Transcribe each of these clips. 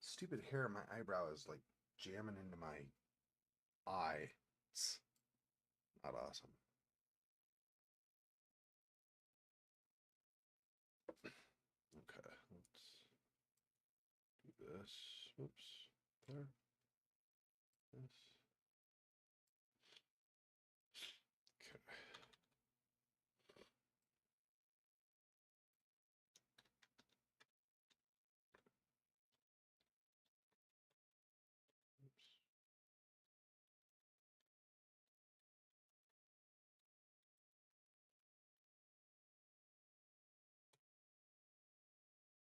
stupid hair in my eyebrow is like jamming into my eye. It's not awesome. Okay, let's do this. Oops. There. This. Okay.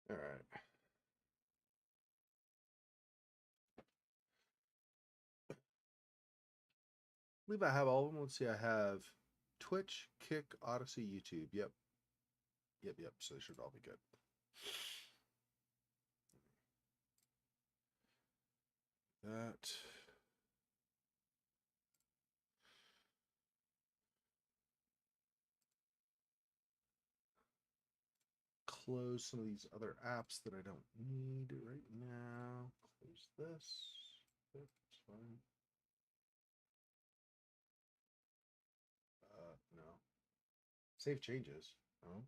All right. I believe I have all of them. Let's see. I have Twitch, Kick, Odyssey, YouTube. Yep. Yep. So they should all be good. That. Close some of these other apps that I don't need right now. Close this. That's fine. No. Save changes. Oh,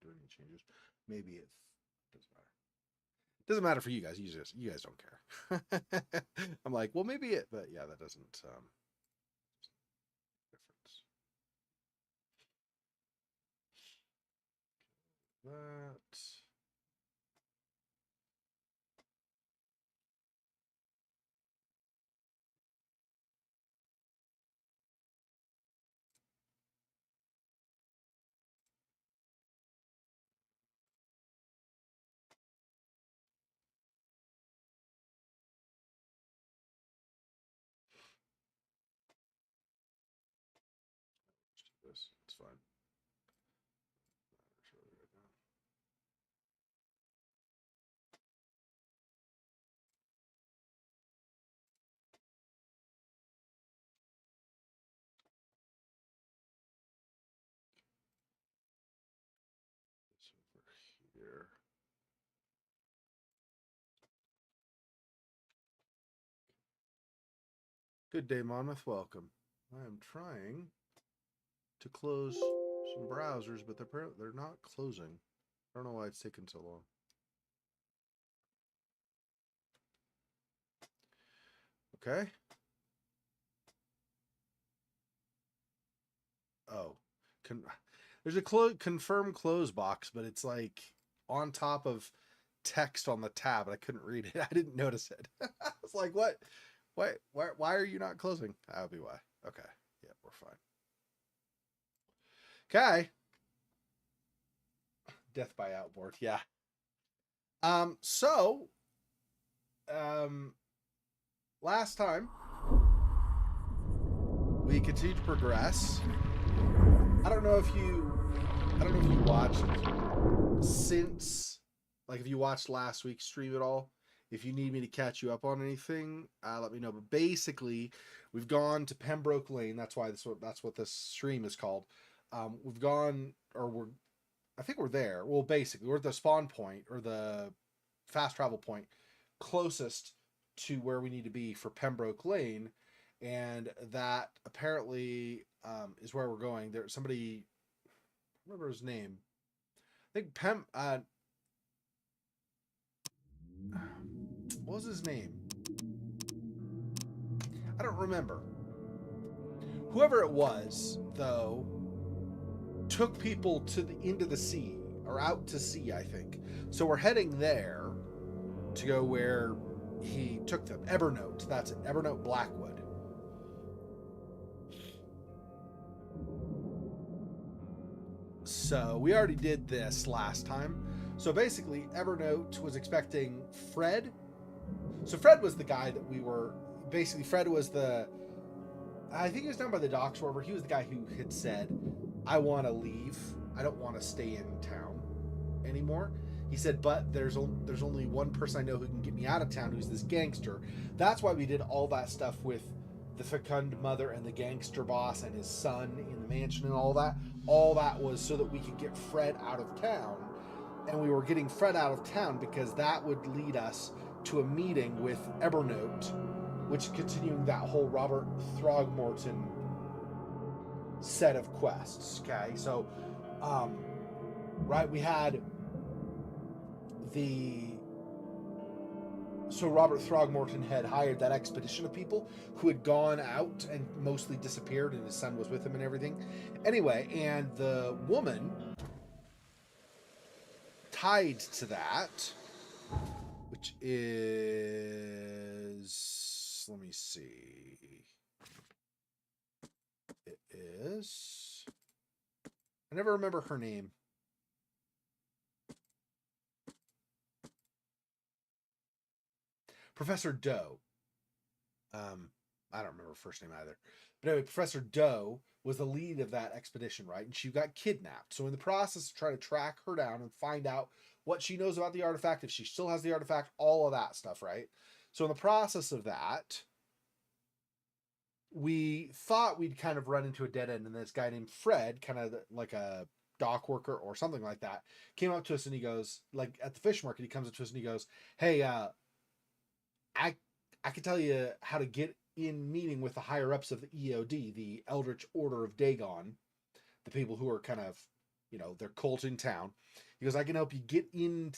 do any changes? Maybe it doesn't matter. Doesn't matter for you guys. You guys don't care. I'm like, well, maybe it, but yeah, that doesn't difference. That. Let's do this. It's fine. This over here. Good day, Monmouth. Welcome. I am trying to close some browsers, but they're not closing. I don't know why it's taking so long. Okay. Oh, there's a confirm close box, but it's like on top of text on the tab, and I couldn't read it. I didn't notice it. I was like, what? Why are you not closing? That would be why. Okay. Yeah, we're fine. Okay. Death by outboard. Yeah. So, last time we continued to progress. I don't know if you watched since, like, if you watched last week's stream at all. If you need me to catch you up on anything, let me know. But basically, we've gone to Pembroke Lane. That's what this stream is called. We've gone, or I think we're there. Well, basically, we're at the spawn point or the fast travel point closest to where we need to be for Pembroke Lane, and that apparently is where we're going. There's somebody, I remember his name. I think what was his name? I don't remember. Whoever it was, though, took people into the sea, or out to sea, I think. So we're heading there to go where he took them. Evernote, that's it. Evernote Blackwood. So we already did this last time. So basically, Evernote was expecting Fred. So Fred was the guy that we were... Basically, Fred was the... I think he was down by the docks, wherever. He was the guy who had said, I want to leave. I don't want to stay in town anymore. He said, but there's only one person I know who can get me out of town, who's this gangster. That's why we did all that stuff with the fecund mother and the gangster boss and his son in the mansion and all that. All that was so that we could get Fred out of town. And we were getting Fred out of town because that would lead us to a meeting with Evernote, which is continuing that whole Robert Throgmorton set of quests. Okay, so right, we had Robert Throgmorton had hired that expedition of people who had gone out and mostly disappeared, and his son was with him and everything. Anyway, and the woman tied to that, which is, let me see, it is, I never remember her name. Professor Doe. I don't remember her first name either. But anyway, Professor Doe was the lead of that expedition, right? And she got kidnapped. So in the process of trying to track her down and find out what she knows about the artifact, if she still has the artifact, all of that stuff, right? So in the process of that, we thought we'd kind of run into a dead end, and this guy named Fred, kind of like a dock worker or something like that, came up to us and he goes, like at the fish market, he comes up to us and he goes, hey, I can tell you how to get in meeting with the higher ups of the EOD, the Eldritch Order of Dagon, the people who are kind of, their cult in town. He goes, I can help you get in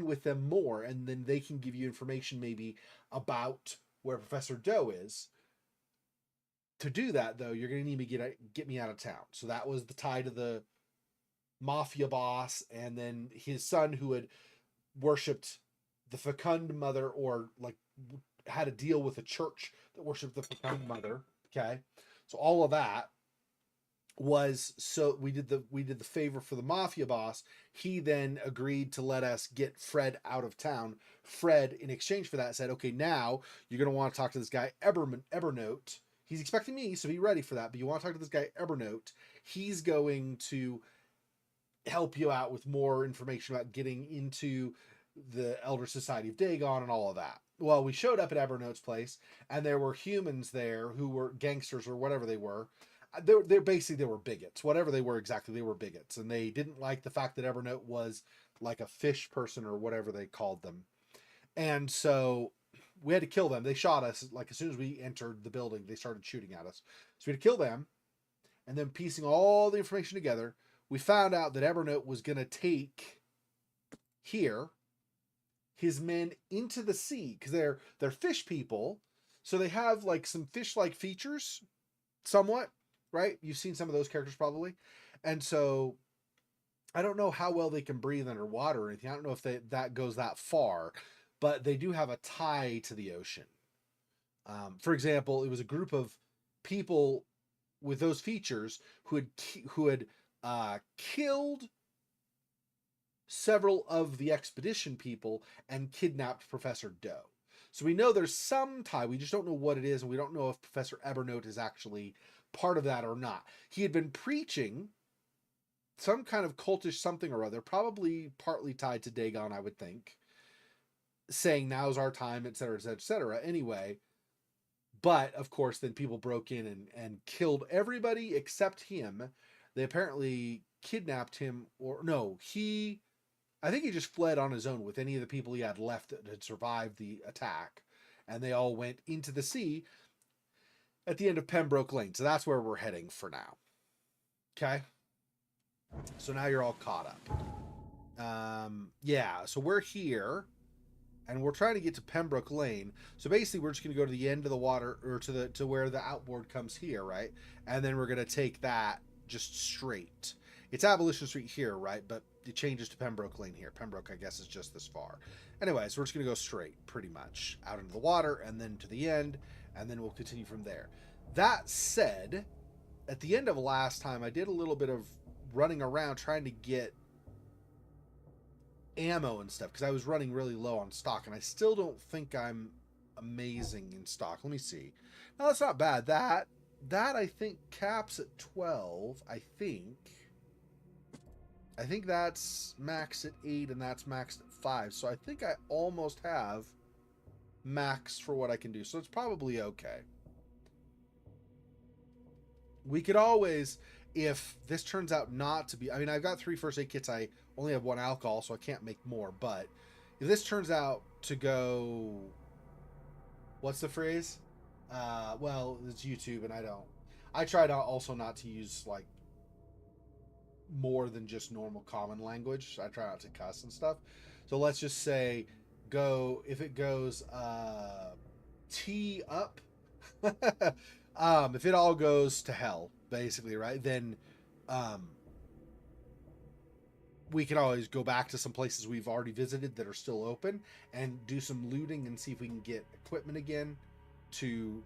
with them more, and then they can give you information maybe about where Professor Doe is. To do that, though, you're going to need to get me out of town. So that was the tie to the mafia boss, and then his son who had worshipped the fecund mother, or like had a deal with a church that worshipped the fecund mother. Okay, so all of that was, so we did the favor for the mafia boss. He then agreed to let us get Fred out of town. Fred, in exchange for that, said, okay, now you're going to want to talk to this guy Evernote. He's expecting me, so be ready for that, but you want to talk to this guy Evernote. He's going to help you out with more information about getting into the Elder Society of Dagon and all of that. Well, we showed up at Evernote's place, and there were humans there who were gangsters or whatever they were. They're basically, they were bigots. Whatever they were exactly, they were bigots. And they didn't like the fact that Evernote was like a fish person or whatever they called them. And so we had to kill them. They shot us. Like as soon as we entered the building, they started shooting at us. So we had to kill them. And then piecing all the information together, we found out that Evernote was going to take his men into the sea, because they're fish people. So they have like some fish-like features, somewhat, right? You've seen some of those characters probably. And so I don't know how well they can breathe underwater or anything. I don't know if that goes that far, but they do have a tie to the ocean. For example, it was a group of people with those features who had killed several of the expedition people and kidnapped Professor Doe. So we know there's some tie. We just don't know what it is, and we don't know if Professor Evernote is actually part of that or not. He had been preaching some kind of cultish something or other, probably partly tied to Dagon, I would think, saying now's our time, etc., etc., etc. Anyway, but of course, then people broke in and killed everybody except him. They apparently kidnapped him, or no, I think he just fled on his own with any of the people he had left that had survived the attack. And they all went into the sea at the end of Pembroke Lane. So that's where we're heading for now. Okay. So now you're all caught up. Yeah. So we're here and we're trying to get to Pembroke Lane. So basically we're just going to go to the end of the water, or to where the outboard comes here. Right. And then we're going to take that just straight. It's Abolition Street here, right? But it changes to Pembroke Lane here. Pembroke, I guess, is just this far. Anyway, so we're just going to go straight, pretty much, out into the water, and then to the end, and then we'll continue from there. That said, at the end of last time, I did a little bit of running around trying to get ammo and stuff, because I was running really low on stock, and I still don't think I'm amazing in stock. Let me see. No, that's not bad. That I think caps at 12, I think that's max at 8 and that's maxed at 5. So I think I almost have max for what I can do. So it's probably okay. We could always, if this turns out not to be, I mean, I've got 3 first aid kits. I only have 1 alcohol, so I can't make more. But if this turns out to go, what's the phrase? Well, it's YouTube, and I try to also not to use like more than just normal common language. I try not to cuss and stuff. So let's just say if it goes T up, if it all goes to hell, basically, right? Then we can always go back to some places we've already visited that are still open and do some looting and see if we can get equipment again to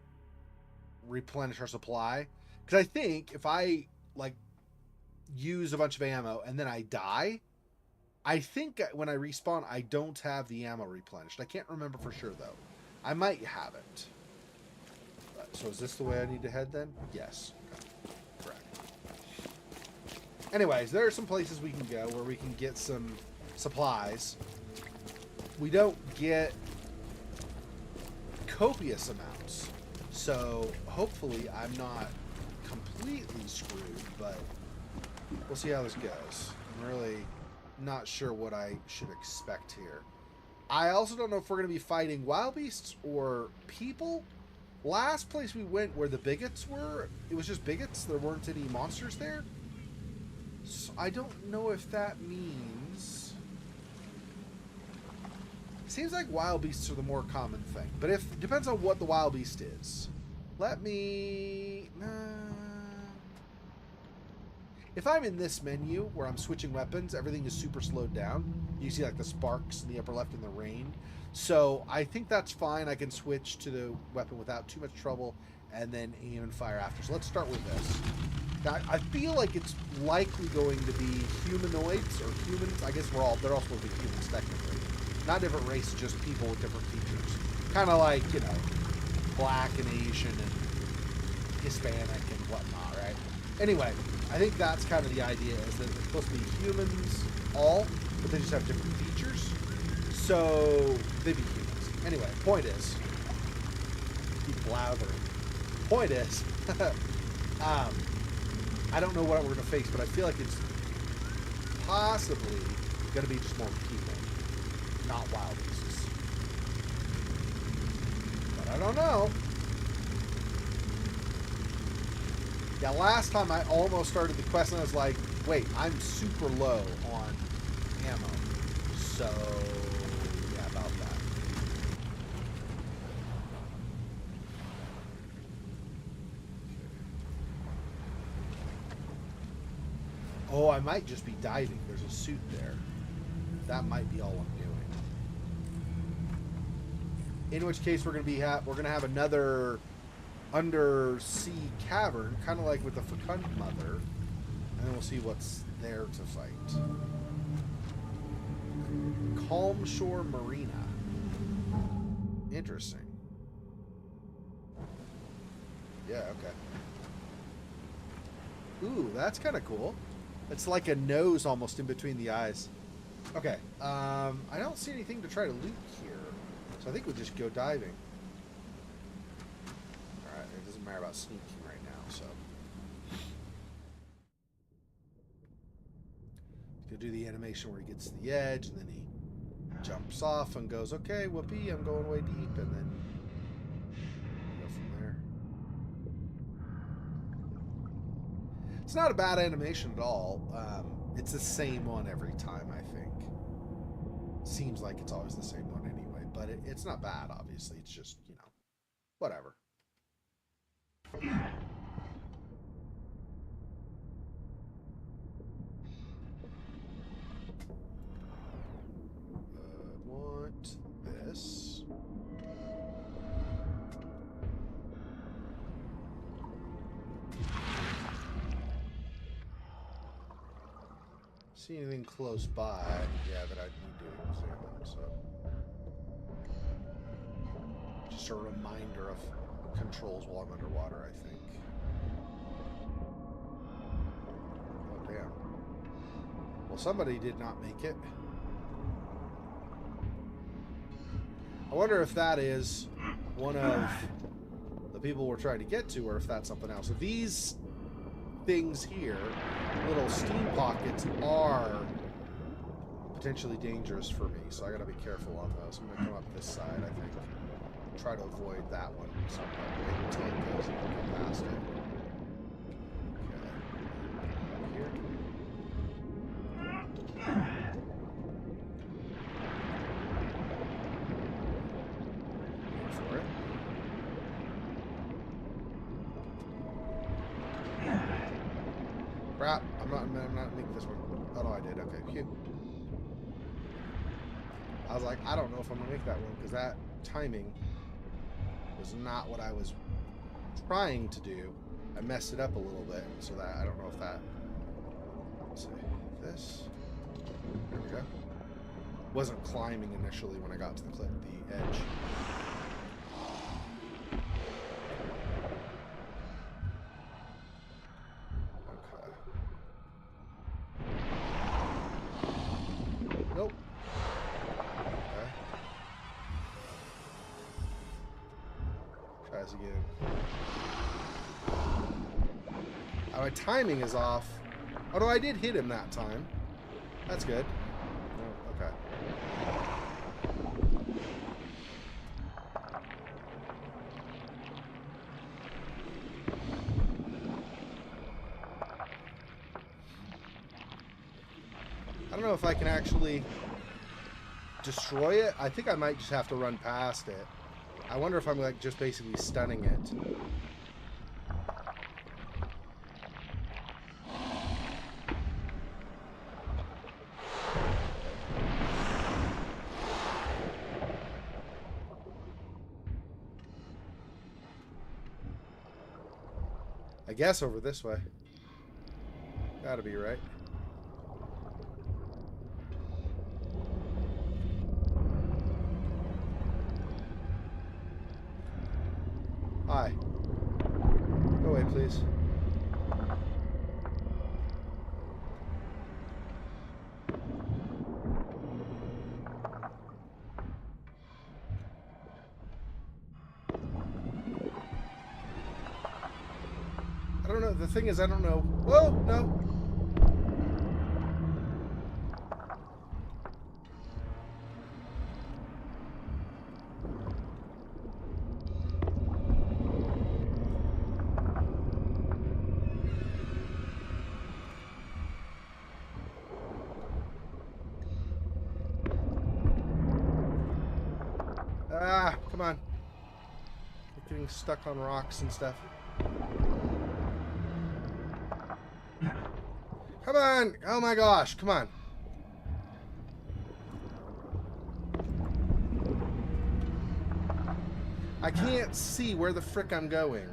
replenish our supply. Because I think if I like use a bunch of ammo and then I die, I think when I respawn I don't have the ammo replenished. I can't remember for sure though. I might have it. So is this the way I need to head then? Yes. Okay. Correct. Anyways, there are some places we can go where we can get some supplies. We don't get copious amounts, so hopefully I'm not completely screwed, but we'll see how this goes. I'm really not sure what I should expect here. I also don't know if we're going to be fighting wild beasts or people. Last place we went where the bigots were, it was just bigots. There weren't any monsters there. So I don't know if that means... Seems like wild beasts are the more common thing. But it depends on what the wild beast is. Let me... If I'm in this menu where I'm switching weapons, everything is super slowed down. You see like the sparks in the upper left and the rain. So I think that's fine. I can switch to the weapon without too much trouble and then aim and fire after. So let's start with this. Now, I feel like it's likely going to be humanoids or humans. I guess they're all supposed to be humans technically. Not different races, just people with different features. Kind of like, you know, black and Asian and Hispanic and whatnot, right? Anyway, I think that's kind of the idea, is that they're supposed to be humans all, but they just have different features. So, they'd be humans. Anyway, point is, keep blathering. Point is, I don't know what we're going to face, but I feel like it's possibly going to be just more people, not wild beasts. But I don't know. Yeah, last time I almost started the quest and I was like, wait, I'm super low on ammo. So, yeah, about that. Oh, I might just be diving. There's a suit there. That might be all I'm doing. In which case we're gonna have another undersea cavern, kind of like with the Fecund Mother, and then we'll see what's there to fight. Calm Shore Marina. Interesting. Yeah, okay. Ooh, that's kind of cool. It's like a nose almost in between the eyes. Okay, I don't see anything to try to loot here, so I think we'll just go diving. Alright, it doesn't matter about sneaking right now, so. Go do the animation where he gets to the edge, and then he jumps off and goes, okay, whoopee, I'm going way deep, and then go from there. It's not a bad animation at all. It's the same one every time, I think. Seems like it's always the same one anyway, but it's not bad, obviously. It's just, you know, whatever. Want this. See anything close by? Yeah, that I need to examine. So, just a reminder of controls while I'm underwater, I think. Oh damn! Well, somebody did not make it. I wonder if that is one of the people we're trying to get to, or if that's something else. So these things here, little steam pockets, are potentially dangerous for me, so I gotta be careful on those. I'm gonna come up this side, I think. Try to avoid that one somewhat. Wait until it goes and go past it. Crap, I'm not making this one. Oh no, I did. Okay, phew. I was like, I don't know if I'm gonna make that one because that timing was not what I was trying to do. I messed it up a little bit, so that I don't know if that. Let's see, this. There we go. Wasn't climbing initially when I got to the edge. Nope. Okay. Try this again. Oh, my timing is off. Although I did hit him that time. That's good. Oh, okay. I don't know if I can actually destroy it. I think I might just have to run past it. I wonder if I'm like just basically stunning it. I guess over this way. Gotta be right. Hi. Go away, please. I don't know. The thing is, I don't know. Whoa, no. Ah, come on. We're getting stuck on rocks and stuff. Come on! Oh my gosh, come on. I can't see where the frick I'm going.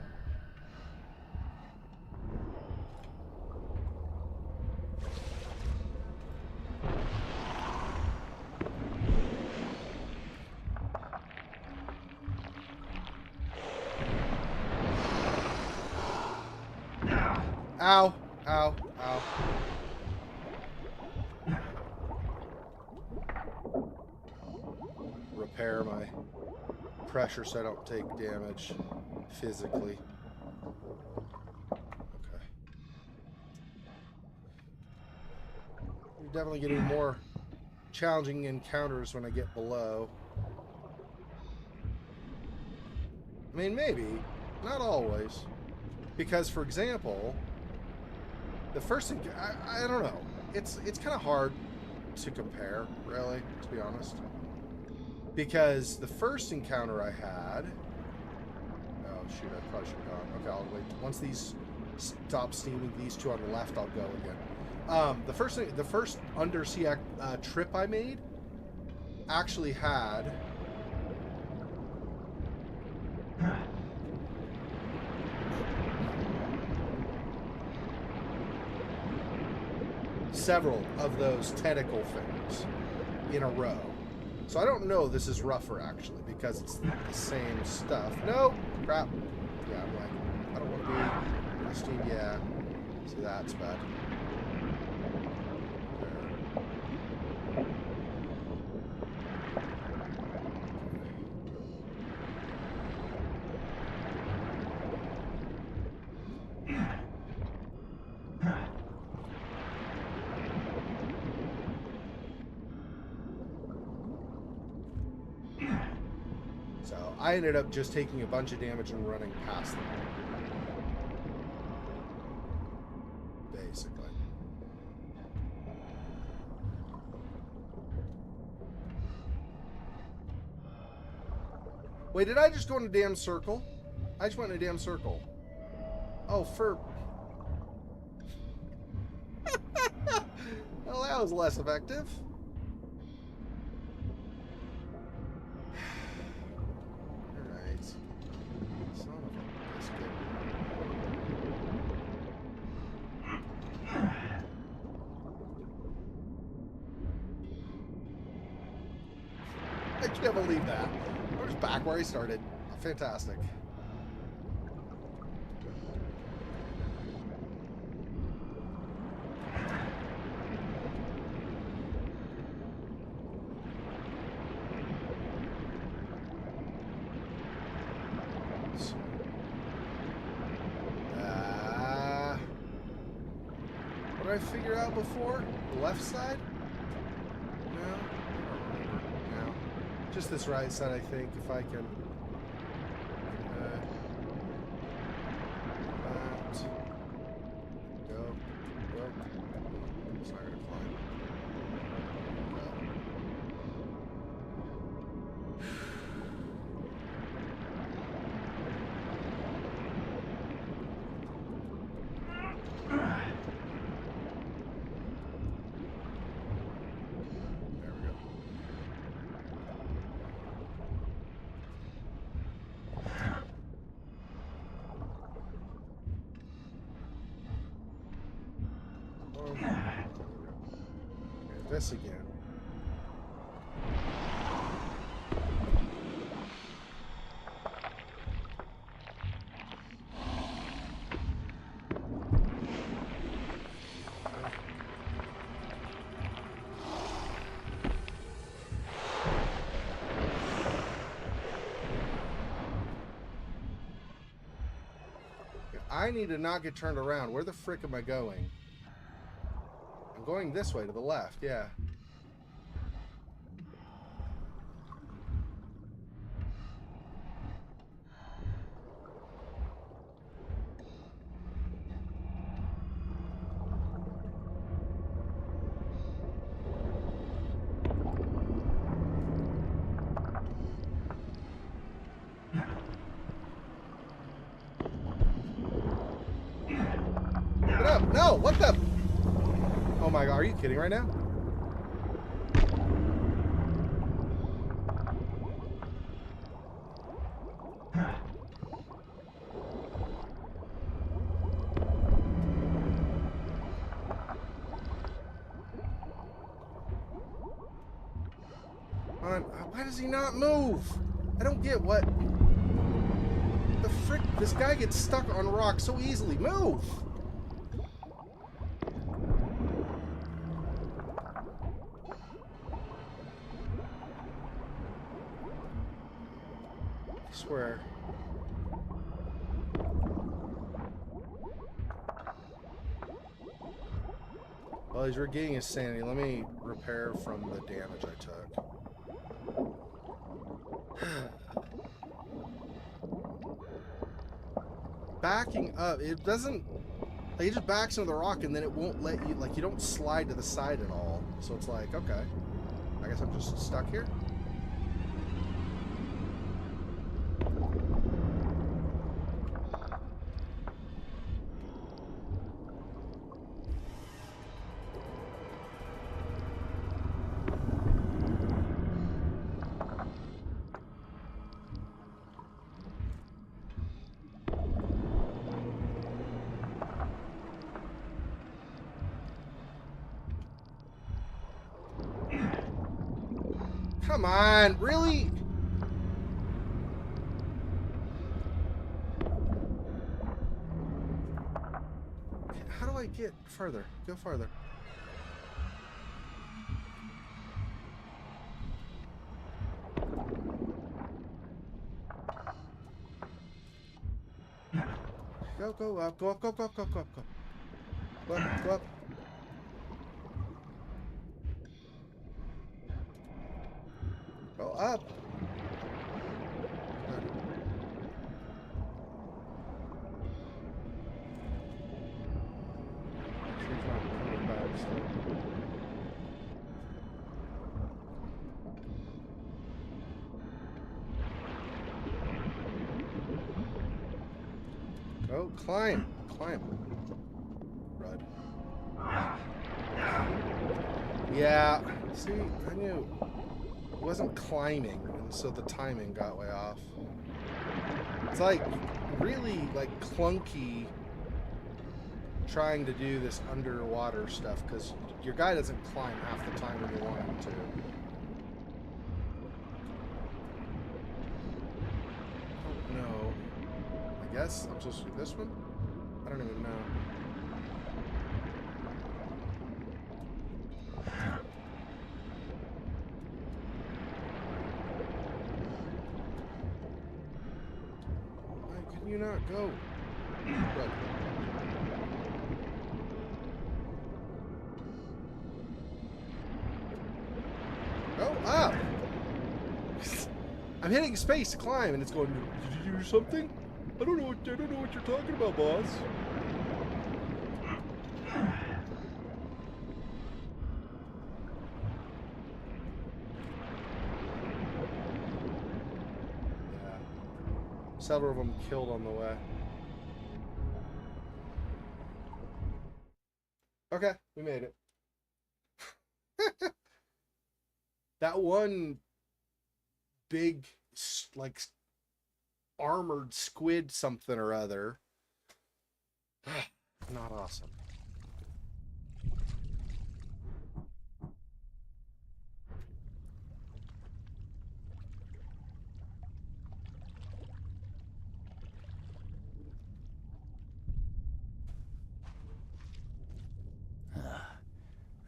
Ow, ow, ow. Repair my pressure so I don't take damage physically. Okay. You're definitely getting more challenging encounters when I get below. I mean, maybe. Not always. Because, for example, the first thing, I don't know. It's kind of hard to compare, really, to be honest. Because the first encounter I had... Oh, shoot, I probably should have gone. Okay, I'll wait. Once these stop steaming, these two on the left, I'll go again. The first undersea trip I made actually had... several of those tentacle things in a row. So I don't know this is rougher, actually, because it's the same stuff. No! Crap. Yeah, I'm like, I don't want to be pristine. Yeah. See, that's bad. I ended up just taking a bunch of damage and running past them. Basically. Wait, did I just go in a damn circle? I just went in a damn circle. Oh, for... Well, that was less effective. Alright. Son of a biscuit. I can't believe that. We're just back where I started. Fantastic. What did I figure out before? The left side? No? I don't remember. No. Just this right side, I think, if I can... It's not gonna climb. There we go. And this again. I need to not get turned around. Where the frick am I going? I'm going this way to the left, yeah. Get up! No! What the? Oh my god, are you kidding right now? Why does he not move? I don't get what... The frick? This guy gets stuck on rocks so easily. Move! I swear. Well, he's regaining his sanity. Let me repair from the damage I took. Backing up, it doesn't... Like, he just backs into the rock and then it won't let you... Like, you don't slide to the side at all. So it's like, okay. I guess I'm just stuck here. Come on, really? How do I get further? Go farther. Go up, go up, go up, go up, go up, go up, go up. Go up, go up. Go up. Oh, climb. Climb. Rud. Yeah. See, I knew it wasn't climbing, and so the timing got way off. It's like really like clunky trying to do this underwater stuff because your guy doesn't climb half the time when you want him to. I don't know. I guess I'm supposed to do this one? I don't even know. Why can you not go? Right. Go up! I'm hitting space to climb and it's going, did you do something? I don't know what you're talking about, boss. Yeah. Several of them killed on the way. Okay, we made it. That one big, like, armored squid something or other. Not awesome.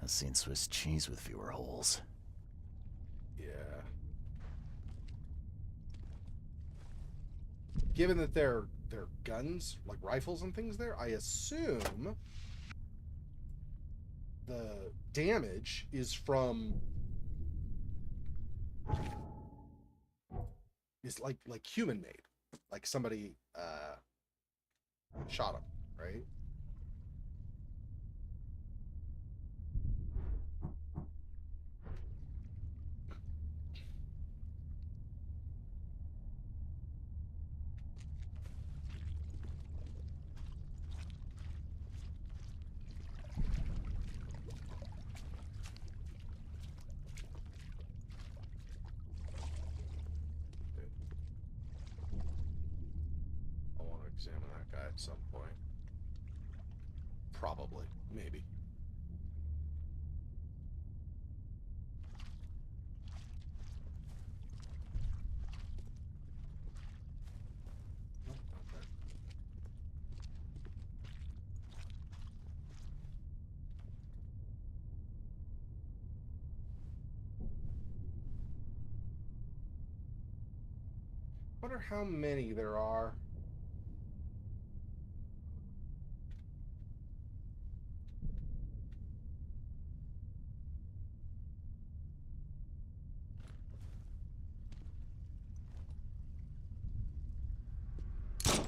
I've seen Swiss cheese with fewer holes. Yeah. Given that they're guns, like rifles and things there, I assume the damage is like human made. Like somebody shot him, right? I want to examine that guy at some point. Probably. Maybe. Nope, not there. Wonder how many there are.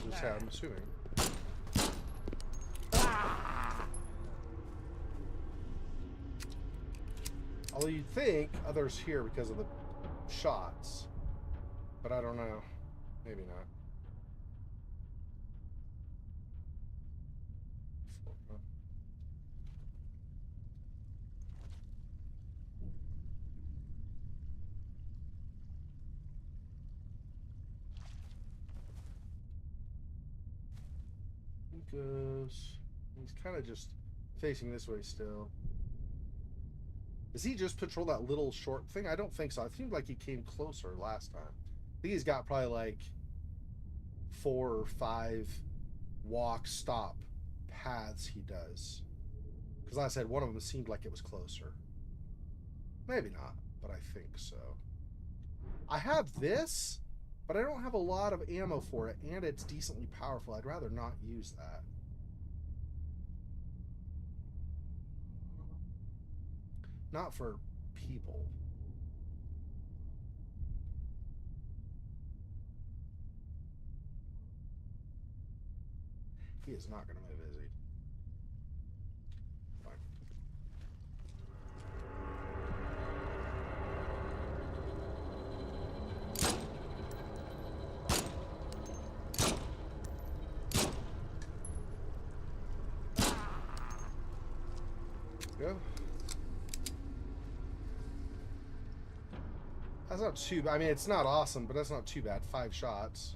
Just how I'm assuming. Although you'd think others here because of the shots. But I don't know. Maybe not. He goes. He's kind of just facing this way still. Does he just patrol that little short thing? I don't think so. It seemed like he came closer last time. I think he's got probably like 4 or 5 walk stop paths he does. Because like I said, one of them seemed like it was closer. Maybe not, but I think so. I have this, but I don't have a lot of ammo for it, and it's decently powerful. I'd rather not use that. Not for people. He is not going to move, is he? Fine. Go. That's not too bad. I mean, it's not awesome, but that's not too bad. 5 shots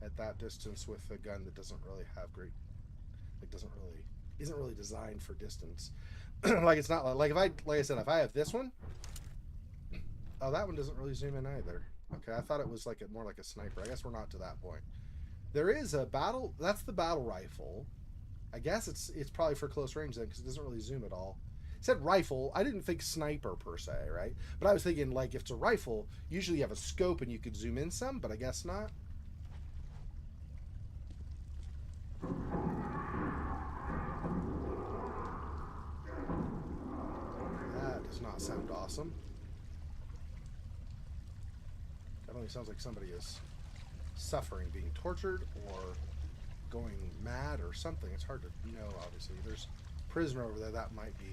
at that distance with a gun that doesn't really have great, like isn't really designed for distance. Like it's not like like I said, if I have this one, oh, that one doesn't really zoom in either. Okay, I thought it was like more like a sniper. I guess we're not to that point. There is a battle. That's the battle rifle. I guess it's probably for close range then because it doesn't really zoom at all. It said rifle. I didn't think sniper per se, right? But I was thinking like if it's a rifle, usually you have a scope and you could zoom in some, but I guess not. That does not sound awesome. Definitely sounds like somebody is suffering, being tortured, or going mad or something. It's hard to know, obviously. There's a prisoner over there. That might be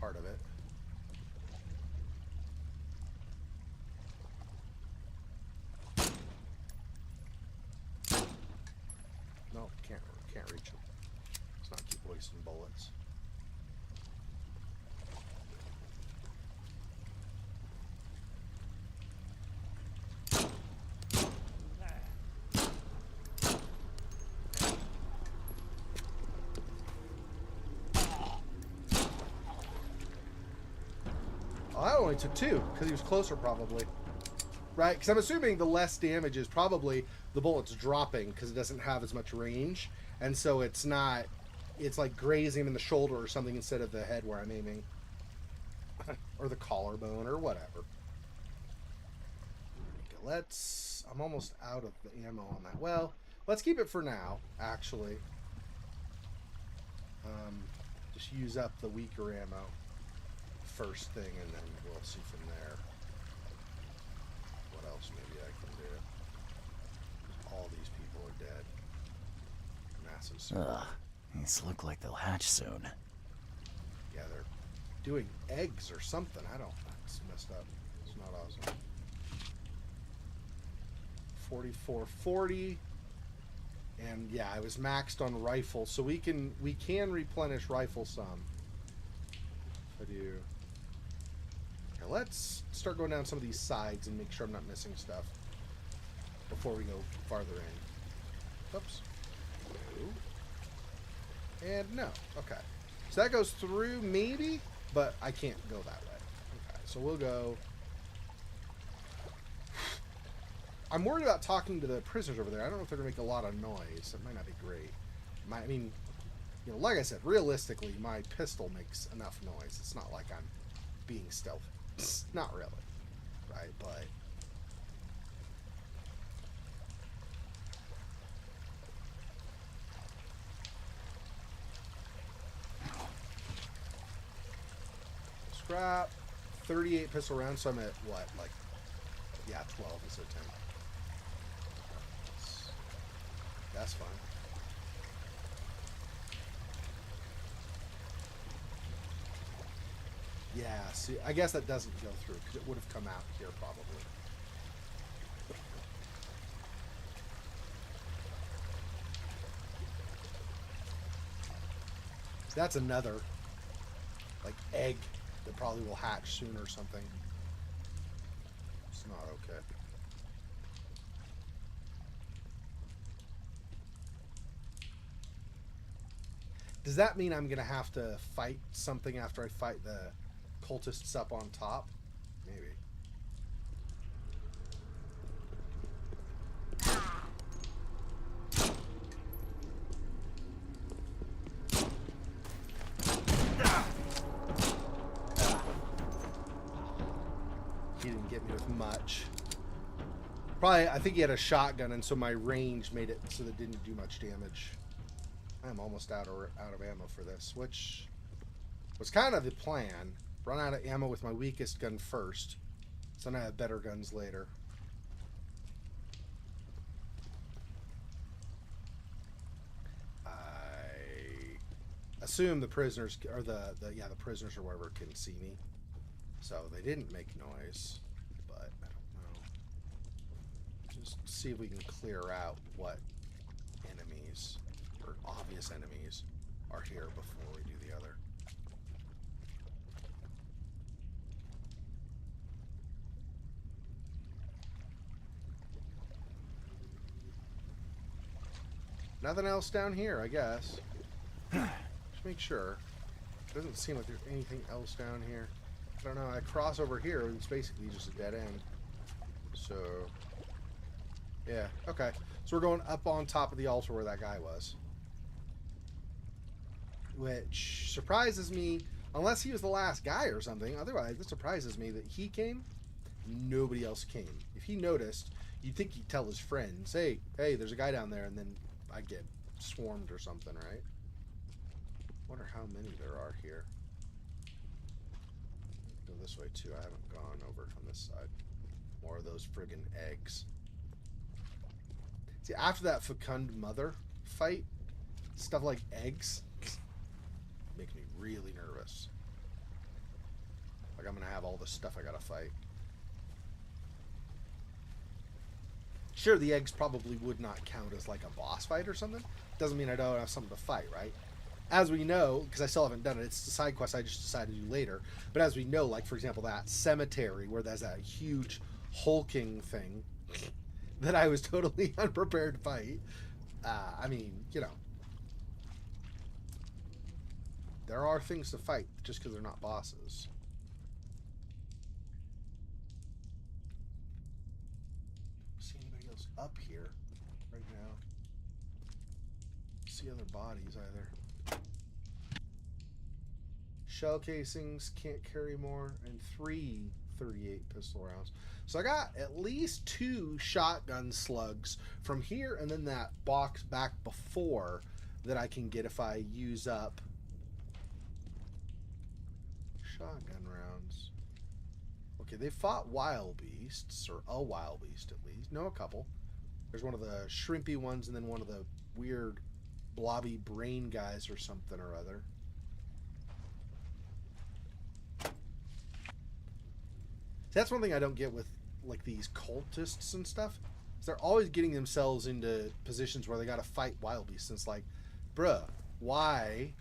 part of it. No, can't reach him. Let's not keep wasting bullets. Oh, that only took 2 because he was closer, probably. Right? Because I'm assuming the less damage is probably the bullet's dropping because it doesn't have as much range, and so it's not. It's like grazing him in the shoulder or something instead of the head where I'm aiming, or the collarbone or whatever. Okay, I'm almost out of the ammo on that. Well, let's keep it for now. Actually, just use up the weaker ammo first thing, and then we'll see from there what else maybe I can do. All these people are dead. Massive circle. Ugh, these look like they'll hatch soon. Yeah, they're doing eggs or something. I don't. That's messed up. It's not awesome. 4440. And yeah, I was maxed on rifle, so we can replenish rifle some. If I do. Okay, let's start going down some of these sides and make sure I'm not missing stuff before we go farther in. Oops. No. And no. Okay. So that goes through maybe, but I can't go that way. Okay, so we'll go. I'm worried about talking to the prisoners over there. I don't know if they're going to make a lot of noise. It might not be great. I mean, you know, like I said, realistically, my pistol makes enough noise. It's not like I'm being stealthy. Not really. Right, but... Scrap. 38 pistol rounds, so I'm at what? Like, yeah, 12 instead of 10. That's fine. Yeah, see, I guess that doesn't go through because it would have come out here probably. So that's another, like, egg that probably will hatch soon or something. It's not okay. Does that mean I'm going to have to fight something after I fight the cultists up on top? Maybe. He didn't get me with much. Probably, I think he had a shotgun, and so my range made it so that it didn't do much damage. I'm almost out of ammo for this, which was kind of the plan. Run out of ammo with my weakest gun first, so then I have better guns later. I assume the prisoners, or the prisoners or whatever, can see me. So they didn't make noise, but I don't know. Just see if we can clear out what enemies, or obvious enemies, are here before we do the other. Nothing else down here, I guess. Just make sure. Doesn't seem like there's anything else down here. I don't know. I cross over here, and it's basically just a dead end. So, yeah. Okay. So we're going up on top of the altar where that guy was. Which surprises me, unless he was the last guy or something. Otherwise, it surprises me that he came, nobody else came. If he noticed, you'd think he'd tell his friends, hey, there's a guy down there, and then I'd get swarmed or something, right? Wonder how many there are here. Go this way too. I haven't gone over on this side. More of those friggin' eggs. See, after that fecund mother fight, stuff like eggs makes me really nervous. Like I'm gonna have all this stuff I gotta fight. Sure, the eggs probably would not count as like a boss fight or something. Doesn't mean I don't have something to fight, right? As we know, because I still haven't done it, it's the side quest I just decided to do later. But as we know, like for example, that cemetery where there's that huge hulking thing that I was totally unprepared to fight. I mean, you know, there are things to fight just because they're not bosses. See anybody else up here right now? See other bodies either. Shell casings, can't carry more, and 3 38 pistol rounds. So I got at least 2 shotgun slugs from here and then that box back before that I can get if I use up shotgun rounds. Okay, they fought wild beasts, or a wild beast at least. No, a couple. There's one of the shrimpy ones and then one of the weird blobby brain guys or something or other. That's one thing I don't get with like these cultists and stuff. Is they're always getting themselves into positions where they got to fight wild beasts. And it's like, bruh, why?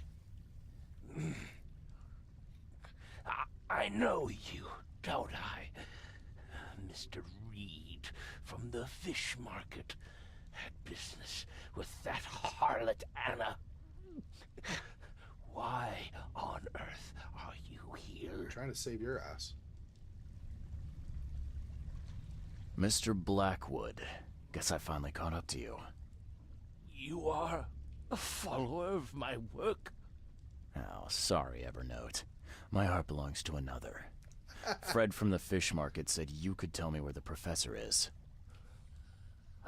I know you, don't I? Mr. Reed from the fish market had business with that harlot Anna. Why on earth are you here? I'm trying to save your ass. Mr. Blackwood, guess I finally caught up to you. You are a follower of my work? Oh, sorry, Evernote. My heart belongs to another. Fred from the fish market said you could tell me where the professor is.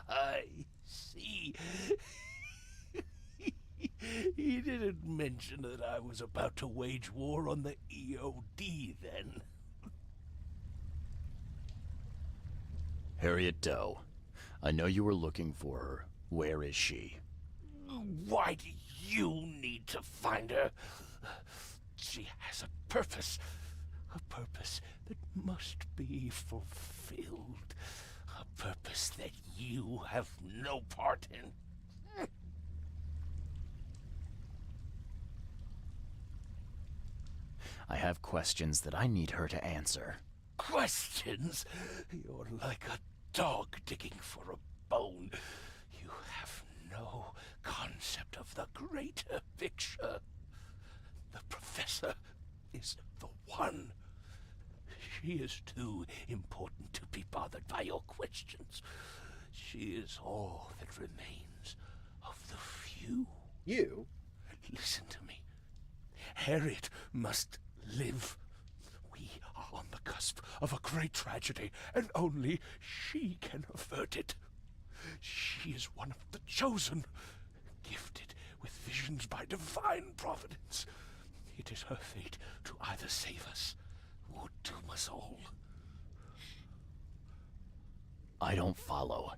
I see. He didn't mention that I was about to wage war on the EOD then. Harriet Doe. I know you were looking for her. Where is she? Why do you need to find her? She has a purpose that must be fulfilled. A purpose that you have no part in. I have questions that I need her to answer. Questions? You're like a dog digging for a bone. You have no concept of the greater picture. The professor is the one. She is too important to be bothered by your questions. She is all that remains of the few. You? Listen to me. Harriet must live. We are on the cusp of a great tragedy, and only she can avert it. She is one of the chosen, gifted with visions by divine providence. It is her fate to either save us or doom us all. I don't follow.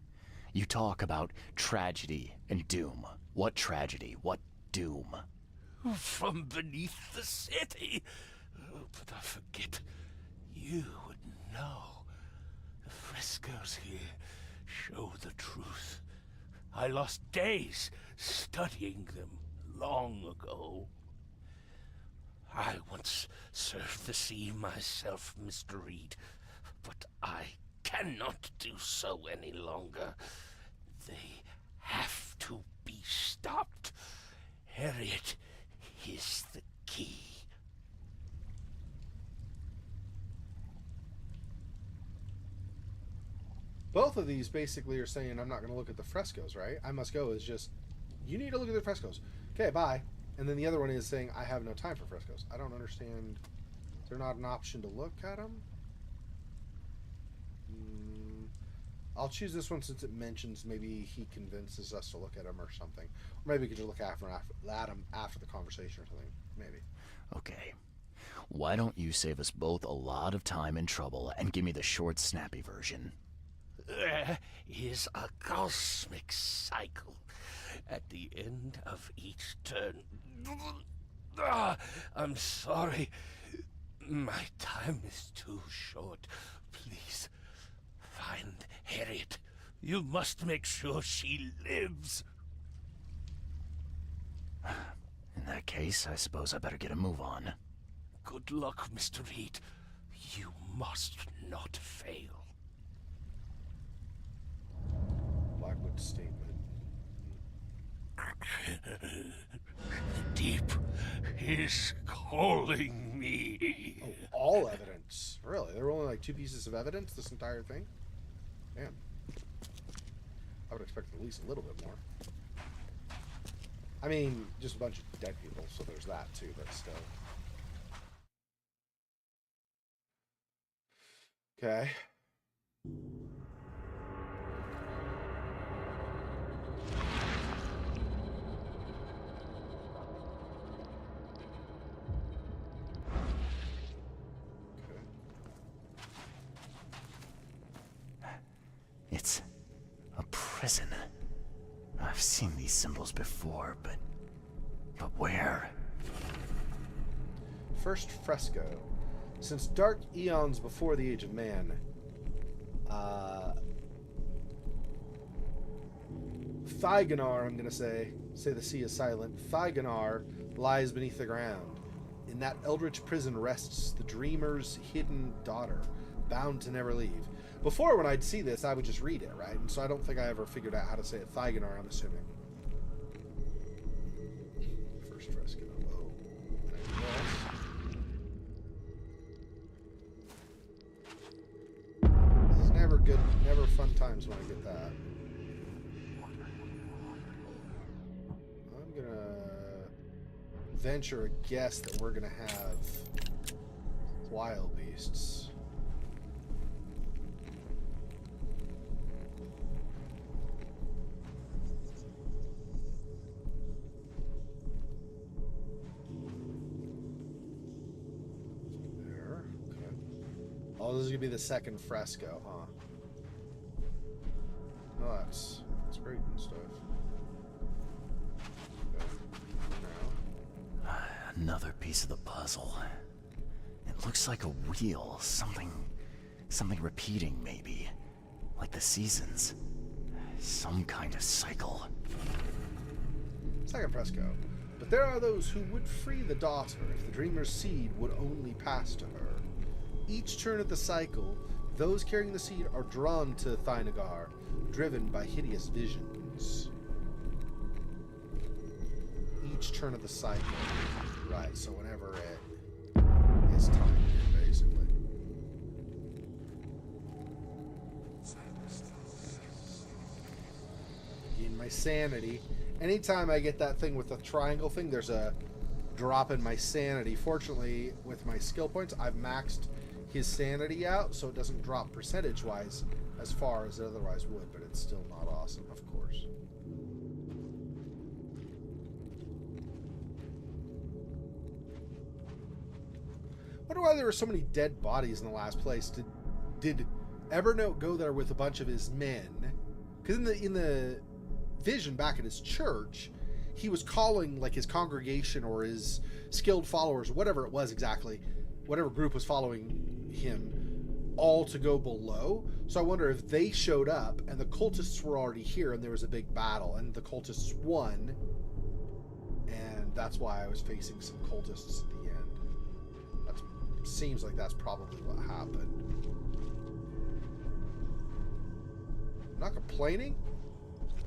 You talk about tragedy and doom. What tragedy? What doom? From beneath the city. But I forget, you would know. The frescoes here show the truth. I lost days studying them long ago. I once served the sea myself, Mr. Reed, but I cannot do so any longer. They have to be stopped. Harriet is the key. Both of these basically are saying I'm not going to look at the frescoes, right? I must go is just, you need to look at the frescoes. Okay, bye. And then the other one is saying I have no time for frescoes. I don't understand. Is there not an option to look at them? I'll choose this one since it mentions maybe he convinces us to look at them or something. Or maybe we could just look at him after the conversation or something. Maybe. Okay. Why don't you save us both a lot of time and trouble and give me the short, snappy version? There is a cosmic cycle at the end of each turn. I'm sorry. My time is too short. Please, find Harriet. You must make sure she lives. In that case, I suppose I better get a move on. Good luck, Mr. Reed. You must not fail. Blackwood statement. The deep is calling me. Oh, all evidence. Really? There were only like 2 pieces of evidence this entire thing? Damn. I would expect at least a little bit more. I mean, just a bunch of dead people, so there's that too, but still. Okay. It's a prison. I've seen these symbols before, but where? First fresco. Since dark eons before the age of man, Thygonar, I'm going to say the sea is silent, Thygonar lies beneath the ground. In that eldritch prison rests the dreamer's hidden daughter, bound to never leave. Before, when I'd see this, I would just read it, right? And so I don't think I ever figured out how to say it. Thygonar, I'm assuming. First fresco. Whoa. This is never good, never fun times when I get that. I'm gonna venture a guess that we're gonna have wild beasts. Oh, this is gonna be the second fresco, huh? No, that's great and stuff. Okay. Now. Another piece of the puzzle. It looks like a wheel, something repeating maybe, like the seasons. Some kind of cycle. Second fresco. But there are those who would free the daughter if the dreamer's seed would only pass to her. Each turn of the cycle, those carrying the seed are drawn to Thygonar, driven by hideous visions. Each turn of the cycle. Right, so whenever it is time, basically. Gain my sanity. Anytime I get that thing with the triangle thing, there's a drop in my sanity. Fortunately, with my skill points, I've maxed his sanity out, so it doesn't drop percentage-wise as far as it otherwise would, but it's still not awesome, of course. Wonder why there were so many dead bodies in the last place. Did Evernote go there with a bunch of his men? Because in the vision back at his church, he was calling like his congregation or his skilled followers, whatever it was exactly, whatever group was following him, all to go below. So I wonder if they showed up and the cultists were already here and there was a big battle and the cultists won, and that's why I was facing some cultists at the end. That seems like that's probably what happened. I'm not complaining,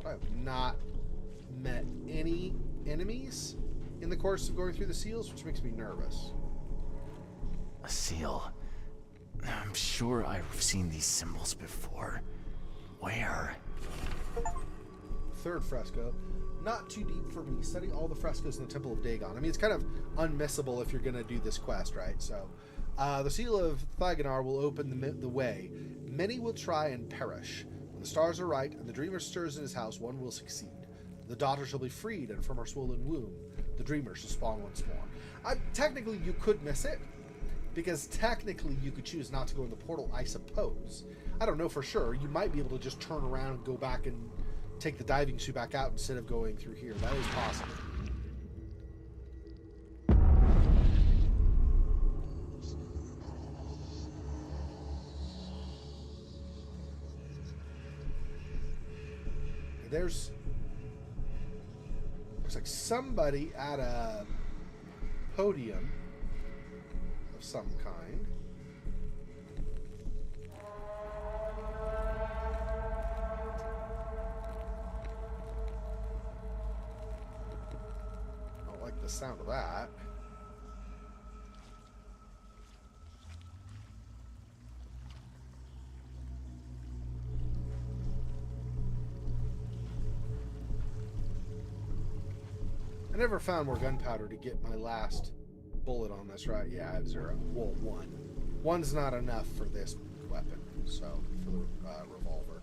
but I have not met any enemies in the course of going through the seals, which makes me nervous. A seal. I'm sure I've seen these symbols before. Where? Third fresco. Not too deep for me. Study all the frescoes in the Temple of Dagon. I mean, it's kind of unmissable if you're going to do this quest, right? So, the seal of Thygonar will open the way. Many will try and perish. When the stars are right and the dreamer stirs in his house, one will succeed. The daughter shall be freed, and from her swollen womb, the dreamer shall spawn once more. Technically, you could miss it, because technically you could choose not to go in the portal, I suppose. I don't know for sure. You might be able to just turn around and go back and take the diving suit back out instead of going through here. That is possible. There's looks like somebody at a podium of some kind. Don't like the sound of that. I never found more gunpowder to get my last bullet on this, right? Yeah, I have 0. Well, 1. 1's not enough for this weapon, so for the revolver.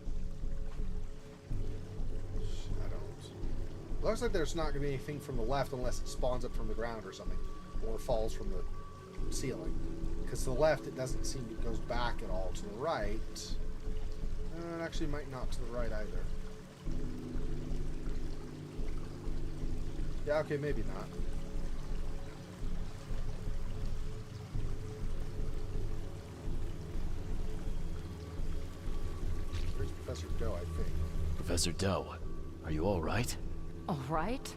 I don't. Looks like there's not going to be anything from the left unless it spawns up from the ground or something, or falls from the ceiling. Because to the left, it doesn't seem it goes back at all. To the right, it actually might not to the right either. Yeah, okay, maybe not. Where's Professor Doe, I think? Professor Doe, are you all right? All right?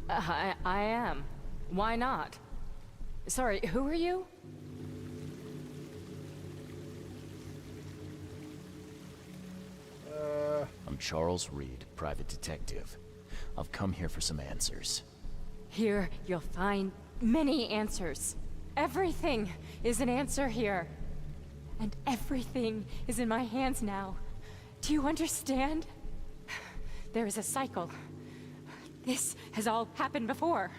I am. Why not? Sorry, who are you? I'm Charles Reed, private detective. I've come here for some answers. Here, you'll find many answers. Everything is an answer here. And everything is in my hands now. Do you understand? There is a cycle. This has all happened before.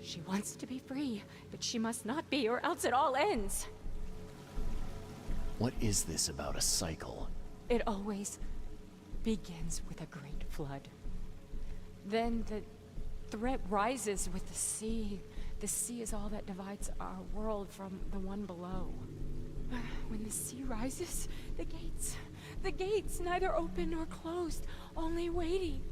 She wants to be free, but she must not be, or else it all ends. What is this about a cycle? It always begins with a great flood. Then the threat rises with the sea. The sea is all that divides our world from the one below. When the sea rises, the gates neither open nor closed, only waiting.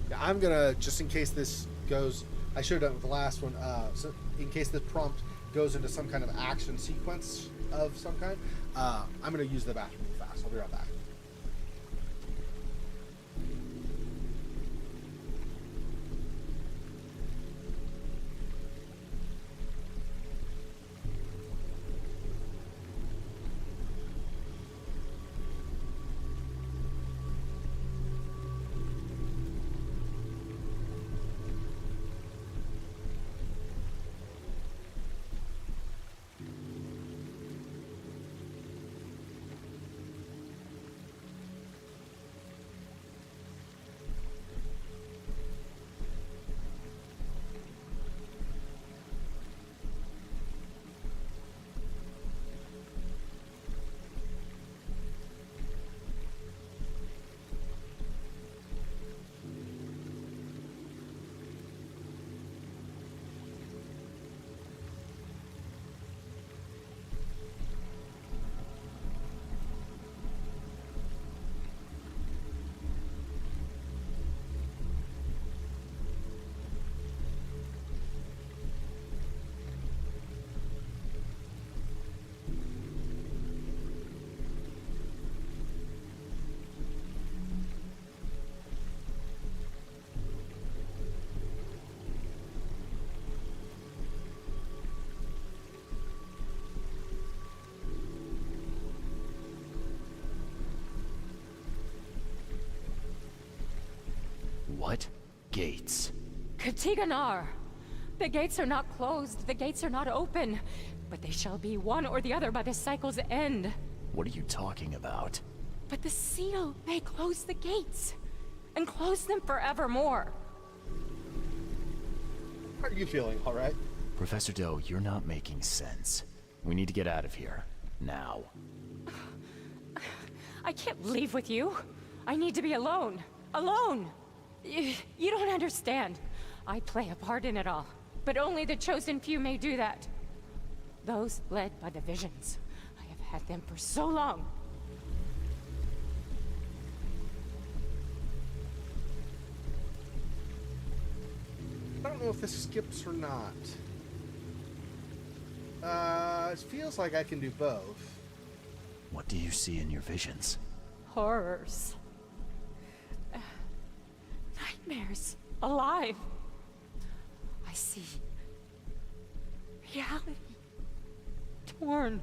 Yeah, I'm gonna, just in case this goes, I should have done it with the last one, so in case this prompt goes into some kind of action sequence of some kind, I'm gonna use the bathroom real fast. I'll be right back. gates. Katiganar! The gates are not closed, the gates are not open, but they shall be one or the other by the cycle's end. What are you talking about? But the seal may close the gates, and close them forevermore. How are you feeling? All right? Professor Doe, you're not making sense. We need to get out of here. Now. I can't leave with you. I need to be alone. Alone! You don't understand. I play a part in it all, but only the chosen few may do that. Those led by the visions. I have had them for so long. I don't know if this skips or not. It feels like I can do both. What do you see in your visions? Horrors. Nightmares. Alive. I see reality. Torn.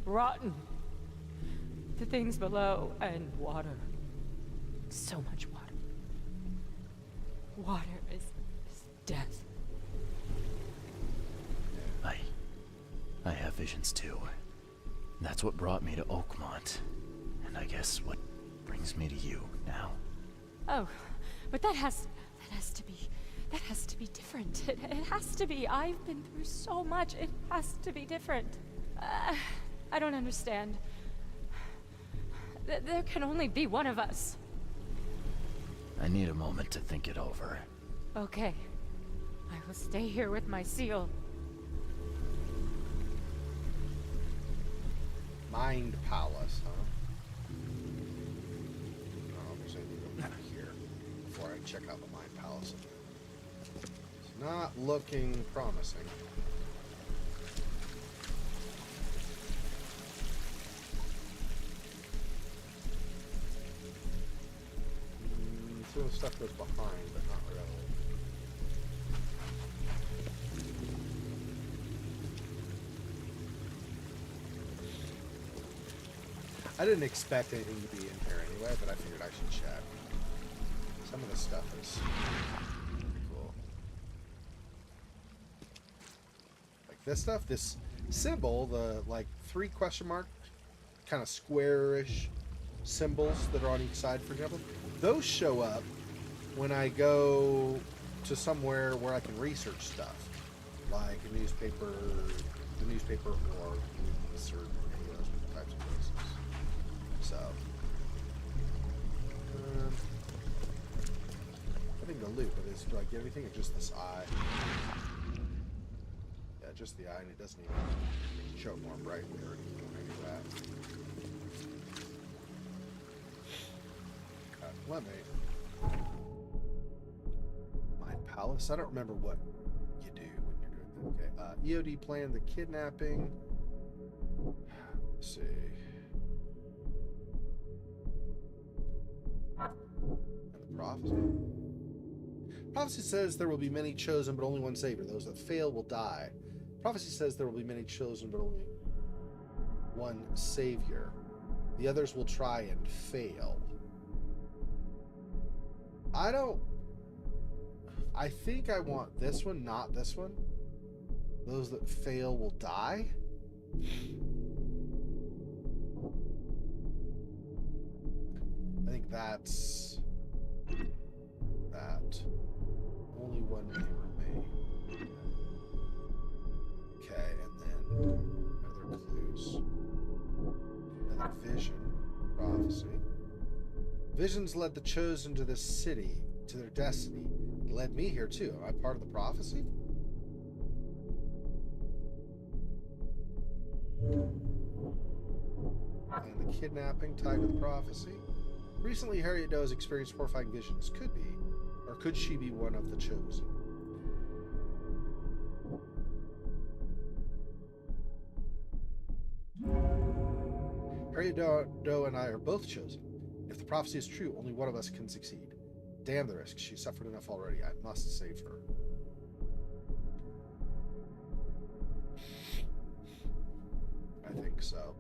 Rotten. The things below and water. So much water. Water is death. I have visions too. That's what brought me to Oakmont. And I guess what brings me to you now. Oh, but that has to be different. It has to be. I've been through so much. It has to be different. I don't understand. There can only be one of us. I need a moment to think it over. Okay. I will stay here with my seal. Mind Palace, huh? Oh, there's anything over here before I check out the Mind Palace. It's not looking promising. Some of the stuff goes behind, but not really. I didn't expect anything to be in here anyway, but I figured I should check. Some of this stuff is pretty cool. Like this stuff, this symbol, the like 3 question mark, kind of squarish symbols that are on each side, for example, those show up when I go to somewhere where I can research stuff, like a newspaper, the newspaper, or news, or any of those types of places. So, I think the loop, but do I get anything or just this eye? Yeah, just the eye, and it doesn't even show more brightly or anything like that. Let me. Mind Palace. I don't remember what you do when you're doing that. Okay. EOD planned the kidnapping. Let's see. And the prophecy. Prophecy says there will be many chosen, but only one savior. Those that fail will die. Prophecy says there will be many chosen, but only one savior. The others will try and fail. I think I want this one, not this one. Those that fail will die. I think that's that. Only one may remain. Okay, and then other clues. Another vision. Prophecy. Visions led the chosen to this city, to their destiny. It led me here too. Am I part of the prophecy? And the kidnapping tied to the prophecy. Recently, Harriet Doe has experienced horrifying visions. Could be, or could she be one of the chosen? Harriet Doe and I are both chosen. If the prophecy is true, only one of us can succeed. Damn the risk. She suffered enough already. I must save her. I think so.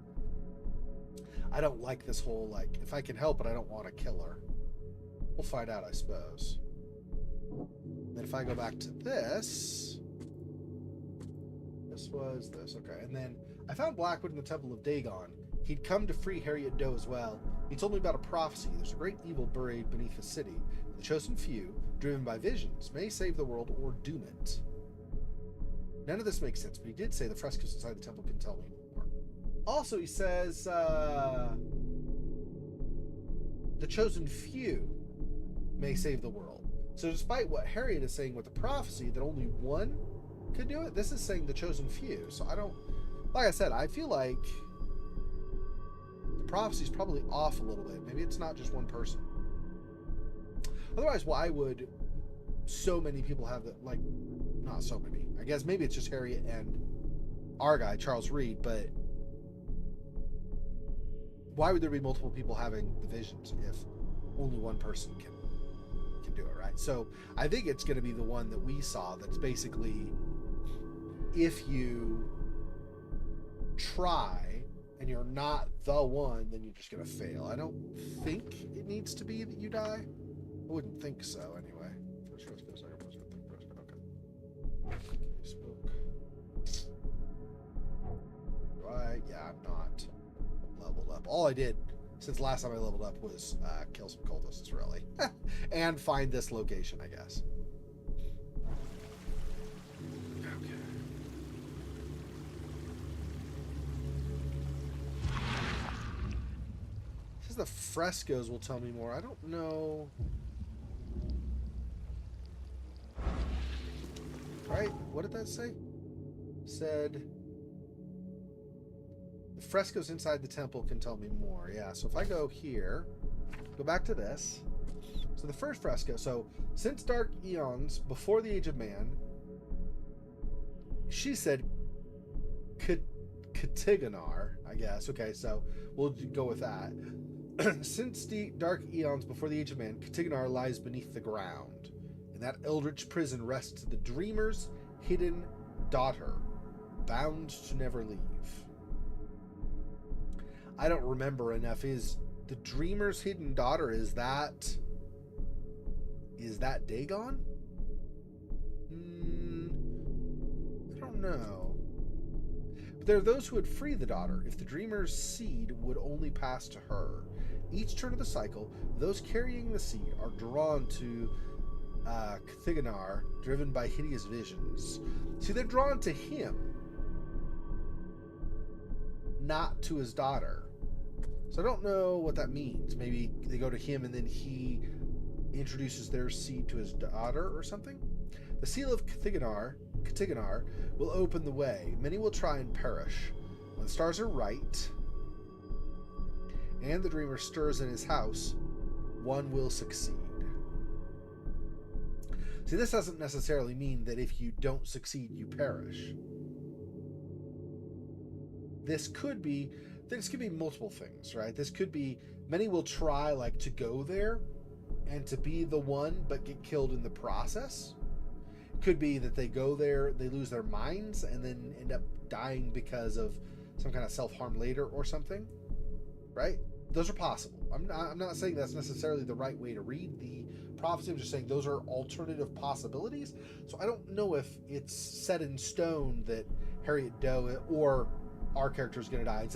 I don't like this whole, like, if I can help it, I don't want to kill her. We'll find out, I suppose. Then if I go back to this was this. Okay. And then I found Blackwood in the Temple of Dagon. He'd come to free Harriet Doe as well. He told me about a prophecy. There's a great evil buried beneath the city. The chosen few, driven by visions, may save the world or doom it. None of this makes sense, but he did say the frescoes inside the temple can tell me more. Also, he says, the chosen few may save the world. So despite what Harriet is saying with the prophecy, that only one could do it, this is saying the chosen few. So I don't, like I said, I feel like the prophecy is probably off a little bit. Maybe it's not just one person. Otherwise, why would so many people have that? Like, not so many. I guess maybe it's just Harriet and our guy, Charles Reed, but why would there be multiple people having the visions if only one person can do it, right? So I think it's going to be the one that we saw that's basically, if you try and you're not the one, then you're just going to fail. I don't think it needs to be that you die. I wouldn't think so, anyway. First fresco, second fresco, third fresco. Okay. Smoke. Right? Yeah, I'm not leveled up. All I did since last time I leveled up was kill some cultists, really, and find this location, I guess. Okay. This is the frescoes will tell me more. I don't know. Right? What did that say? Said the frescoes inside the temple can tell me more. Yeah, so if I go here, go back to this. So the first fresco, so since dark eons before the age of man, she said Katiganar, I guess. Okay, so we'll go with that. Since the dark eons before the age of man, Katiganar lies beneath the ground. In that eldritch prison rests the dreamer's hidden daughter, bound to never leave. I don't remember enough. Is the dreamer's hidden daughter, is that Dagon? I don't know. But there are those who would free the daughter if the dreamer's seed would only pass to her. Each turn of the cycle, those carrying the seed are drawn to Katiganar, driven by hideous visions. See, they're drawn to him, not to his daughter. So I don't know what that means. Maybe they go to him and then he introduces their seed to his daughter or something? The seal of Katiganar will open the way. Many will try and perish. When the stars are right and the dreamer stirs in his house, one will succeed. See, this doesn't necessarily mean that if you don't succeed, you perish. This could be multiple things, right? This could be many will try like to go there and to be the one but get killed in the process. It could be that they go there, they lose their minds and then end up dying because of some kind of self-harm later or something, right? Those are possible. I'm not saying that's necessarily the right way to read the prophecy. I'm just saying those are alternative possibilities. So I don't know if it's set in stone that Harriet Doe or our character is going to die. And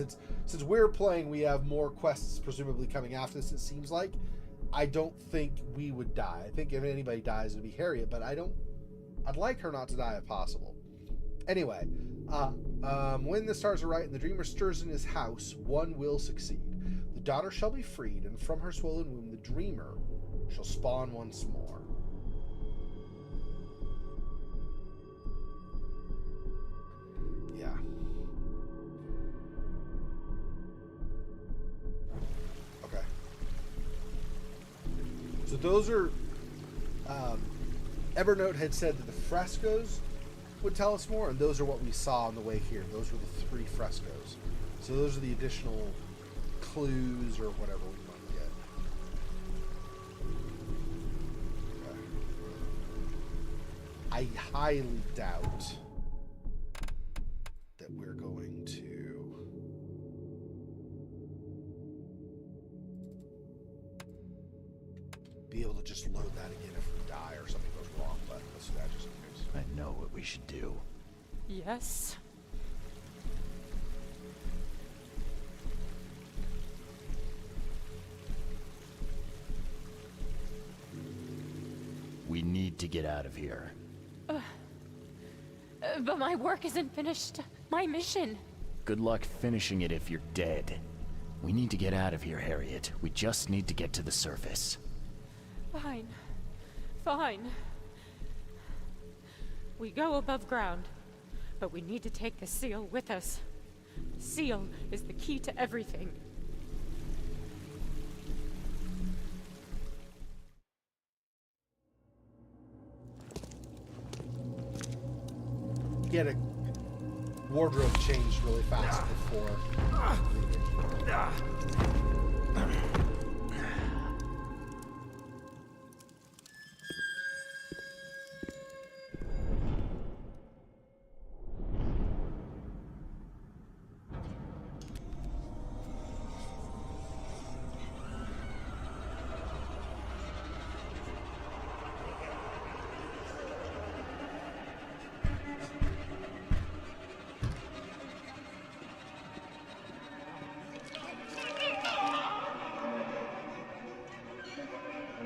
since we're playing, we have more quests presumably coming after this, it seems like. I don't think we would die. I think if anybody dies, it'd be Harriet, but I'd like her not to die if possible. Anyway, when the stars are right and the dreamer stirs in his house, one will succeed. The daughter shall be freed, and from her swollen womb the dreamer shall spawn once more. Yeah. Okay. So those are, Evernote had said that the frescoes would tell us more, and those are what we saw on the way here. Those were the 3 frescoes. So those are the additional clues or whatever we might get. Okay. I highly doubt that we're going to be able to just load that again if we die or something goes Let's do that just in case. I know what we should do. Yes? We need to get out of here. But my work isn't finished. My mission. Good luck finishing it if you're dead. We need to get out of here, Harriet. We just need to get to the surface. Fine. Fine. We go above ground, but we need to take the seal with us. The seal is the key to everything. Get a wardrobe changed really fast before leaving.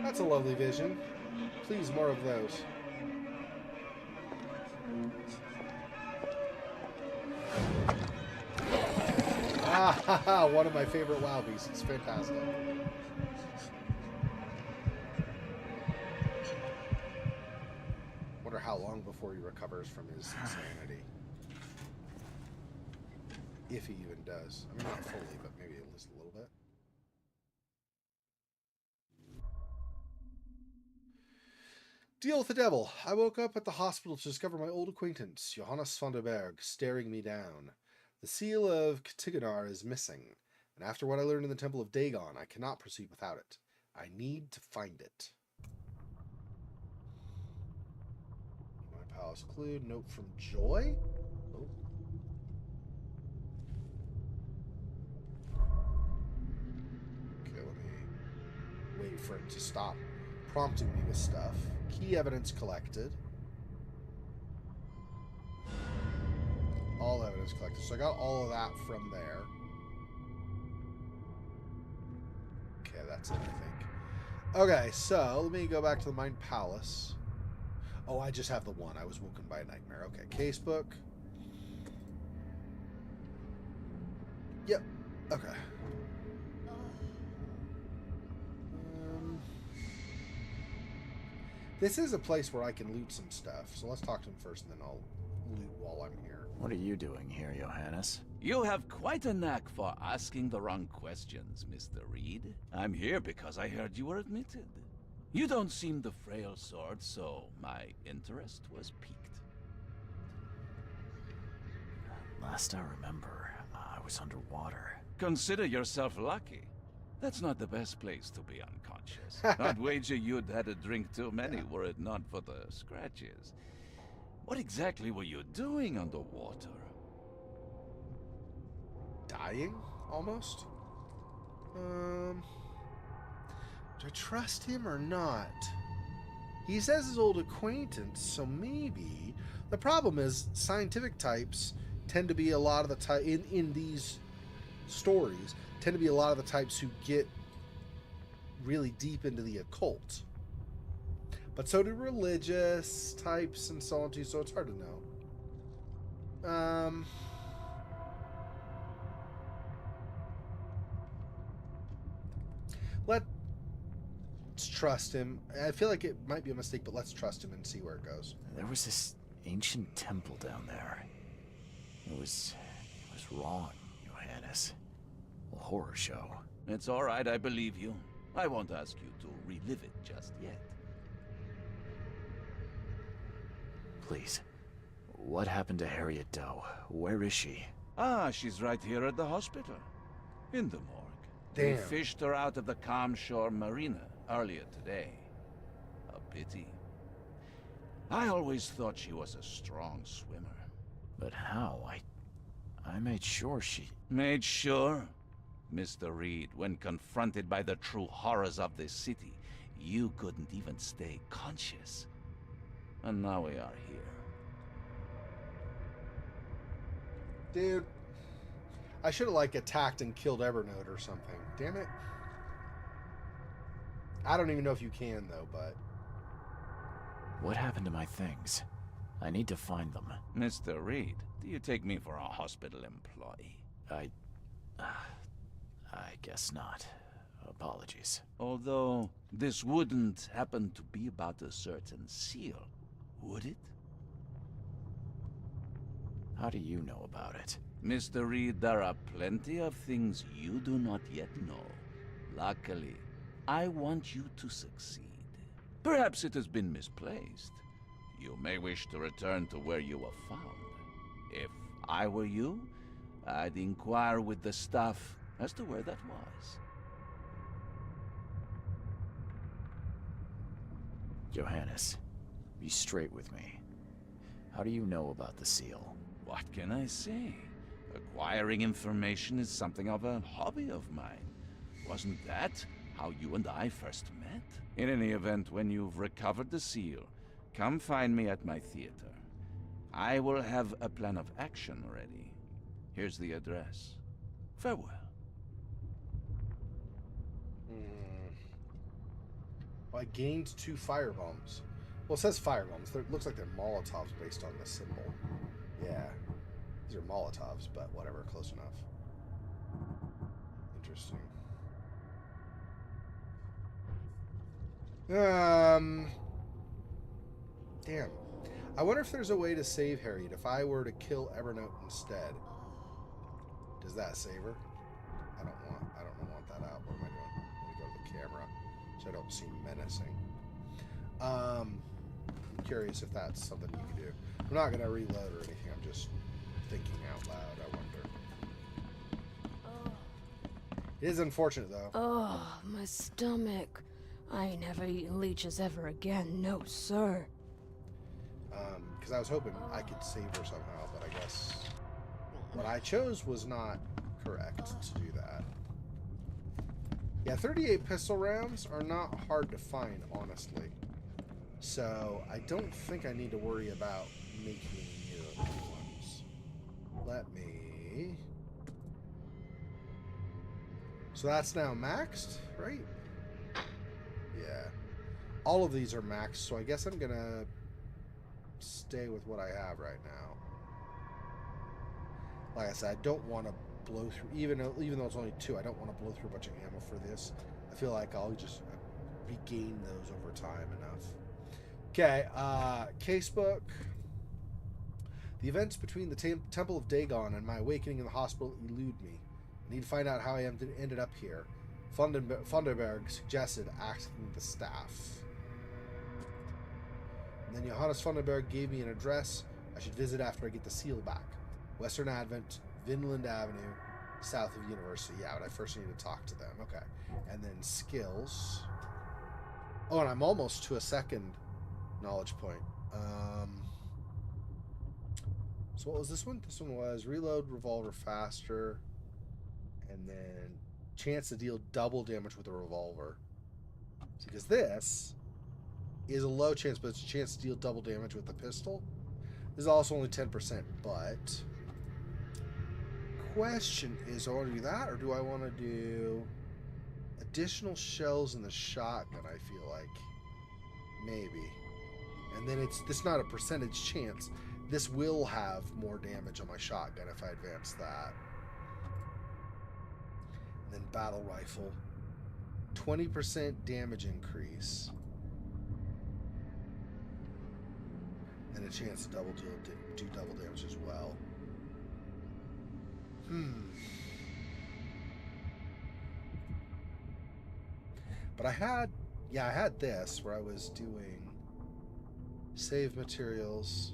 That's a lovely vision. Please, more of those. Ah, one of my favorite WoW beasts. It's fantastic. Wonder how long before he recovers from his insanity. If he even does. I mean, not fully, but maybe at least a little bit. Deal with the devil. I woke up at the hospital to discover my old acquaintance, Johannes van der Berg, staring me down. The seal of Katiganar is missing, and after what I learned in the Temple of Dagon, I cannot proceed without it. I need to find it. My palace clue, note from Joy? Oh. Okay, let me wait for it to stop prompting me with stuff. Key evidence collected. All evidence collected. So I got all of that from there. Okay, that's it, I think. Okay, so let me go back to the Mind Palace. Oh, I just have the one. I was woken by a nightmare. Okay, casebook. Yep. Okay. This is a place where I can loot some stuff, so let's talk to him first, and then I'll loot while I'm here. What are you doing here, Johannes? You have quite a knack for asking the wrong questions, Mr. Reed. I'm here because I heard you were admitted. You don't seem the frail sort, so my interest was piqued. Last I remember, I was underwater. Consider yourself lucky. That's not the best place to be unconscious. I'd wager you'd had a drink too many were it not for the scratches. What exactly were you doing underwater? Dying, almost? Do I trust him or not? He says his old acquaintance, so maybe. The problem is, scientific types tend to be a lot of the time, in these stories, tend to be a lot of the types who get really deep into the occult. But so do religious types and so on too, so it's hard to know. Let's trust him. I feel like it might be a mistake, but let's trust him and see where it goes. There was this ancient temple down there. It was wrong, Johannes. A horror show. It's all right, I believe you. I won't ask you to relive it just yet. Please. What happened to Harriet Doe? Where is she? Ah, she's right here at the hospital. In the morgue. Damn. They fished her out of the Calm Shore Marina earlier today. A pity. I always thought she was a strong swimmer. But how? I made sure she... Made sure? Mr. Reed, when confronted by the true horrors of this city, you couldn't even stay conscious. And now we are here. Dude, I should have like attacked and killed Evernote or something. Damn it. I don't even know if you can though, but What happened to my things? I need to find them. Mr. Reed, do you take me for a hospital employee? I guess not. Apologies. Although, this wouldn't happen to be about a certain seal, would it? How do you know about it? Mr. Reed, there are plenty of things you do not yet know. Luckily, I want you to succeed. Perhaps it has been misplaced. You may wish to return to where you were found. If I were you, I'd inquire with the staff as to where that was. Johannes, be straight with me. How do you know about the seal? What can I say? Acquiring information is something of a hobby of mine. Wasn't that how you and I first met? In any event, when you've recovered the seal, come find me at my theater. I will have a plan of action ready. Here's the address. Farewell. Well, I gained 2 firebombs. Well, it says firebombs. It looks like they're Molotovs based on the symbol. Yeah. These are Molotovs, but whatever, close enough. Interesting. Damn. I wonder if there's a way to save Harriet if I were to kill Evernote instead. Does that save her? I don't want that out. What am I doing? Let me go to the camera so I don't seem menacing. I'm curious if that's something you can do. I'm not gonna reload or anything. I'm just thinking out loud. I wonder. It is unfortunate though. Oh, my stomach. I ain't never eaten leeches ever again, no sir. Because I was hoping I could save her somehow, but I guess what I chose was not correct to do that. Yeah, 38 pistol rounds are not hard to find, honestly. So I don't think I need to worry about making any new ones. Let me... So that's now maxed, right? Yeah. All of these are maxed, so I guess I'm gonna stay with what I have right now. Like I said, I don't want to blow through, even though it's only 2, I don't want to blow through a bunch of ammo for this. I feel like I'll just regain those over time enough. Okay, casebook. The events between the Temple of Dagon and my awakening in the hospital elude me. I need to find out how I ended up here. Funderberg suggested asking the staff. And then Johannes Funderberg gave me an address I should visit after I get the seal back. Western Advent, Vinland Avenue, south of University. Yeah, but I first need to talk to them. Okay. And then skills. Oh, and I'm almost to a second knowledge point. So what was this one? This one was reload revolver faster. And then chance to deal double damage with a revolver. Because this is a low chance, but it's a chance to deal double damage with the pistol. This is also only 10%, but question is, do I want to do that, or do I want to do additional shells in the shotgun? I feel like maybe, and then it's not a percentage chance. This will have more damage on my shotgun if I advance that. And then battle rifle, 20% damage increase. And a chance to do double damage as well. But I had this where I was doing save materials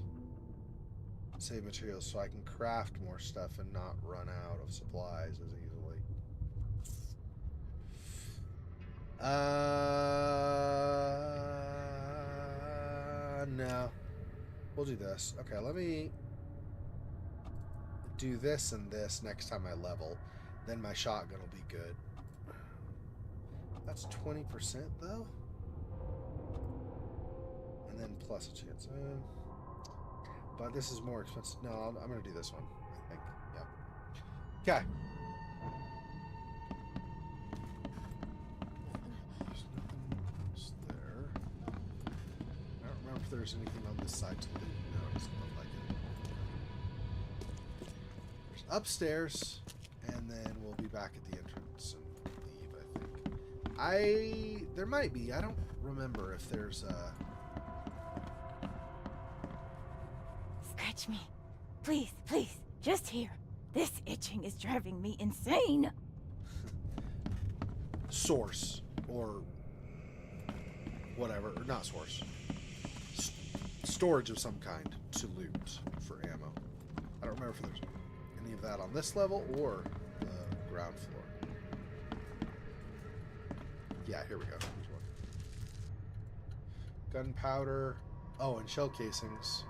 so I can craft more stuff and not run out of supplies as easily. No. We'll do this. Okay, let me do this and this next time I level. Then my shotgun will be good. That's 20% though? and then plus a chance. But this is more expensive. No, I'm going to do this one, I think. Yep. Okay. There's nothing else there. I don't remember if there's anything on this side to loot. No, it doesn't look like it. There's upstairs, and then we'll be back at the entrance and leave, I think. There might be. I don't remember if there's a... Scratch me. Please, please, just here. This itching is driving me insane. source or whatever, or not source. Storage of some kind to loot for ammo. I don't remember if there's any of that on this level or the ground floor. Yeah, here we go. Here's one. Gunpowder. Oh, and shell casings.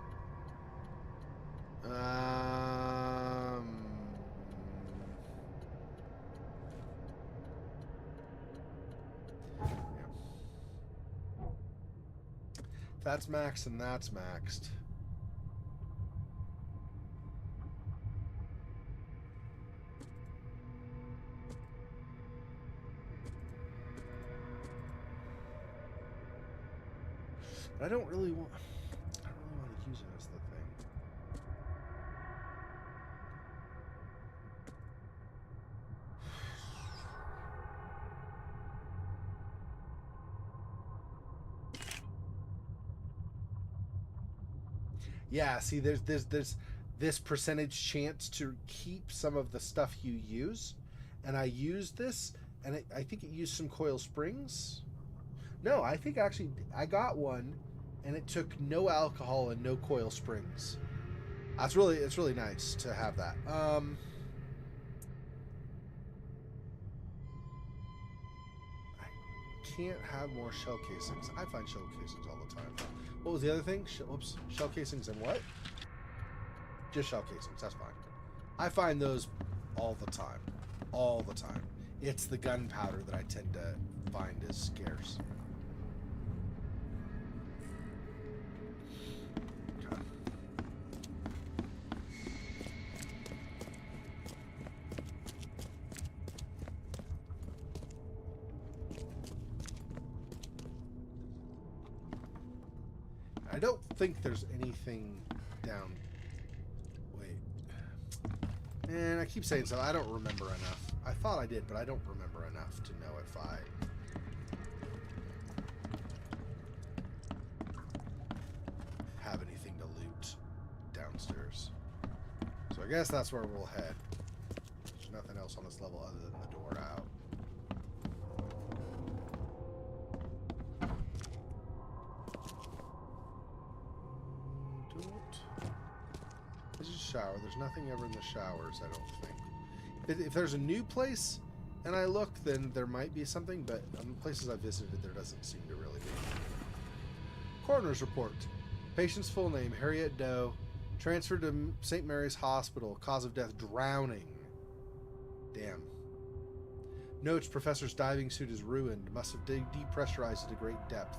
That's maxed and that's maxed. But I don't really want to use it as the thing. Yeah, see, there's this percentage chance to keep some of the stuff you use, and I used this, and I think it used some coil springs. No, I think actually I got one, and it took no alcohol and no coil springs. It's really nice to have that. I can't have more shell casings. I find shell casings all the time. What was the other thing? Shell casings and what? Just shell casings. That's fine. I find those all the time. All the time. It's the gunpowder that I tend to find is scarce. Okay. I don't think there's anything down. Wait. And I keep saying so. I don't remember enough. I thought I did, but I don't remember enough to know if I... have anything to loot downstairs. So I guess that's where we'll head. There's nothing else on this level other than the door out. This is a shower. There's nothing ever in the showers, I don't think. If there's a new place and I look, then there might be something, but on the places I visited, there doesn't seem to really be. Coroner's report. Patient's full name, Harriet Doe. Transferred to St. Mary's Hospital. Cause of death, drowning. Damn. Notes, professor's diving suit is ruined. Must have depressurized at a great depth.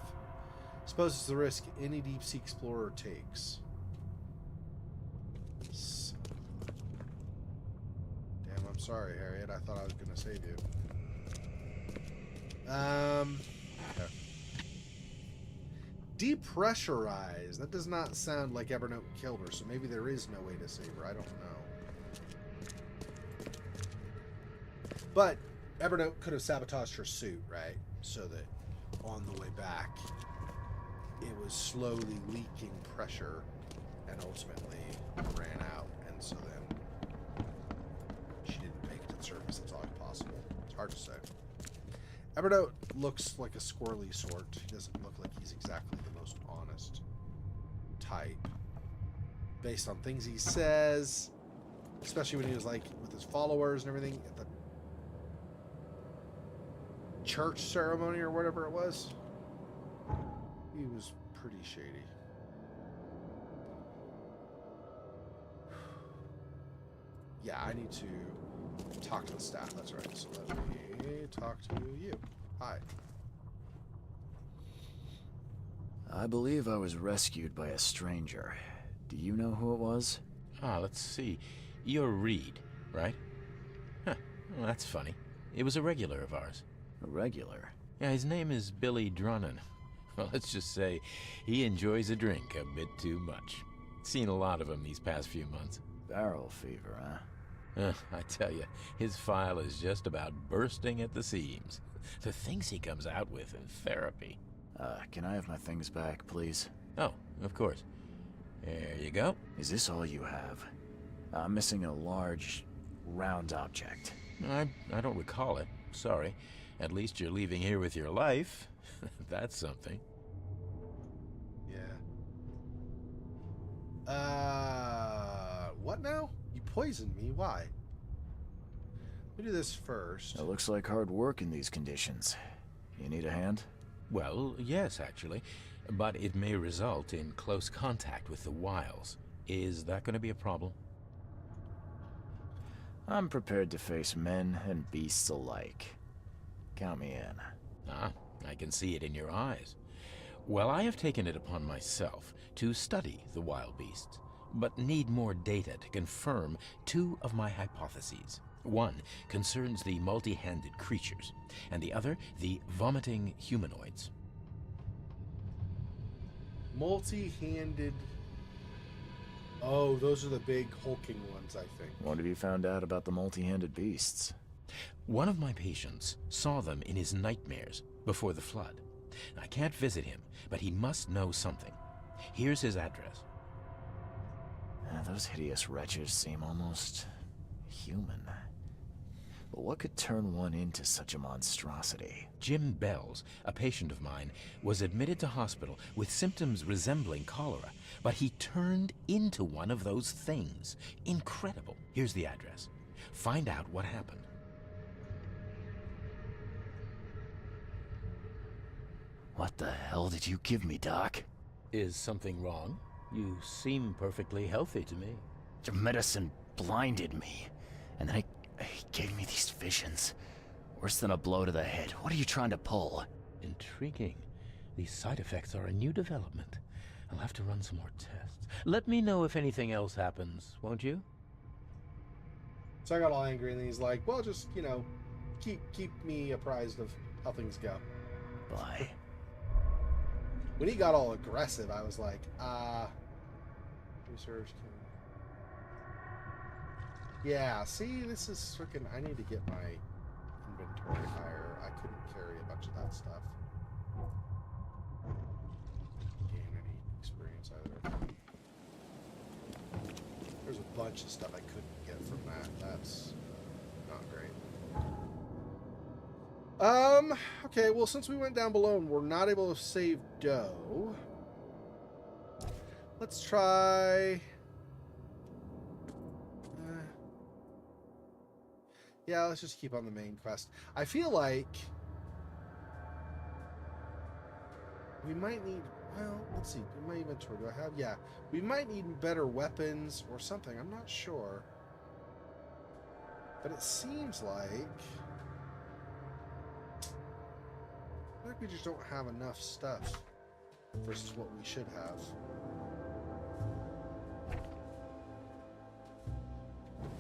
Supposes the risk any deep-sea explorer takes. Damn, I'm sorry, Harriet. I thought I was going to save you. Okay. Depressurize. That does not sound like Evernote killed her, so maybe there is no way to save her. I don't know. But Evernote could have sabotaged her suit, right? So that on the way back, it was slowly leaking pressure and ultimately ran out. And so then she didn't make it to the surface. That's always possible. It's hard to say. Evernote looks like a squirrely sort. He doesn't look like he's exactly the most honest type. Based on things he says, especially when he was like with his followers and everything at the church ceremony or whatever it was. He was pretty shady. Yeah, I need to talk to the staff. That's right. So let me talk to you. Hi. I believe I was rescued by a stranger. Do you know who it was? Let's see. You're Reed, right? Huh, well, that's funny. It was a regular of ours. A regular? Yeah, his name is Billy Drunnen. Well, let's just say he enjoys a drink a bit too much. Seen a lot of him these past few months. Barrel fever, huh? I tell you, his file is just about bursting at the seams. The things he comes out with in therapy. Can I have my things back, please? Oh, of course. There you go. Is this all you have? I'm missing a large, round object. I don't recall it. Sorry. At least you're leaving here with your life. That's something. Yeah. What now? You poisoned me. Why? Let me do this first. It looks like hard work in these conditions. You need a hand? Well, yes, actually. But it may result in close contact with the wiles. Is that going to be a problem? I'm prepared to face men and beasts alike. Count me in. I can see it in your eyes. Well, I have taken it upon myself to study the wild beasts, but need more data to confirm two of my hypotheses. One concerns the multi-handed creatures, and the other the vomiting humanoids. Multi-handed... Oh, those are the big hulking ones, I think. What have you found out about the multi-handed beasts? One of my patients saw them in his nightmares before the flood. I can't visit him, but he must know something. Here's his address. Those hideous wretches seem almost human. But what could turn one into such a monstrosity? Jim Bells, a patient of mine, was admitted to hospital with symptoms resembling cholera, but he turned into one of those things. Incredible. Here's the address. Find out what happened. What the hell did you give me, Doc? Is something wrong? You seem perfectly healthy to me. Your medicine blinded me, and then he gave me these visions. Worse than a blow to the head. What are you trying to pull? Intriguing. These side effects are a new development. I'll have to run some more tests. Let me know if anything else happens, won't you? So I got all angry, and then he's like, well, just, you know, keep me apprised of how things go. Bye. When he got all aggressive, I was like, research. Yeah, see, this is freaking... I need to get my inventory higher. I couldn't carry a bunch of that stuff. Gain any experience either. There's a bunch of stuff I couldn't get from that. That's not great. Okay, well, since we went down below and we're not able to save Doe, let's try... yeah, let's just keep on the main quest. I feel like we might need... well, let's see. In my inventory, do I have... yeah. We might need better weapons or something. I'm not sure. But it seems like... I think we just don't have enough stuff versus what we should have.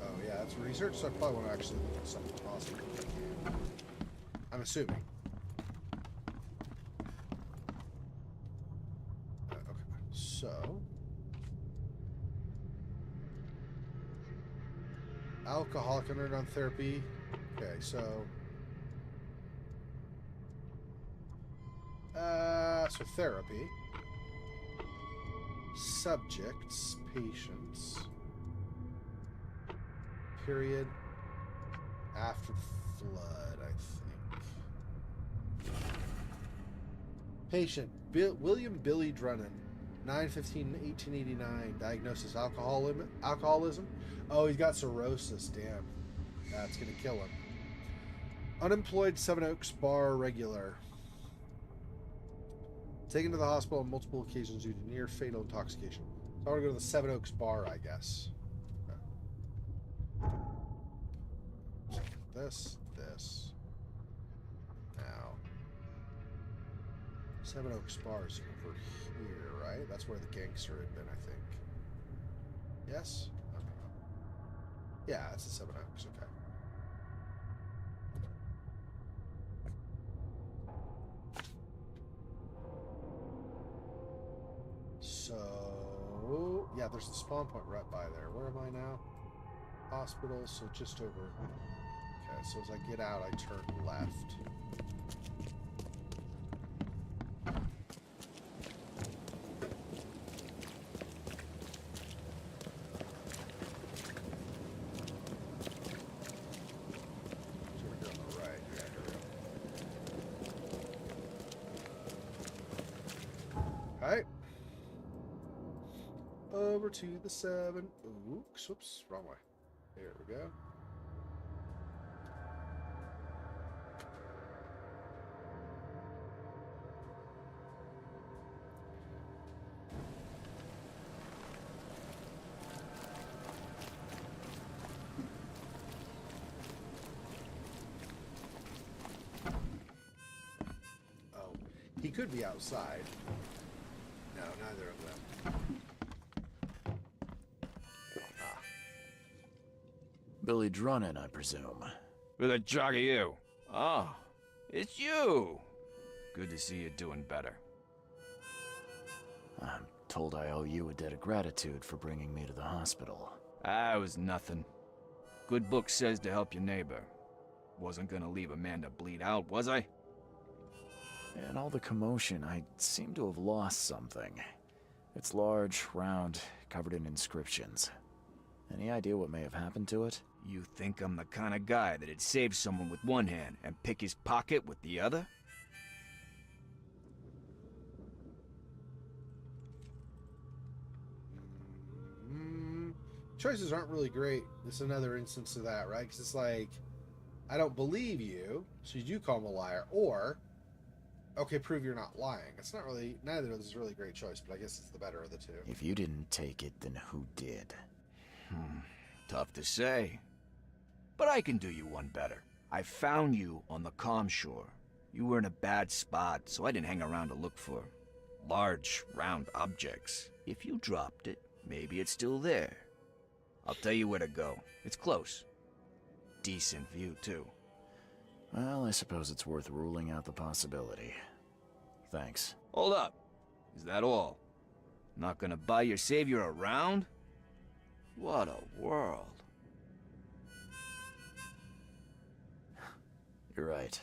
Oh yeah, that's research, so I probably want to actually look at something possible. I'm assuming. Okay, so... alcoholic undergone therapy. Okay, so... so therapy, subjects, patients, period, after flood, I think. Patient, William Billy Drunnen, 9/15/1889, diagnosis alcoholism. Oh, he's got cirrhosis, damn. That's gonna kill him. Unemployed, Seven Oaks bar regular. Taken to the hospital on multiple occasions due to near fatal intoxication. So I want to go to the Seven Oaks bar, I guess. Okay. This. Now. Seven Oaks Bar's over here, right? That's where the gangster had been, I think. Yes? I don't know. Yeah, it's the Seven Oaks, okay. So, yeah, there's the spawn point right by there. Where am I now? Hospital, so just over. Okay, so as I get out, I turn left. So we're on the right. Yeah, here we go. Alright. Over to the 7. Oops, whoops, wrong way. There we go. Oh, he could be outside. No, neither of them. Billy Drunnen, I presume. Who the jog are you? Oh, it's you. Good to see you doing better. I'm told I owe you a debt of gratitude for bringing me to the hospital. Ah, it was nothing. Good book says to help your neighbor. Wasn't gonna leave a man to bleed out, was I? In all the commotion, I seem to have lost something. It's large, round, covered in inscriptions. Any idea what may have happened to it? You think I'm the kind of guy that'd save someone with one hand and pick his pocket with the other? Choices aren't really great. This is another instance of that, right? Because it's like, I don't believe you, so you do call him a liar, or, okay, prove you're not lying. It's not really, neither of those is really a great choice, but I guess it's the better of the two. If you didn't take it, then who did? Tough to say. But I can do you one better. I found you on the calm shore. You were in a bad spot, so I didn't hang around to look for large, round objects. If you dropped it, maybe it's still there. I'll tell you where to go. It's close. Decent view, too. Well, I suppose it's worth ruling out the possibility. Thanks. Hold up. Is that all? Not gonna buy your savior around? What a world. You're right.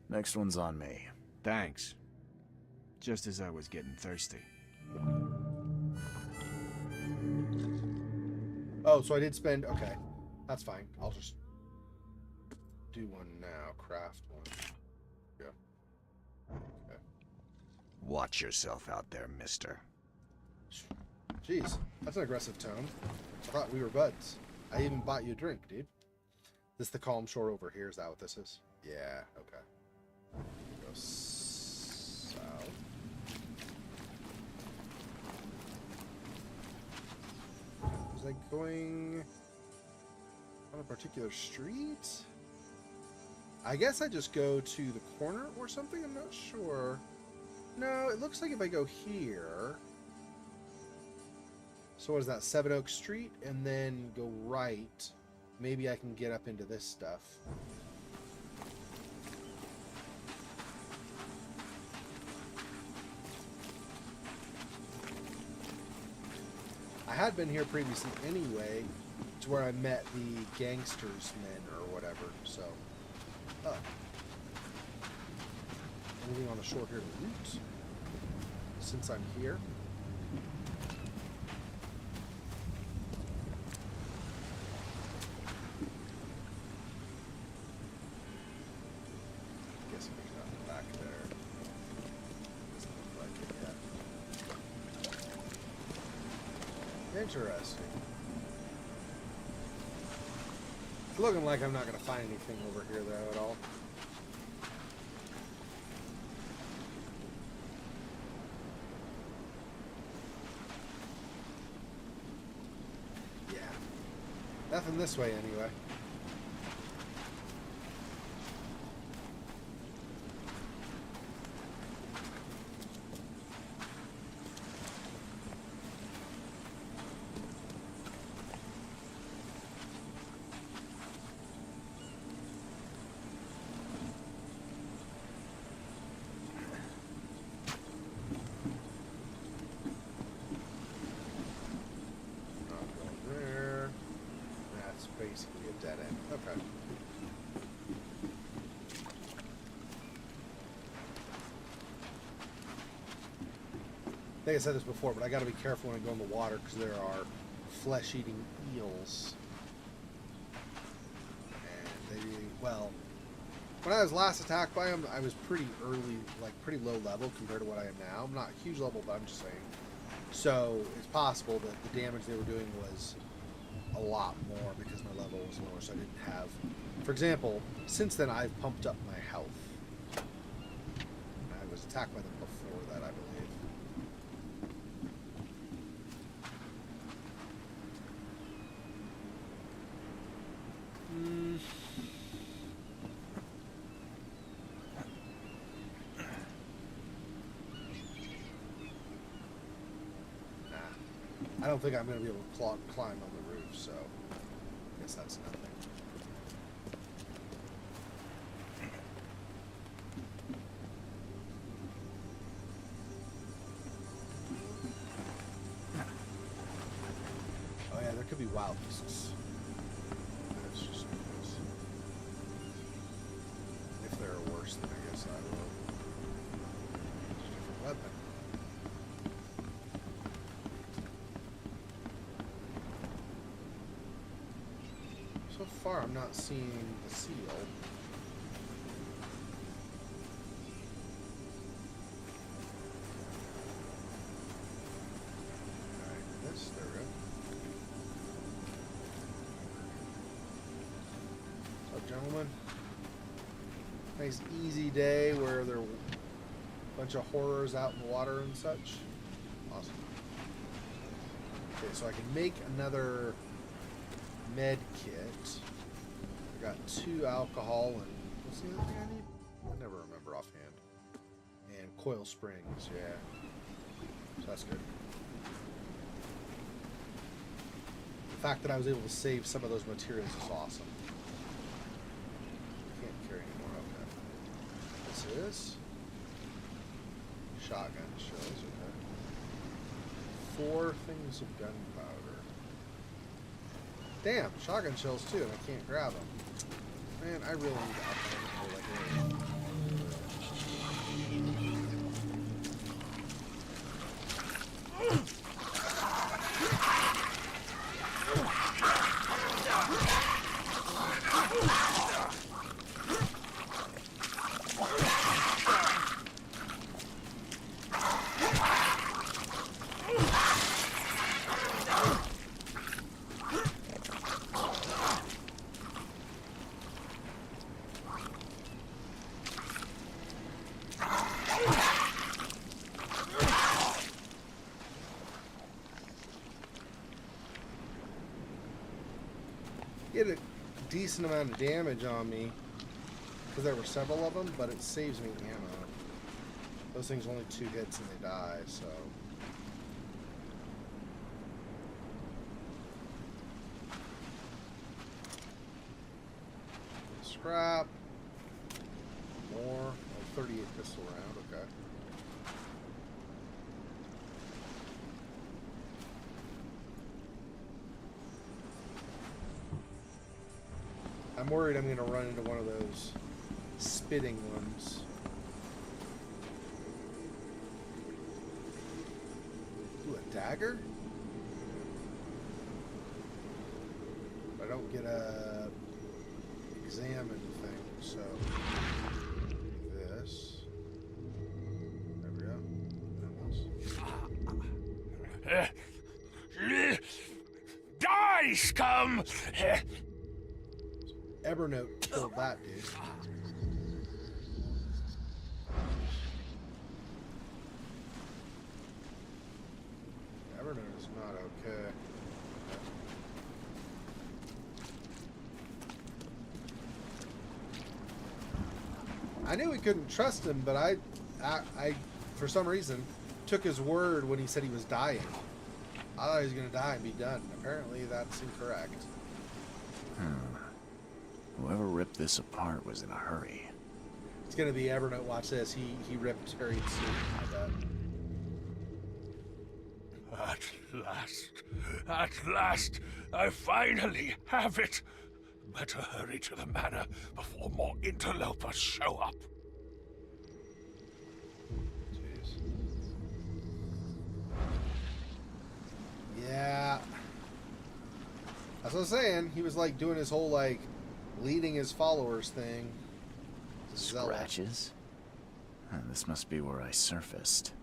Next one's on me. Thanks. Just as I was getting thirsty. Oh, so I did spend, okay. That's fine. I'll just do one now. Craft one. Go. Okay. Watch yourself out there, mister. Jeez, that's an aggressive tone. I thought we were buds. I even bought you a drink, dude. This the calm shore over here? Is that what this is? Yeah, okay. Go south. Was I going on a particular street? I guess I just go to the corner or something? I'm not sure. No, it looks like if I go here... So what is that? 7 Oak Street, and then go right. Maybe I can get up into this stuff. I had been here previously anyway, to where I met the gangsters men or whatever, so. Oh. Anything on the shore here to loot? Since I'm here. Interesting. It's looking like I'm not going to find anything over here, though, at all. Yeah. Nothing this way, anyway. basically a dead end. Okay. I think I said this before, but I got to be careful when I go in the water because there are flesh-eating eels. And they, well, when I was last attacked by them, I was pretty early, like pretty low level compared to what I am now. I'm not a huge level, but I'm just saying. So it's possible that the damage they were doing was a lot more because my level was lower, so I didn't have... For example, since then I've pumped up my health. I was attacked by them before that, I believe. I don't think I'm going to be able to climb on the roof, so I guess that's nothing. Oh yeah, there could be wild beasts. That's just because. If there are worse, then I guess I will. Different weapon. So far, I'm not seeing the seal. Alright, this, there we go. What's up, gentlemen? Nice easy day where there are a bunch of horrors out in the water and such. Awesome. Okay, so I can make another med kit. I got 2 alcohol and what's the other thing I need? I never remember offhand. And coil springs, yeah. So that's good. The fact that I was able to save some of those materials is awesome. Can't carry anymore, okay. This is shotgun shells, okay. 4 things of gunpowder. Damn, shotgun shells too, and I can't grab them. Man, I really need to upgrade like get a decent amount of damage on me because there were several of them, but it saves me ammo. Those things only 2 hits and they die, so. Scrap. More. Oh, 38 pistol round, okay. I'm worried I'm going to run into one of those spitting ones. Ooh, a dagger? I don't get a examine thing, so this. There we go. Die, scum! Evernote killed that dude. Evernote is not okay. I knew we couldn't trust him, but I for some reason took his word when he said he was dying. I thought he was going to die and be done. Apparently that's incorrect. Whoever ripped this apart was in a hurry. It's going to be Evernote. Watch this. He ripped Harriet's suit, I bet. At last, I finally have it. Better hurry to the manor before more interlopers show up. Jeez. Yeah. That's what I'm saying. He was like doing his whole like leading his followers thing. Zealot. Scratches? This must be where I surfaced.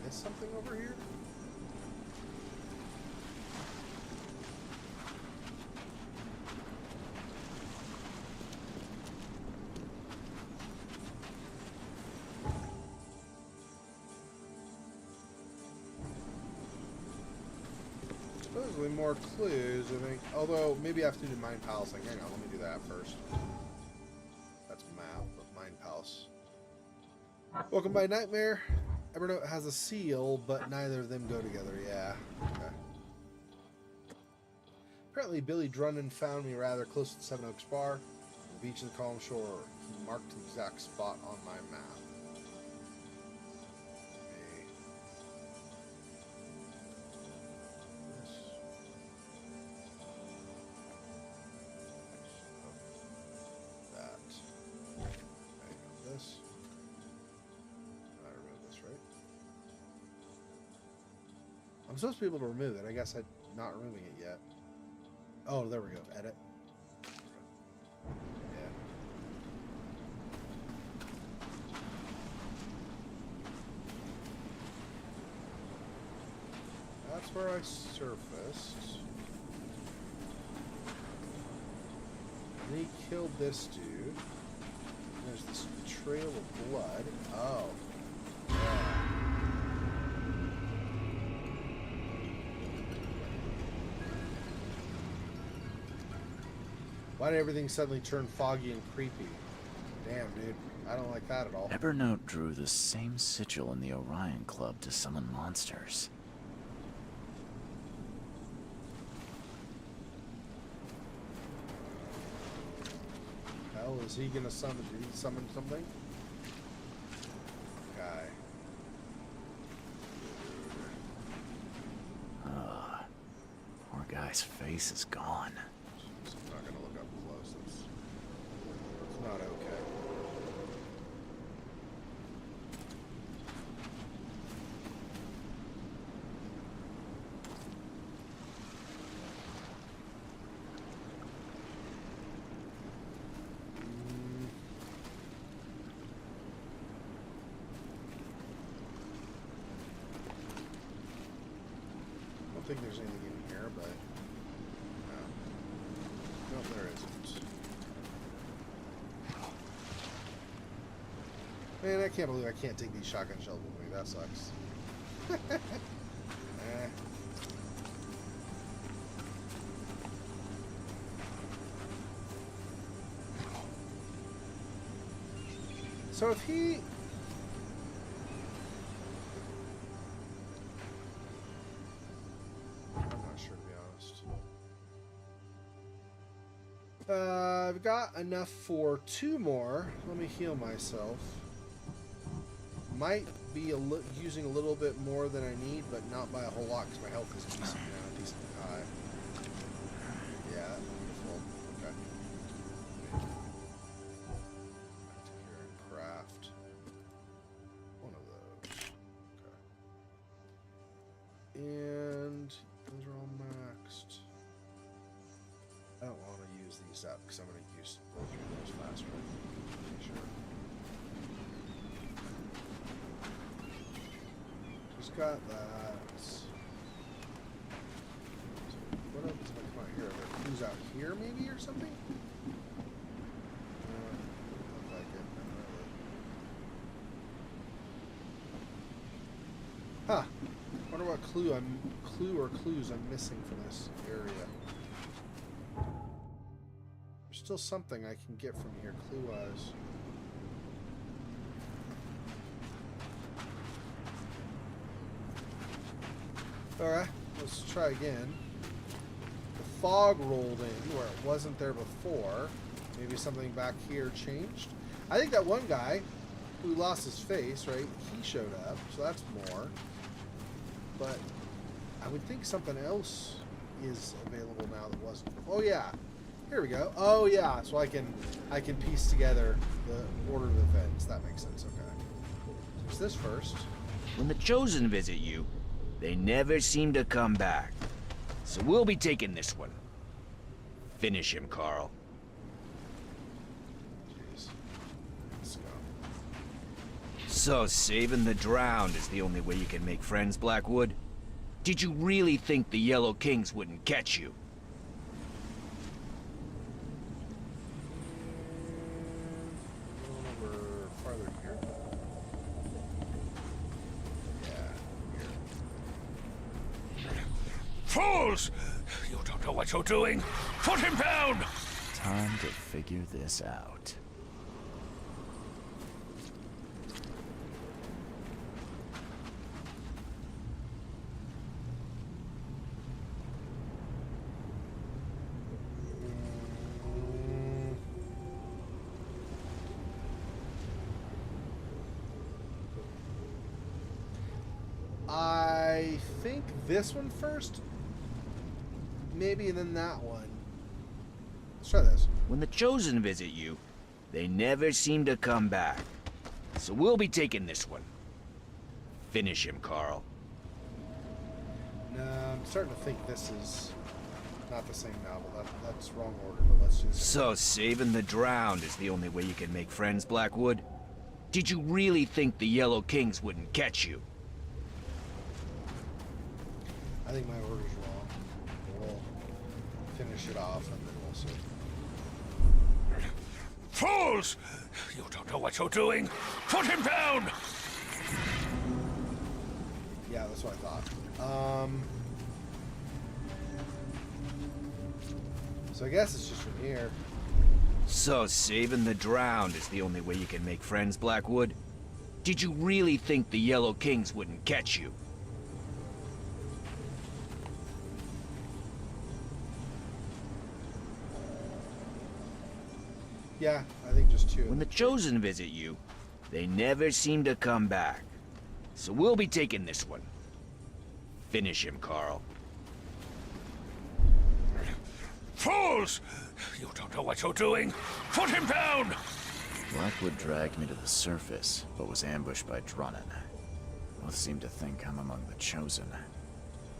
Is something over here? Supposedly more clues, I think. Although, maybe I have to do Mine Palace. Like, hang on, let me do that first. That's map of Mine Palace. Welcome by Nightmare. Evernote has a seal, but neither of them go together. Yeah. Okay. Apparently, Billy Drunden found me rather close to the Seven Oaks Bar, the beach of the calm shore. He marked the exact spot on my map. I'm supposed to be able to remove it. I guess I'm not removing it yet. Oh, there we go. Edit. Yeah. That's where I surfaced. And he killed this dude. There's this trail of blood. Oh. Yeah. Why did everything suddenly turn foggy and creepy? Damn, dude. I don't like that at all. Evernote drew the same sigil in the Orion Club to summon monsters. Hell, is he gonna summon? Did he summon something? Guy. Poor guy's face is gone. I'm not gonna look up close. It's not okay. I don't think there's anything in here, but no, there isn't. Man, I can't believe I can't take these shotgun shells with me. That sucks. So if he... I'm not sure, to be honest. I've got enough for 2 more. Let me heal myself. Might be using a little bit more than I need, but not by a whole lot, because my health is decent now, decently high. Yeah, wonderful. Okay. Here and craft one of those. Okay. And those are all maxed. I don't want to use these up because I'm going to use both of those faster. Pretty sure. Just got that. What else am I come out here? Are there clues out here maybe or something? Look like it. Not really. Huh. Wonder what clue or clues I'm missing from this area. There's still something I can get from here, clue-wise. Alright, let's try again. The fog rolled in where it wasn't there before. Maybe something back here changed. I think that one guy who lost his face, right? He showed up, so that's more. But I would think something else is available now that wasn't. Oh yeah, here we go. Oh yeah, so I can piece together the order of events. That makes sense. Okay. So it's this first. When the Chosen visit you, they never seem to come back. So we'll be taking this one. Finish him, Carl. Jeez. Let's go. So saving the drowned is the only way you can make friends, Blackwood? Did you really think the Yellow Kings wouldn't catch you? Going over farther here. Yeah, here. Fools! You don't know what you're doing. Put him down! Time to figure this out. I think this one first, maybe, and then that one. Let's try this. When the Chosen visit you, they never seem to come back. So we'll be taking this one. Finish him, Carl. No, I'm starting to think this is not the same novel. That's wrong order, but let's do this. So saving the drowned is the only way you can make friends, Blackwood? Did you really think the Yellow Kings wouldn't catch you? I think my order's wrong. We'll finish it off and then we'll see. Fools! You don't know what you're doing. Put him down! Yeah, that's what I thought. So I guess it's just from here. So saving the drowned is the only way you can make friends, Blackwood? Did you really think the Yellow Kings wouldn't catch you? Yeah, I think just two. When the Chosen visit you, they never seem to come back. So we'll be taking this one. Finish him, Carl. Fools! You don't know what you're doing. Put him down! Blackwood dragged me to the surface, but was ambushed by Drunnen. Both seem to think I'm among the Chosen.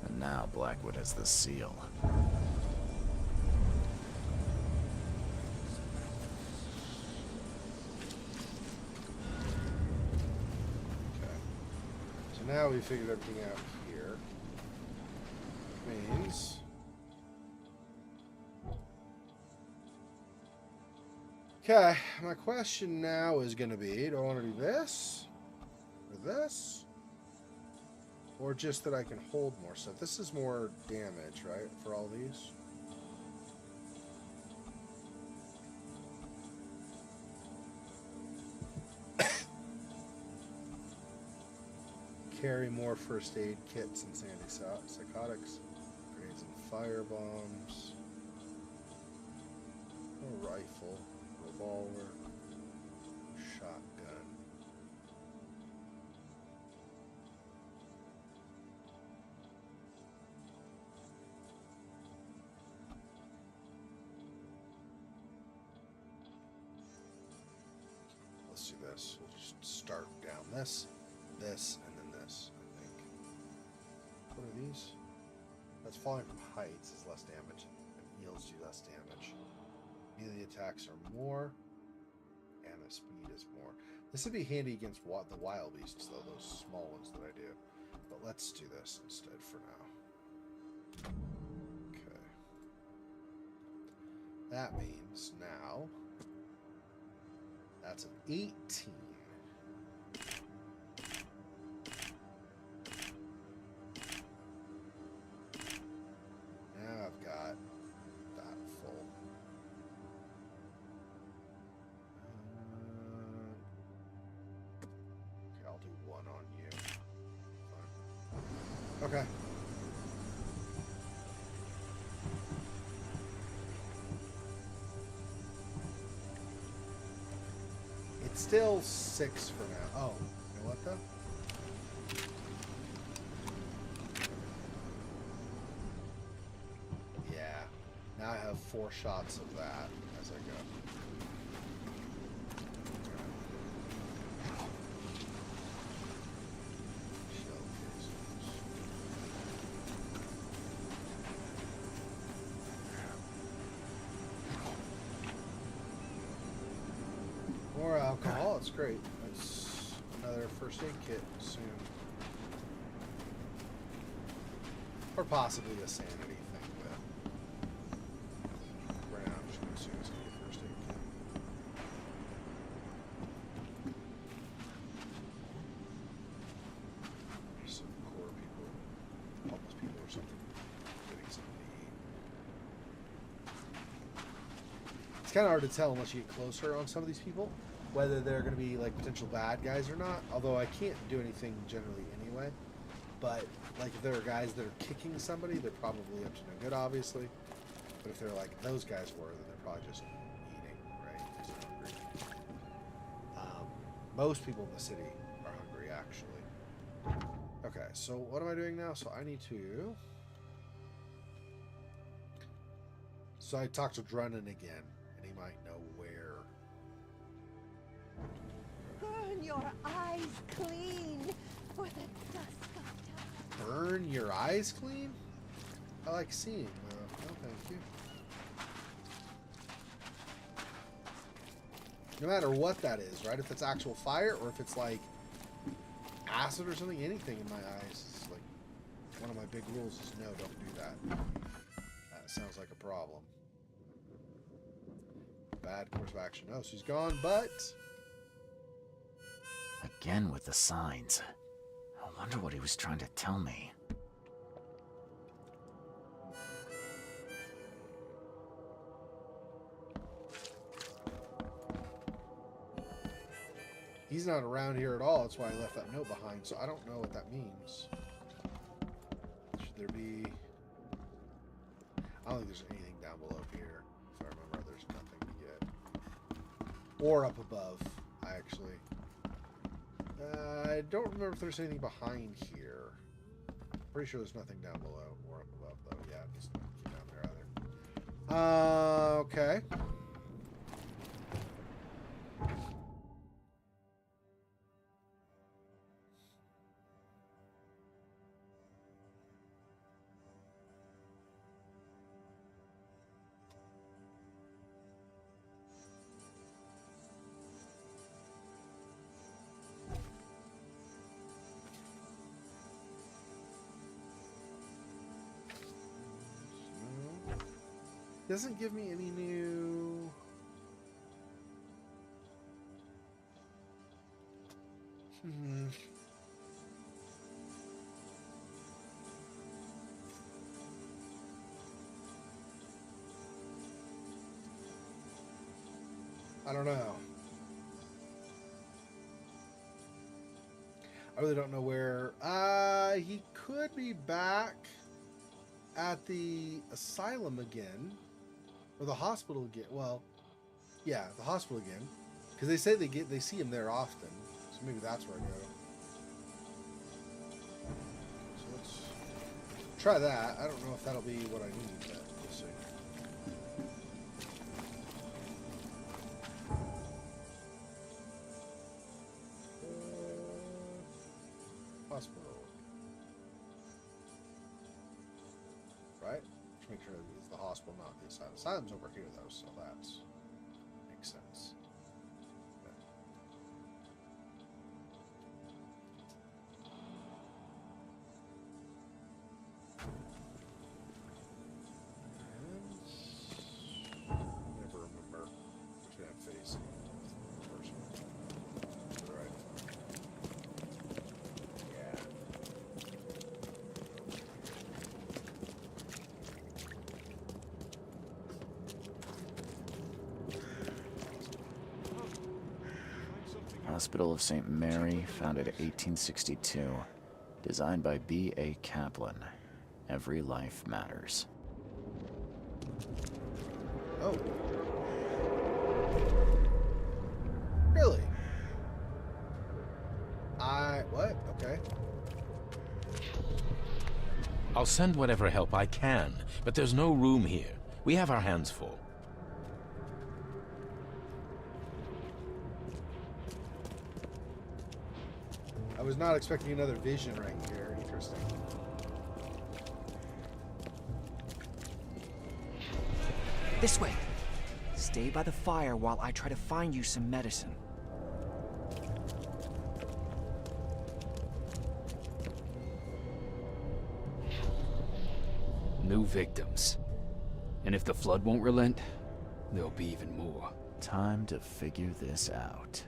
And now Blackwood has the seal. Okay. So now we figured everything out here. Means... Okay, my question now is going to be, do I want to do this? Or this? Or just that I can hold more stuff? This is more damage, right? For all these? Carry more first aid kits and antipsychotics. Grenades and fire bombs. A rifle. Revolver. Shotgun. Let's do this. We'll just start down this, this, and then this, I think. What are these? That's falling from heights is less damage, and heals do less damage. Melee attacks are more, and the speed is more. This would be handy against the wild beasts, though, those small ones that I do. But let's do this instead for now. Okay. That means now, that's an 18. Now I've got that full. Okay, I'll do one on you. Fine. Okay. still 6 for now. Oh, you know what though? Yeah. Now I have 4 shots of that as I go. Shell casings. More alcohol, it's great. That's another first aid kit soon. Or possibly a sanity thing, but right now I'm just going to assume it's going to be a first aid kit. Some poor people, homeless people or something, getting something to eat. It's kind of hard to tell unless you get closer on some of these people, whether they're going to be like potential bad guys or not. Although I can't do anything generally anyway. But like if there are guys that are kicking somebody, they're probably up to no good, obviously. But if they're like those guys were, then they're probably just eating, right? Because they're hungry. Most people in the city are hungry, actually. Okay, so what am I doing now? So I need to. So I talked to Drunnen again, and he might know where. Burn your eyes clean for the dusk of time. Burn your eyes clean? I like seeing. Oh, thank you. No matter what that is, right? If it's actual fire or if it's like acid or something, anything in my eyes is like one of my big rules is no, don't do that. That sounds like a problem. Bad course of action. Oh, she's gone, but Again with the signs. I wonder what he was trying to tell me. he's not around here at all. That's why I left that note behind. So I don't know what that means. Should there be... I don't think there's anything down below here. If I remember, there's nothing to get. Or up above, actually. I don't remember if there's anything behind here. Pretty sure there's nothing down below or up above, though. Yeah, just nothing down there either. Okay. Doesn't give me any new... I don't know. I really don't know where... he could be back at the asylum again. Or the hospital again. Well, yeah, the hospital again. Because they say they see him there often. So maybe that's where I go. So let's try that. I don't know if that'll be what I need, but we'll see. Hospital. Right? Just make sure it's the hospital, not the asylum. Asylum's over here, though, so that's makes sense. Never remember which way I'm facing. Person. Right. Yeah. Hospital of St. Mary, founded 1862. Designed by B.A. Kaplan. Every life matters. Oh. Really? What? Okay. I'll send whatever help I can, but there's no room here. We have our hands full. I was not expecting another vision right here. Interesting. This way. Stay by the fire while I try to find you some medicine. New victims. And if the flood won't relent, there'll be even more. Time to figure this out.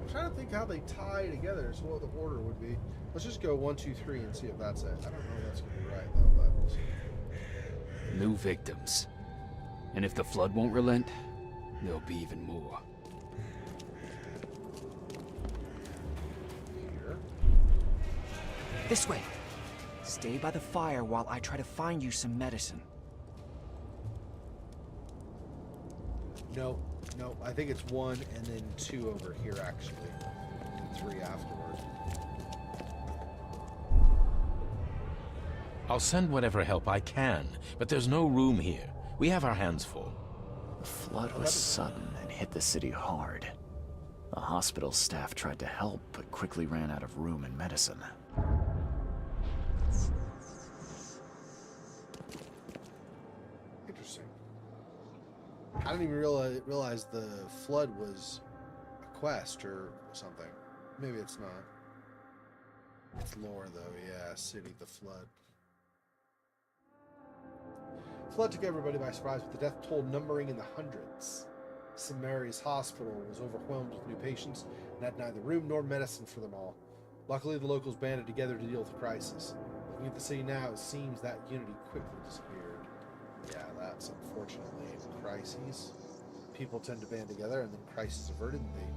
I'm trying to think how they tie together, so what the order would be. Let's just go 1, 2, 3 and see if that's it. I don't know if that's gonna be right though, but we'll see. New victims. And if the flood won't relent, there'll be even more. Here. This way. Stay by the fire while I try to find you some medicine. No, no, I think it's 1 and then 2 over here actually, and 3 afterwards. I'll send whatever help I can, but there's no room here. We have our hands full. The flood was sudden and hit the city hard. The hospital staff tried to help, but quickly ran out of room and medicine. Interesting. I didn't even realize the flood was a quest or something. Maybe it's not. It's lore though, yeah. City, the flood. Flood took everybody by surprise, with the death toll numbering in the hundreds. St. Mary's Hospital was overwhelmed with new patients and had neither room nor medicine for them all. Luckily, the locals banded together to deal with the crisis. Looking at the city now, it seems that unity quickly disappeared. Yeah, that's unfortunately crises. People tend to band together, and then crisis averted, and they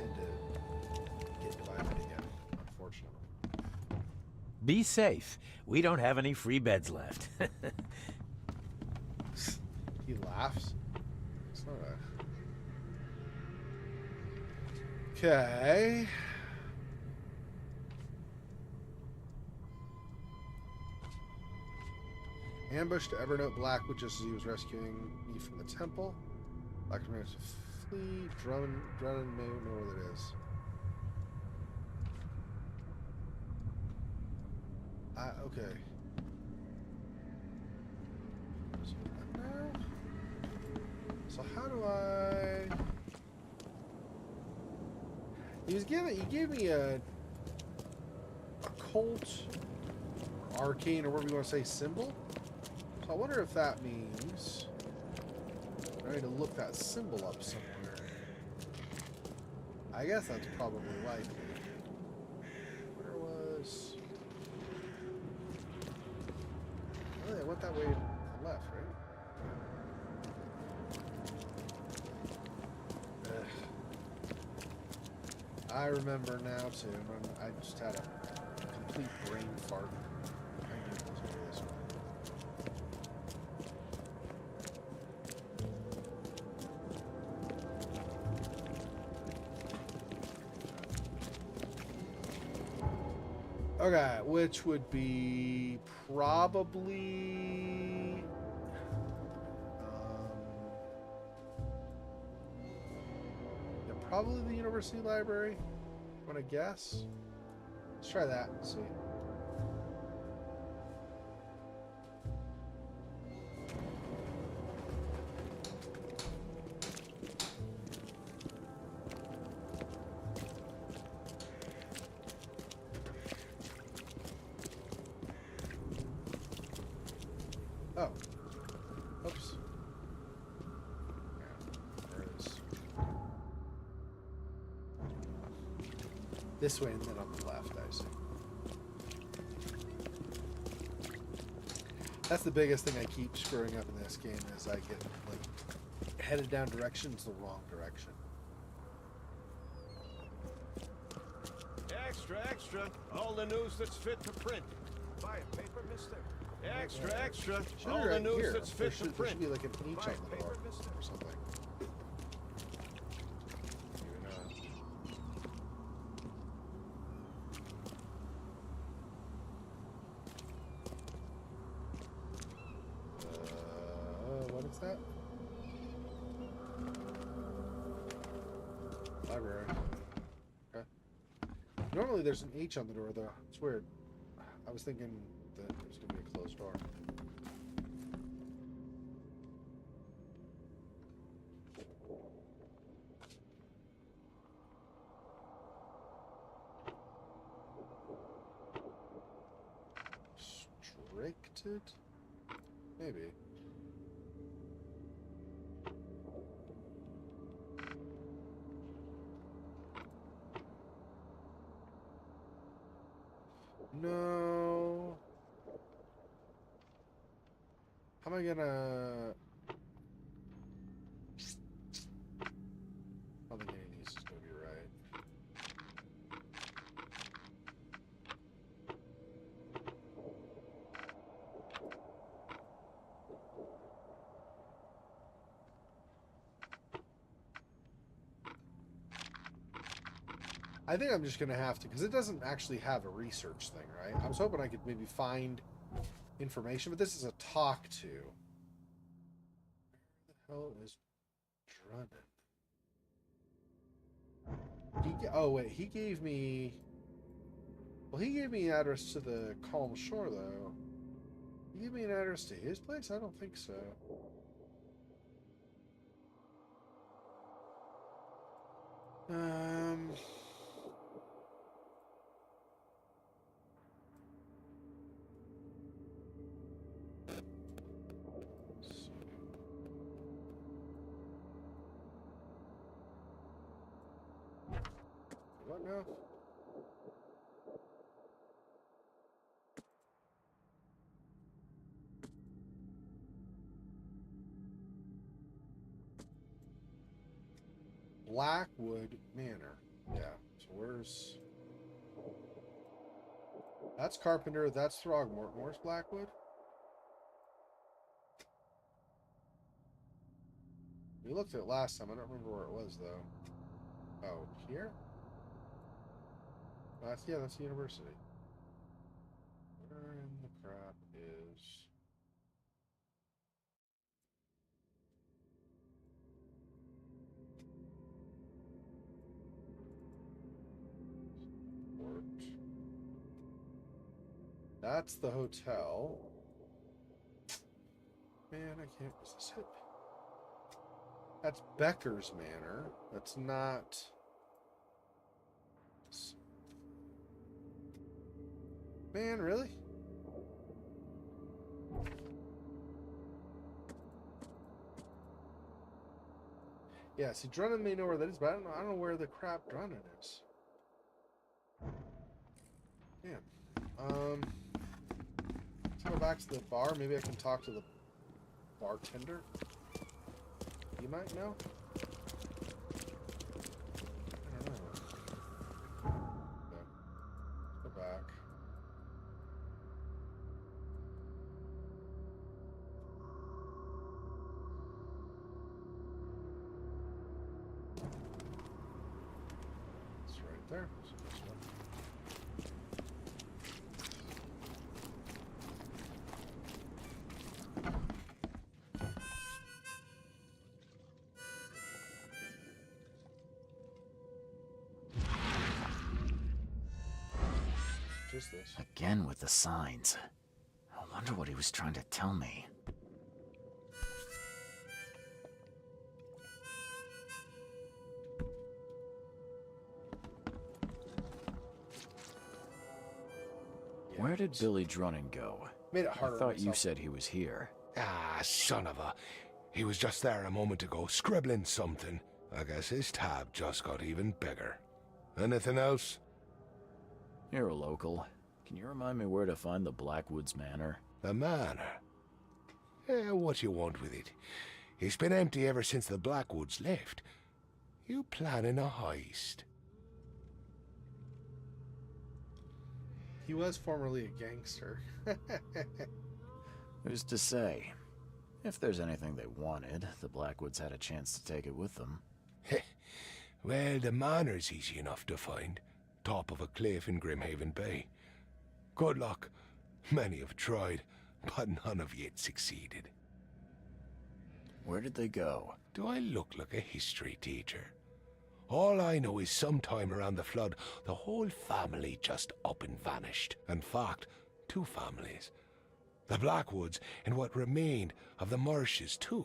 tend to get divided again, unfortunately. Be safe. We don't have any free beds left. He laughs. It's not a... Okay. Ambushed Evernote Blackwood just as he was rescuing me from the temple. Blackwood managed to flee. Drummond may know where that is. Okay. So how do I... He gave me a occult, or arcane, or whatever you want to say, symbol. So I wonder if that means I need to look that symbol up somewhere. I guess that's probably likely. Where was... Oh, I went that way to the left, right? I remember now too. I just had a complete brain fart. I knew it was over this way. Okay, which would be probably probably the university library. Want to guess? Let's try that and see. Oh. Oops. There it is. This way and then on the left, I see. That's the biggest thing I keep screwing up in this game is I get like headed down directions the wrong direction. Extra, extra. All the news that's fit for print. Buy a paper, mister? Extra, extra. Should All be the right news here. that's There fit should, to there print. should be like an H Buy on a the door paper, mister? or something. Maybe not. What is that? Library. Okay. Normally there's an H on the door though. It's weird. I was thinking that there's gonna be a closed door. Restricted? Maybe. No. How am I gonna... I don't think any of these is gonna be right. I think I'm just gonna have to, because it doesn't actually have a research thing, right? I was hoping I could maybe find information, but this is a talk to. Where the hell is Drunnen? Oh wait, he gave me. Well, he gave me an address to the Calm Shore, though. He gave me an address to his place? I don't think so. What now? Blackwood Manor. Yeah. So where's... That's Carpenter. That's Throgmorton. Where's Blackwood? We looked at it last time. I don't remember where it was, though. Oh, here? Yeah, that's the university. Where in the crap is... Port. That's the hotel. Man, I can't... Is this it? That's Becker's Manor. That's not... Man, really? Yeah, see, Drunnen may know where that is, but I don't know where the crap Drunnen is. Damn. Let's go back to the bar. Maybe I can talk to the bartender. You might know. I don't know. Okay. Let's go back. It's right there. So this one. Just this. Again with the signs. I wonder what he was trying to tell me. Where did Billy Drunnen go? Made it harder. I thought you myself. said he was here. Ah, son of a... He was just there a moment ago, scribbling something. I guess his tab just got even bigger. Anything else? You're a local. Can you remind me where to find the Blackwoods Manor? The manor? What you want with it? It's been empty ever since the Blackwoods left. You planning a heist? He was formerly a gangster. Who's to say? If there's anything they wanted, the Blackwoods had a chance to take it with them. Well, the manor's easy enough to find. Top of a cliff in Grimhaven Bay. Good luck. Many have tried, but none have yet succeeded. Where did they go? Do I look like a history teacher? All I know is sometime around the flood, the whole family just up and vanished. In fact, 2 families. The Blackwoods and what remained of the marshes, too.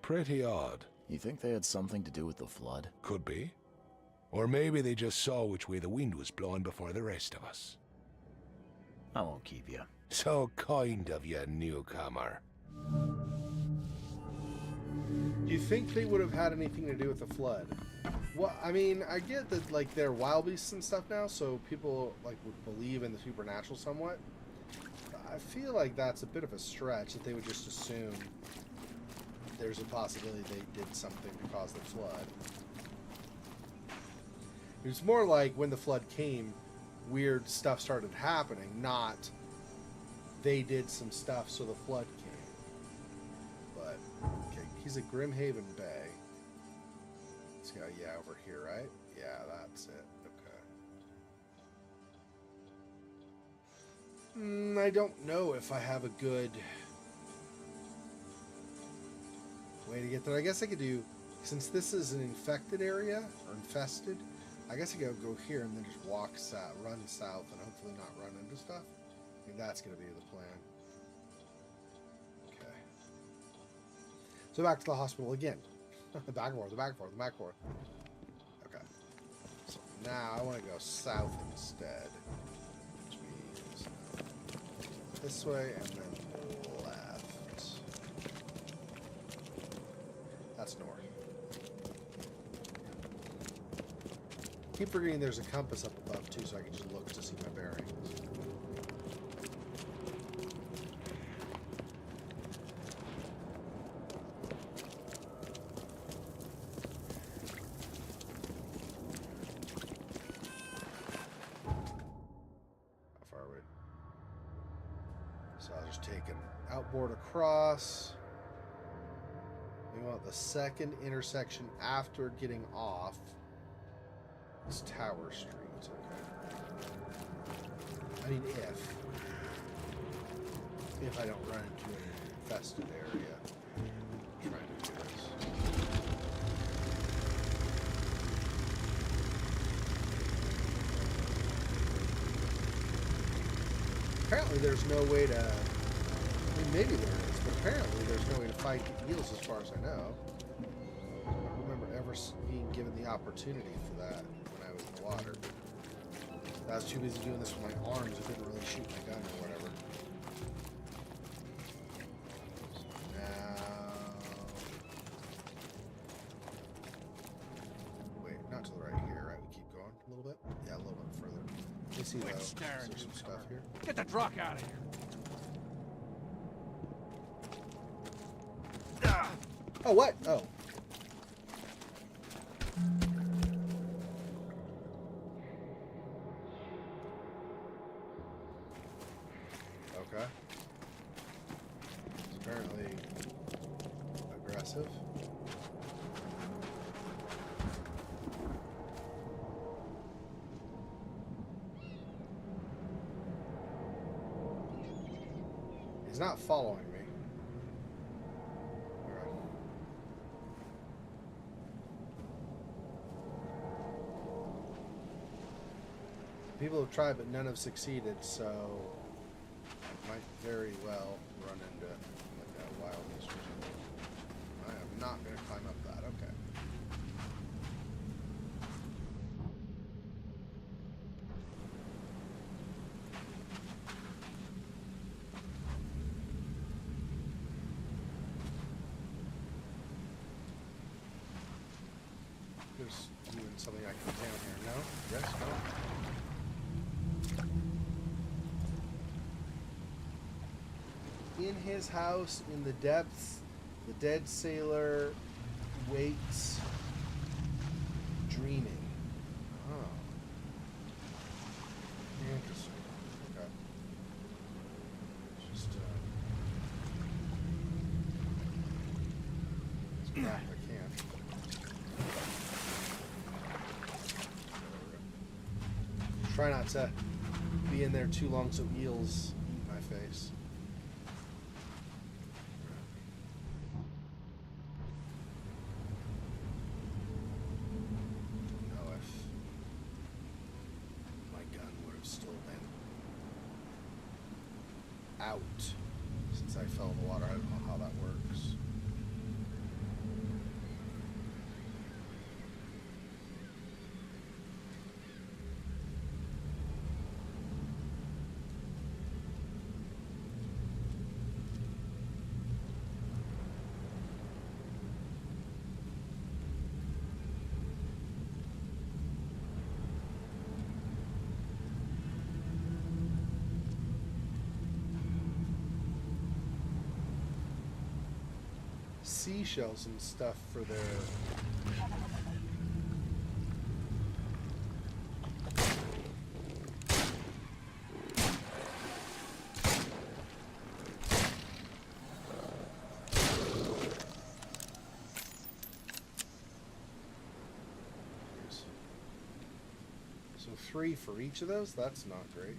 Pretty odd. You think they had something to do with the flood? Could be. Or maybe they just saw which way the wind was blowing before the rest of us. I won't keep you. So kind of you, newcomer. Do you think they would have had anything to do with the flood? Well, I mean, I get that, like, they're wild beasts and stuff now, so people, like, would believe in the supernatural somewhat. I feel like that's a bit of a stretch, that they would just assume there's a possibility they did something to cause the flood. It was more like when the flood came, weird stuff started happening, not they did some stuff so the flood came. But, okay, he's at Grimhaven Bay. It's got, yeah, over here, right? Yeah, that's it. Okay. I don't know if I have a good way to get there. I guess I could do, since this is an infected area, or infested, I guess I could go here and then just walk south, run south, and hopefully not run into stuff. I think that's going to be the plan. Okay. So back to the hospital again. Back and forth, back and forth, back and forth. Okay. So now I want to go south instead. Which means this way and then left. That's north. Keep forgetting there's a compass up above too, so I can just look to see my bearings. How far are we? So I'll just take an outboard across. We want the second intersection after getting off. It's Tower Street, okay. I mean, if I don't run into an infested area, I'm trying to do this. Apparently there's no way to, I mean, maybe there is, but apparently there's no way to fight eels as far as I know. I don't remember ever being given the opportunity for that. In the water. I was too busy doing this with my arms. I couldn't really shoot my gun or whatever. So now, wait, not to the right here, right? We keep going a little bit. Yeah, a little bit further. Let me see though. Is there some stuff here? Get the truck out of here. Oh, what? Oh. Okay. It's apparently aggressive. He's not following me. Okay. People have tried, but none have succeeded, so I might very well run into like a wild beast. I am not going to climb up that. Okay. There's even something I can down here. No? Yes? No? In his house, in the depths, the dead sailor waits, dreaming. Oh. Interesting. Yeah, I can. Try not to be in there too long so eels eat my face. Know if my gun would have still been out since I fell in the water. I don't know how that works. Seashells and stuff for their so 3 for each of those? That's not great.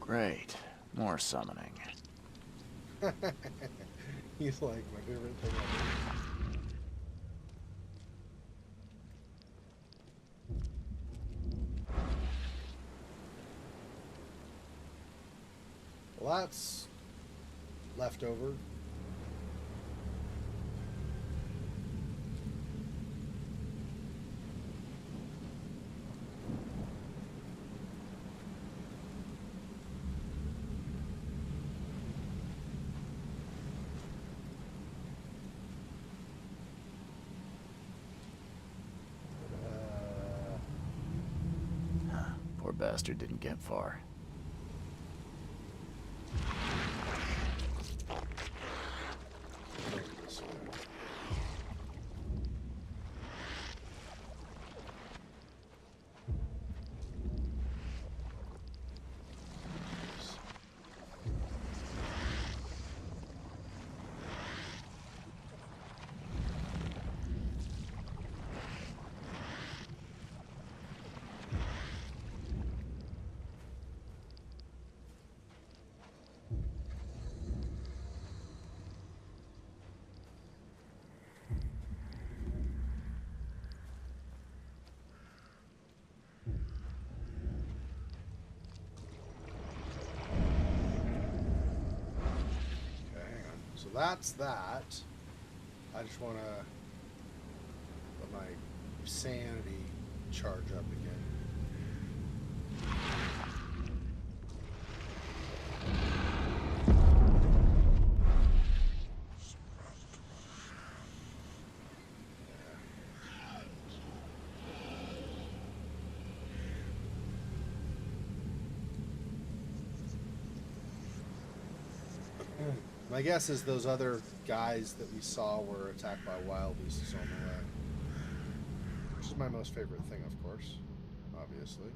Great. More summoning. He's like my favorite thing ever. Well, that's leftover. Poor bastard didn't get far. This way. So that's that. I just want to let my sanity charge up again. My guess is those other guys that we saw were attacked by wild beasts on the way. Which is my most favorite thing, of course. Obviously.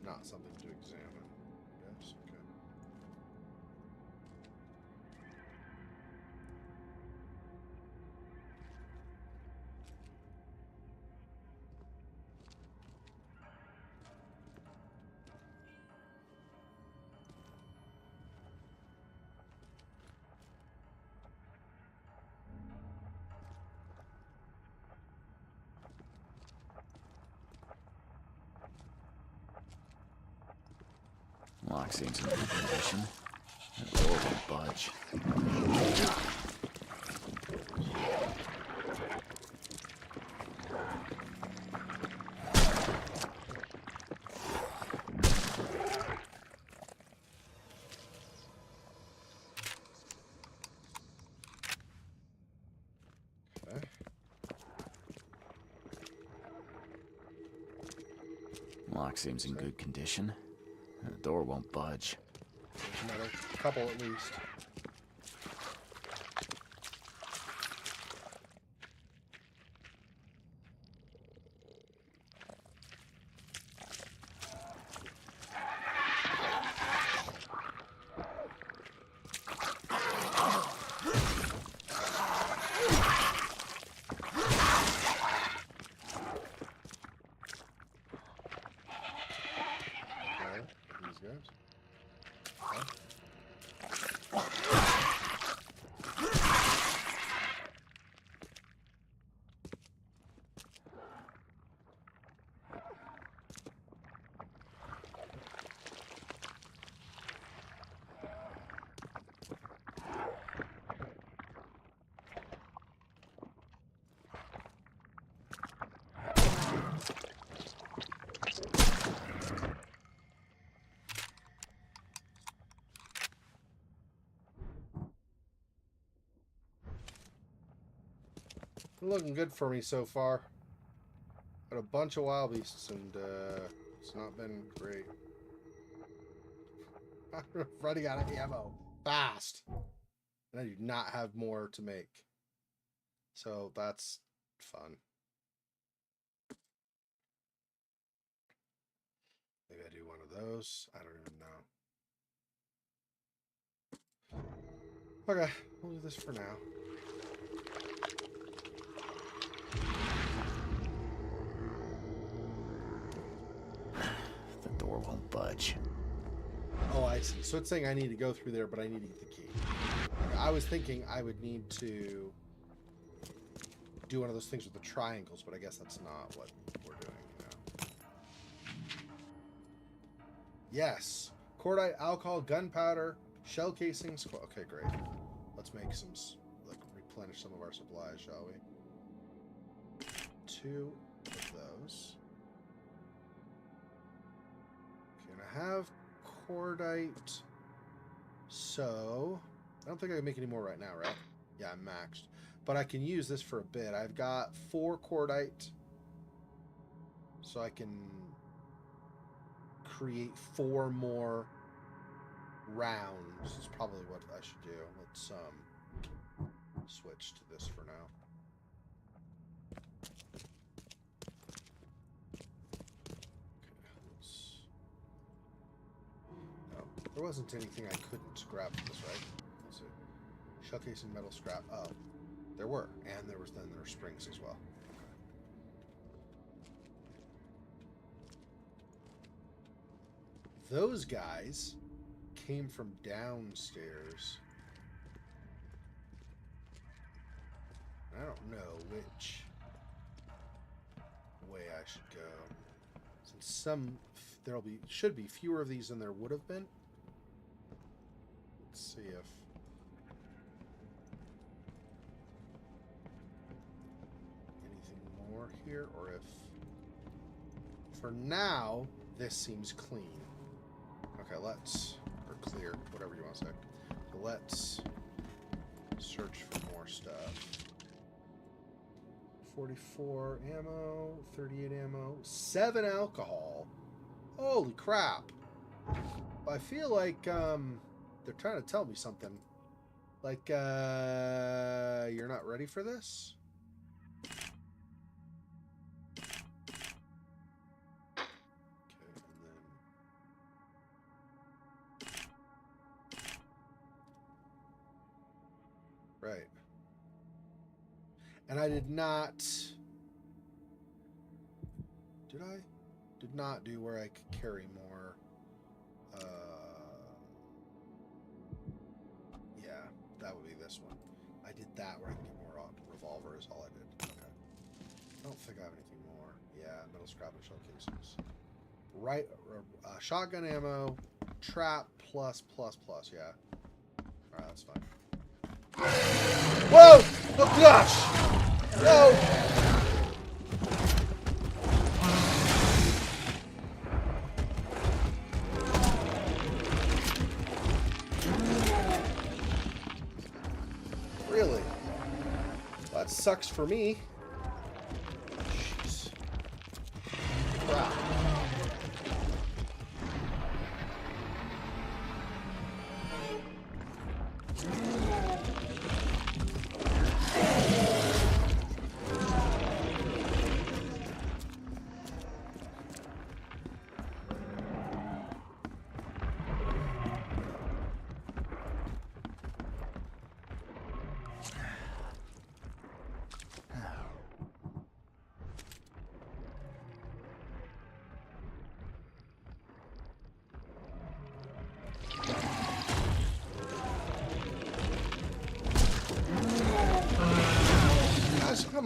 Not something to examine. Yes, okay. Lock seems in good condition. That door won't budge. Okay. Lock seems in good condition. The door won't budge. There's another couple at least. These guys. Looking good for me so far. Got a bunch of wild beasts, and it's not been great. I'm running out of ammo fast, and I do not have more to make, so that's fun. Maybe I do one of those. I don't even know. Okay, we'll do this for now. The door won't budge. Oh, I see. So it's saying I need to go through there, but I need to get the key. I was thinking I would need to do one of those things with the triangles, but I guess that's not what we're doing now. Yes. Cordite, alcohol, gunpowder, shell casings. Okay, great. Let's make some, like, replenish some of our supplies, shall we? 2 of those. Okay, and I have cordite. So, I don't think I can make any more right now, right? Yeah, I'm maxed. But I can use this for a bit. I've got 4 cordite. So I can create 4 more rounds. Is probably what I should do. Let's switch to this for now. There wasn't anything I couldn't grab from this, right? Let's see. Shellcase and metal scrap. Oh, there were. And there were springs as well. Okay. Those guys came from downstairs. I don't know which way I should go. Since should be fewer of these than there would have been. Let's see if anything more here, or if for now this seems clean. Okay, or clear, whatever you want to say. So let's search for more stuff. 44 ammo, 38 ammo, 7 alcohol. Holy crap. I feel like they're trying to tell me something. Like, you're not ready for this? Okay, and then... Right. And I did not... Did I? Did not do where I could carry more... yeah, that would be this one. I did that where I can get more revolver is all I did. Okay. I don't think I have anything more. Yeah, metal scrap and shell casings. Right, shotgun ammo, trap, plus, yeah. Alright, that's fine. Whoa! Oh gosh! No! Really? Well, that sucks for me. Jeez. Crap.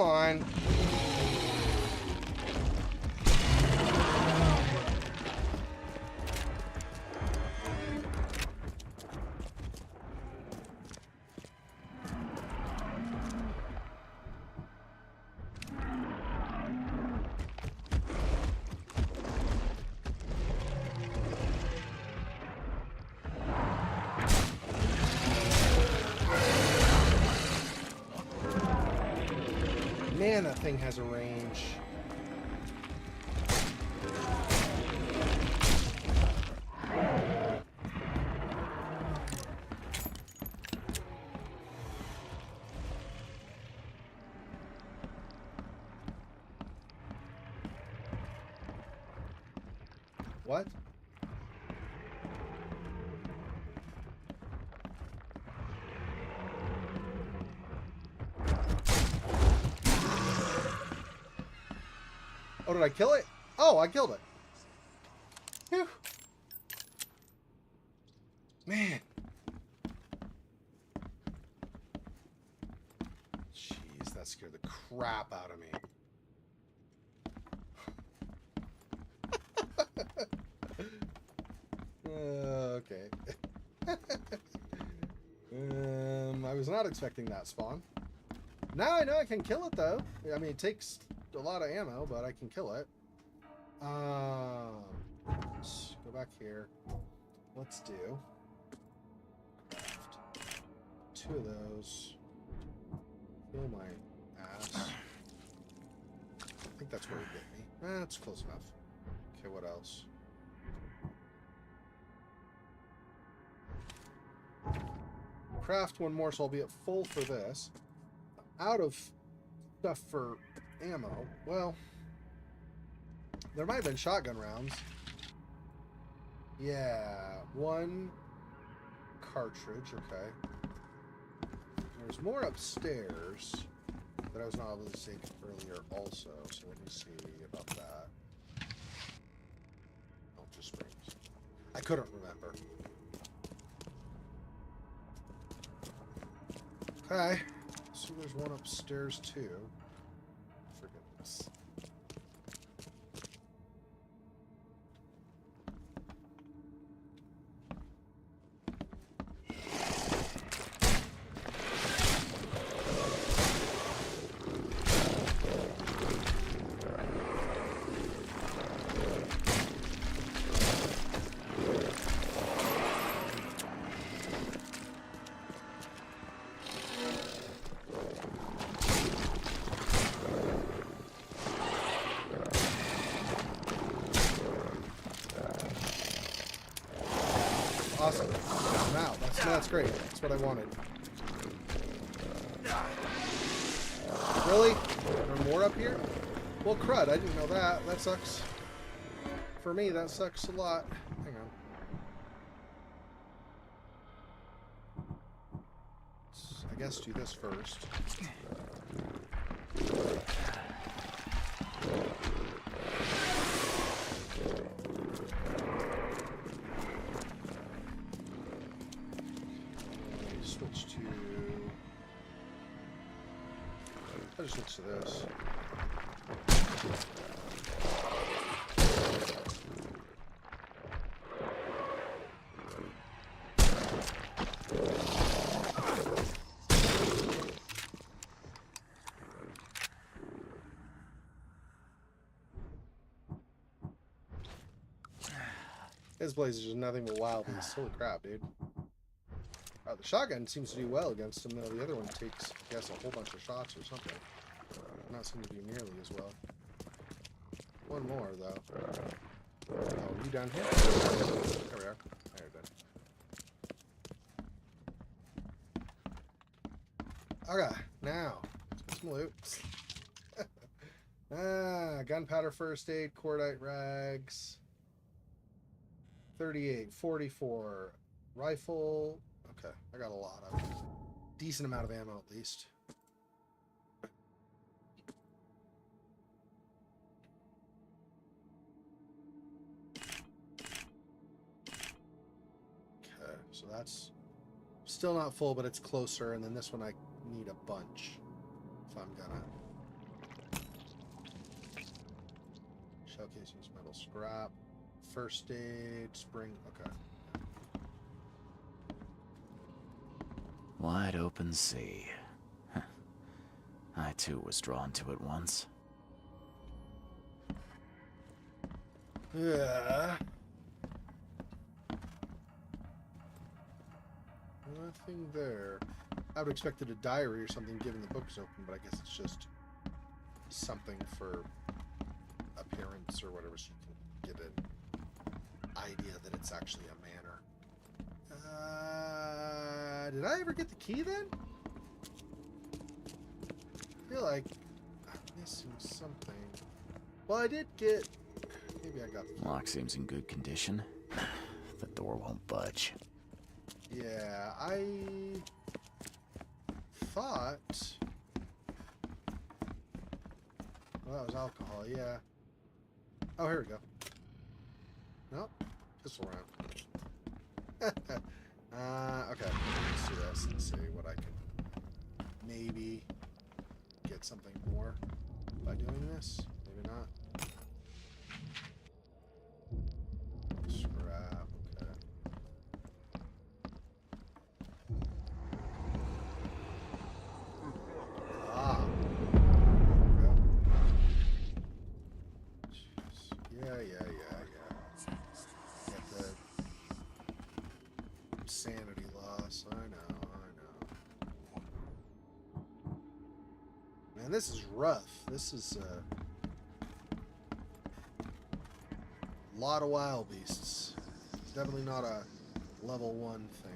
on. Man, that thing has a range. What? Oh, did I kill it? Oh, I killed it. Phew. Man. Jeez, that scared the crap out of me. Okay. I was not expecting that spawn. Now I know I can kill it, though. I mean, it takes a lot of ammo, but I can kill it. Let's go back here. Let's do 2 of those. Fill my ass. I think that's where he bit me. That's close enough. Okay, what else? Craft 1 more, so I'll be at full for this. Out of stuff for ammo. Well, there might have been shotgun rounds. Yeah, 1 cartridge. Okay. There's more upstairs that I was not able to take earlier also. So let me see about that. Oh, just springs. I couldn't remember. Okay. So there's 1 upstairs too. For goodness. Awesome. Now, that's great. That's what I wanted. Really? There are more up here? Well, crud, I didn't know that. That sucks. For me, that sucks a lot. Hang on. I guess do this first. Switch to... I'll just switch to this. This place is just nothing but wild beasts. Holy crap, dude. The shotgun seems to do well against him, though the other one takes, I guess, a whole bunch of shots or something. Not seem to do nearly as well. 1 more, though. Oh, you down here? There we are. There, good. Okay, now, some loot. Gunpowder first aid, cordite rags. 38, 44. Rifle. Okay, I got a lot of decent amount of ammo at least. Okay, so that's still not full, but it's closer, and then this one I need a bunch if I'm gonna casings, metal scrap, first aid, spring. Okay. Wide open sea. I too was drawn to it once. Yeah. Nothing there. I would have expected a diary or something given the book's open, but I guess it's just something for appearance or whatever, so you can get an idea that it's actually a manor. Did I ever get the key then? I feel like I'm missing something. Well, I did get... Maybe I got the key. Lock seems in good condition. The door won't budge. Yeah, I thought... Well, that was alcohol, yeah. Oh, here we go. Nope. Pistol round. Okay. Let's do this and see what I can maybe get something more by doing this. Maybe not. Scrap. Okay. Ah. There we go. Jeez. Yeah. Get the sanity loss. I know. Man, this is rough. This is a lot of wild beasts. It's definitely not a level 1 thing.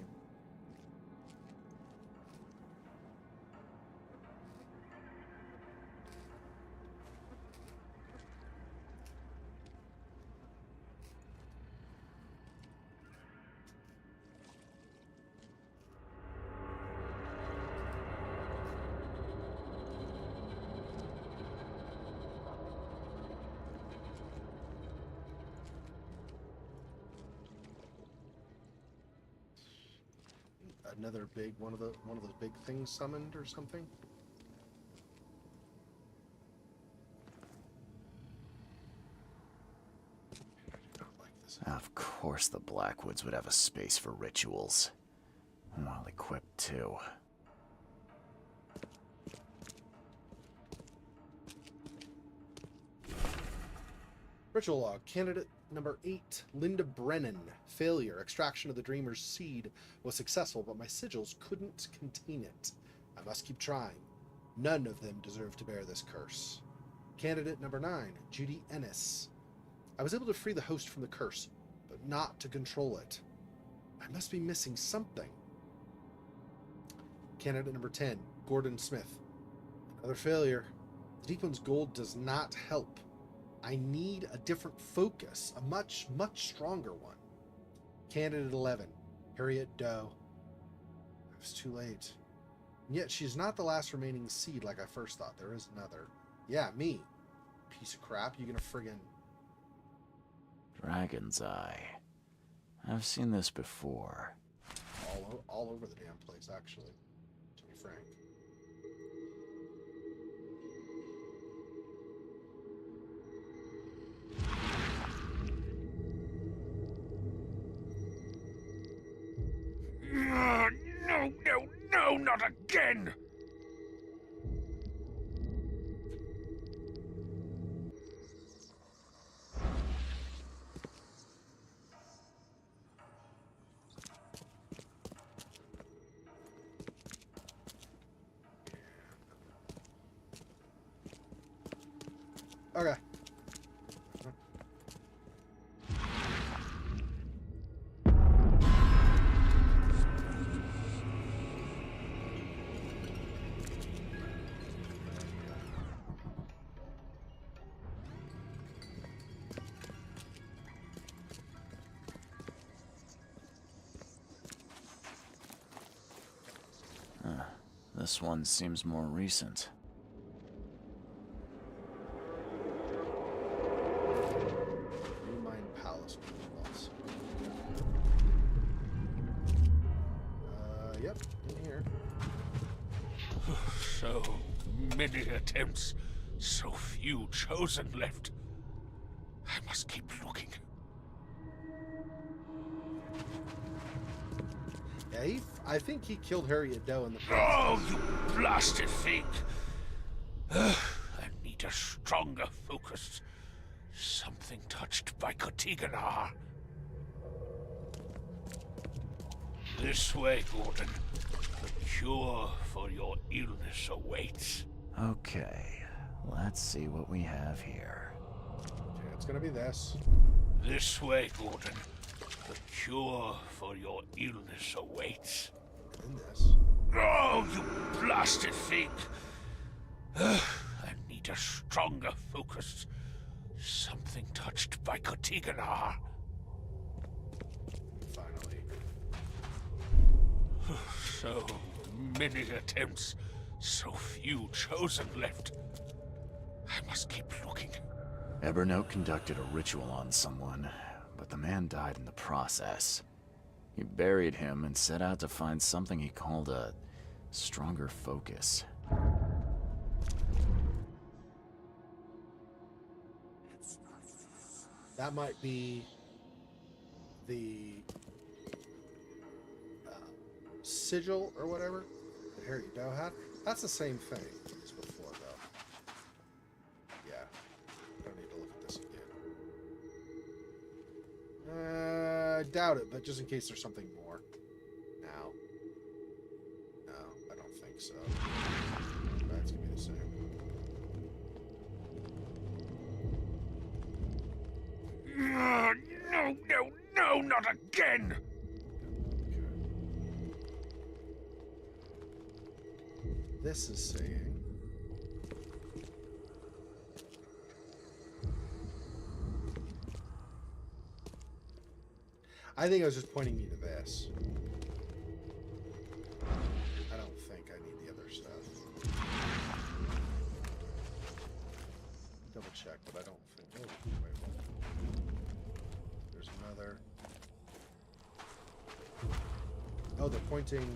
Another big one of those big things summoned or something. I do not like this. Of course the Blackwoods would have a space for rituals. Well equipped too. Ritual log. Candidate number 8, Linda Brennan. Failure. Extraction of the Dreamer's seed was successful, but my sigils couldn't contain it. I must keep trying. None of them deserve to bear this curse. Candidate number 9, Judy Ennis. I was able to free the host from the curse, but not to control it. I must be missing something. Candidate number 10, Gordon Smith. Another failure. The Deep One's gold does not help. I need a different focus, a much, much stronger one. Candidate 11, Harriet Doe. It was too late. And yet she's not the last remaining seed like I first thought. There is another. Yeah, me. Piece of crap. You gonna friggin... Dragon's Eye. I've seen this before. All over the damn place, actually, to be frank. No, not again! Okay. This one seems more recent. New Mine Palace protocols. Yep, in here. So many attempts, so few chosen left. I must keep looking. Yeah, I think he killed Harriet Doe in the Oh, process. you blasted thing! I need a stronger focus. Something touched by Kotiganar. This way, Gordon. The cure for your illness awaits. Okay, let's see what we have here. Okay, it's gonna be this. This way, Gordon. The cure for your illness awaits. And this. Oh, you blasted thing! I need a stronger focus. Something touched by Kotiganar. Finally. So many attempts, so few chosen left. I must keep looking. Evernote conducted a ritual on someone, but the man died in the process. He buried him and set out to find something he called a stronger focus. That might be the sigil or whatever that Harriet Doe had. That's the same thing as before, though. Yeah. I don't need to look at this again. I doubt it, but just in case there's something more. Now. No, I don't think so. That's gonna be the same. No, not again! This is saying... I think I was just pointing you to this. I don't think I need the other stuff. Double check, but I don't think... Oh, wait. There's another... Oh, they're pointing...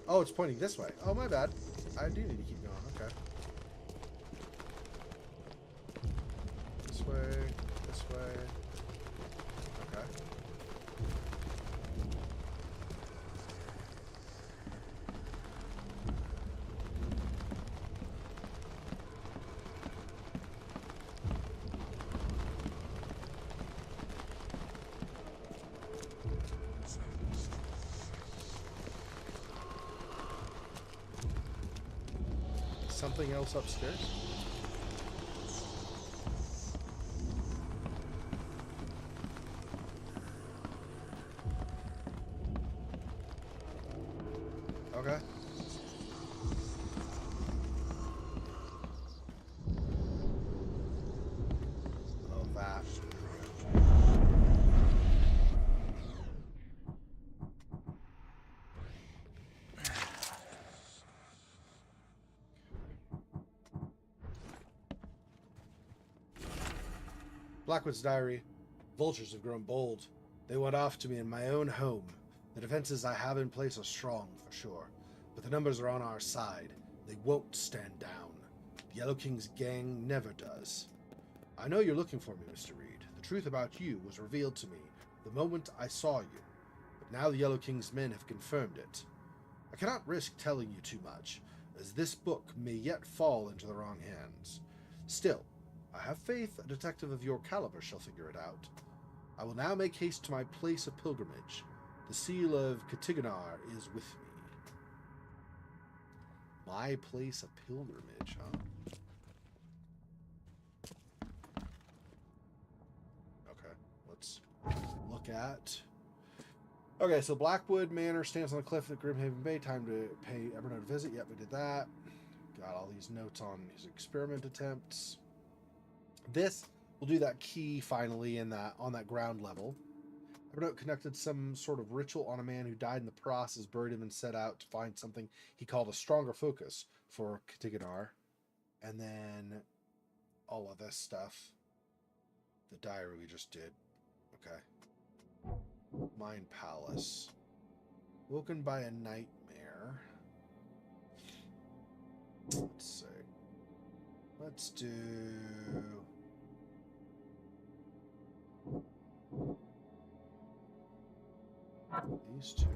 Oh, it's pointing this way. Oh, my bad. I do need to keep going. Okay. This way. This way. Okay. Something else upstairs? Okay. Oh, that. Blackwood's diary. Vultures have grown bold. They went off to me in my own home. The defenses I have in place are strong, for sure. But the numbers are on our side. They won't stand down. The Yellow King's gang never does. I know you're looking for me, Mr. Reed. The truth about you was revealed to me the moment I saw you. But now the Yellow King's men have confirmed it. I cannot risk telling you too much, as this book may yet fall into the wrong hands. Still, I have faith a detective of your caliber shall figure it out. I will now make haste to my place of pilgrimage. The seal of Kotiganar is with me. My place of pilgrimage, huh? Okay, let's look at... Okay, so Blackwood Manor stands on the cliff at Grimhaven Bay. Time to pay Evernote a visit. Yep, we did that. Got all these notes on his experiment attempts. This will do that key finally in that on that ground level. Evernote conducted some sort of ritual on a man who died in the process, buried him, and set out to find something he called a stronger focus for Kotiganar. And then all of this stuff. The diary we just did. Okay. Mind Palace. Woken by a nightmare. Let's see. Let's do... these two.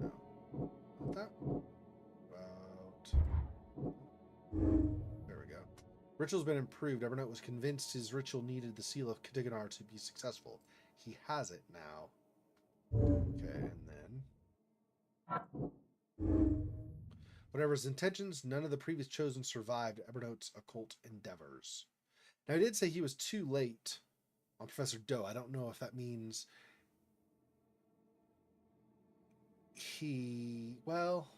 No. Not that. About. There we go. Ritual's been improved. Evernote was convinced his ritual needed the seal of Kadiganar to be successful. He has it now. Okay, and then. Whatever his intentions, none of the previous chosen survived Evernote's occult endeavors. Now, I did say he was too late on Professor Doe. I don't know if that means well,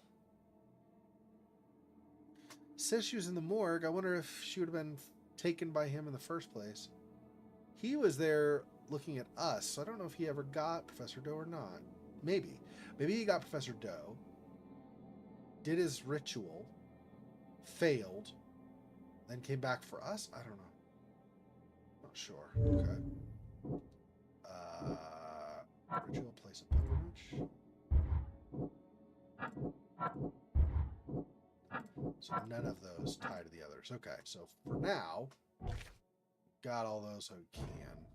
says she was in the morgue. I wonder if she would have been taken by him in the first place. He was there looking at us, so I don't know if he ever got Professor Doe or not. Maybe. Maybe he got Professor Doe, did his ritual, failed, then came back for us? I don't know. Not sure. Okay. Ritual, place of pilgrimage. So none of those tie to the others. Okay, so for now, got all those so we can.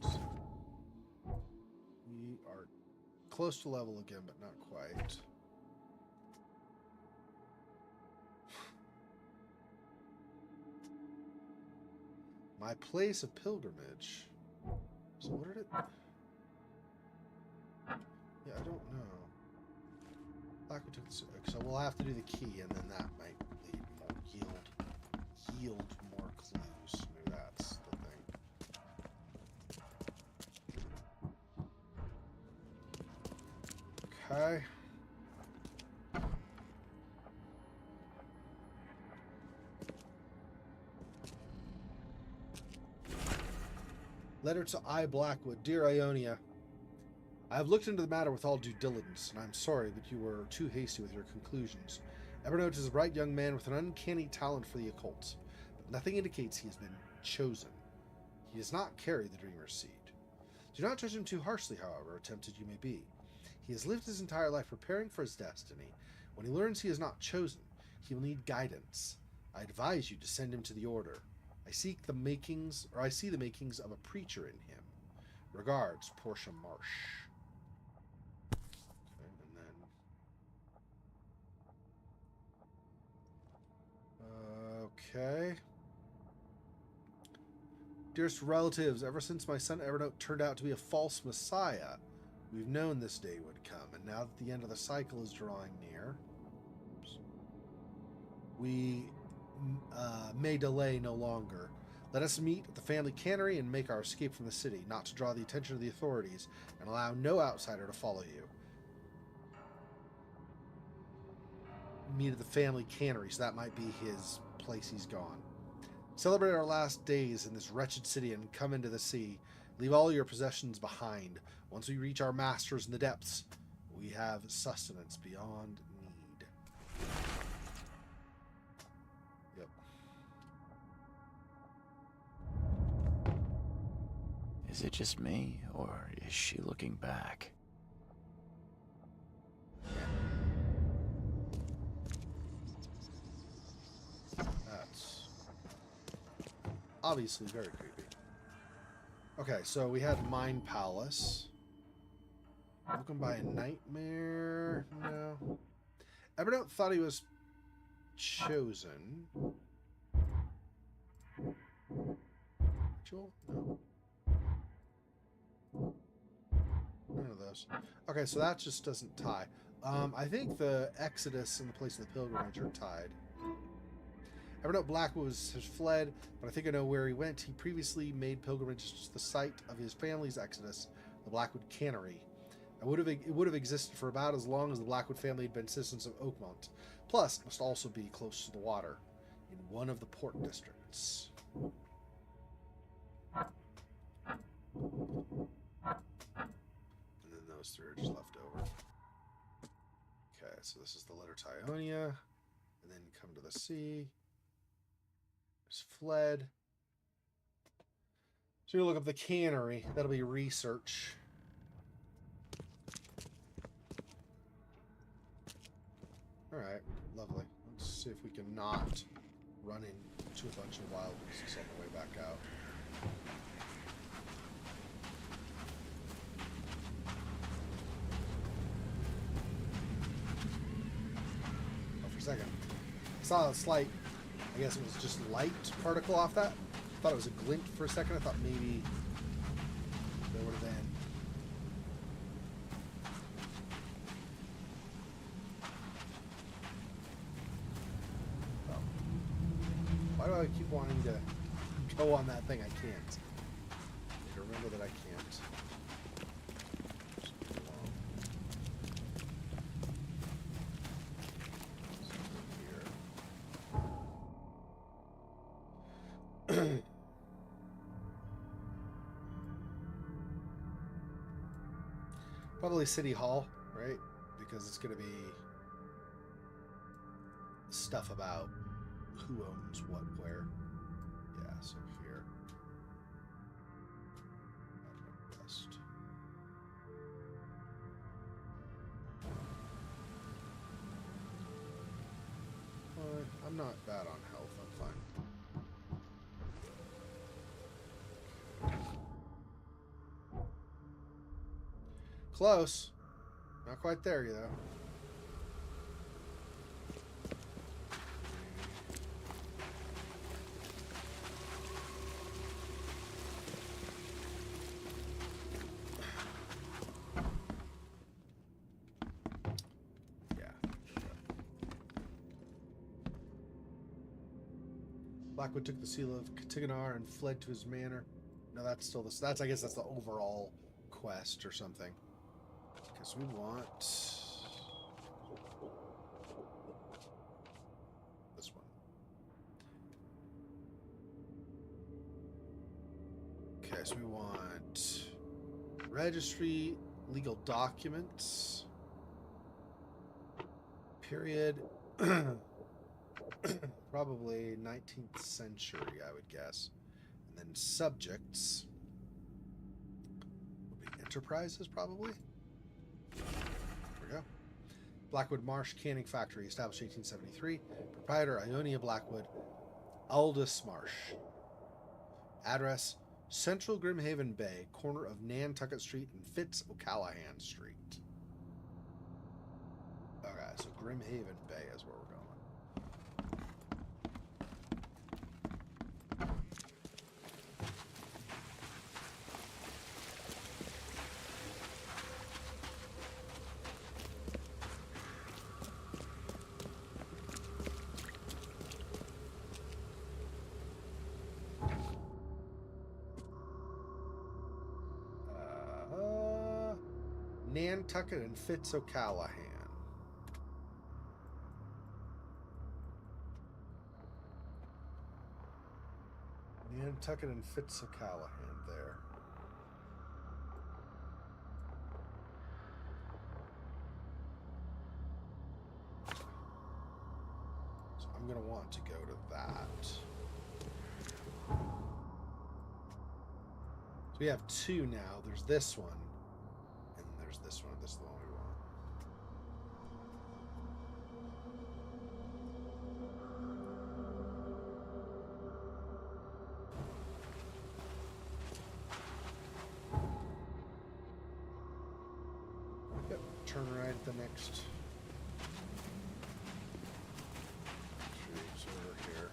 So we are close to level again, but not quite. My place of pilgrimage. So what did it... Yeah, I don't know. Like we took this, so we'll have to do the key, and then that might lead more yield more clues. Maybe that's the thing. Okay. Letter to I. Blackwood. Dear Ionia, I have looked into the matter with all due diligence, and I'm sorry that you were too hasty with your conclusions. Evernote is a bright young man with an uncanny talent for the occult, but nothing indicates he has been chosen. He does not carry the Dreamer's seed. Do not judge him too harshly, however, tempted you may be. He has lived his entire life preparing for his destiny. When he learns he is not chosen, he will need guidance. I advise you to send him to the Order. I see the makings of a preacher in him. Regards, Portia Marsh. Okay, and then... Okay. Dearest relatives, ever since my son Evernote turned out to be a false messiah, we've known this day would come, and now that the end of the cycle is drawing near, we may delay no longer. Let us meet at the family cannery and make our escape from the city, not to draw the attention of the authorities, and allow no outsider to follow you. Meet at the family cannery, so that might be his place he's gone. Celebrate our last days in this wretched city and come into the sea. Leave all your possessions behind. Once we reach our masters in the depths, we have sustenance beyond need. Yep. Is it just me, or is she looking back? That's obviously very creepy. Okay, so we had Mind Palace. Woken by a nightmare? No. Evernote thought he was chosen. Ritual? No. None of those. Okay, so that just doesn't tie. I think the Exodus and the place of the pilgrimage are tied. Evernote Blackwood has fled, but I think I know where he went. He previously made pilgrimages to the site of his family's exodus, the Blackwood Cannery. It would have existed for about as long as the Blackwood family had been citizens of Oakmont. Plus, it must also be close to the water, in one of the port districts. And then those three are just left over. Okay, so this is the letter to Ionia, and then come to the sea. There's fled. So you look up the cannery. That'll be research. Alright, lovely. Let's see if we can not run into a bunch of wild beasts on the way back out. Oh, for a second. I saw a slight, I guess it was just light particle off that. I thought it was a glint for a second. I thought maybe there would have been. Oh. Why do I keep wanting to go on that thing? I can't. I need to remember that I can't. Probably City Hall, right? Because it's going to be stuff about who owns what where. Yeah, so here. West. I'm not bad on health. I'm fine. Close. Not quite there, though. Yeah. Blackwood took the seal of Katiganar and fled to his manor. No, that's still this. That's I guess that's the overall quest or something. Because we want this one. Okay, so we want registry, legal documents, period, probably 19th century, I would guess. And then subjects would be enterprises, probably. There we go. Blackwood Marsh Canning Factory, established 1873. Proprietor Ionia Blackwood, Aldous Marsh. Address, Central Grimhaven Bay, corner of Nantucket Street and Fitz O'Callahan Street. Okay, so Grimhaven Bay is where we're going. Nantucket and Fitz O'Callahan. Nantucket and Fitz O'Callahan there. So I'm going to want to go to that. So we have two now. There's this one. This one. This is the one we want. Yep. Turn right at the next. Streets over here.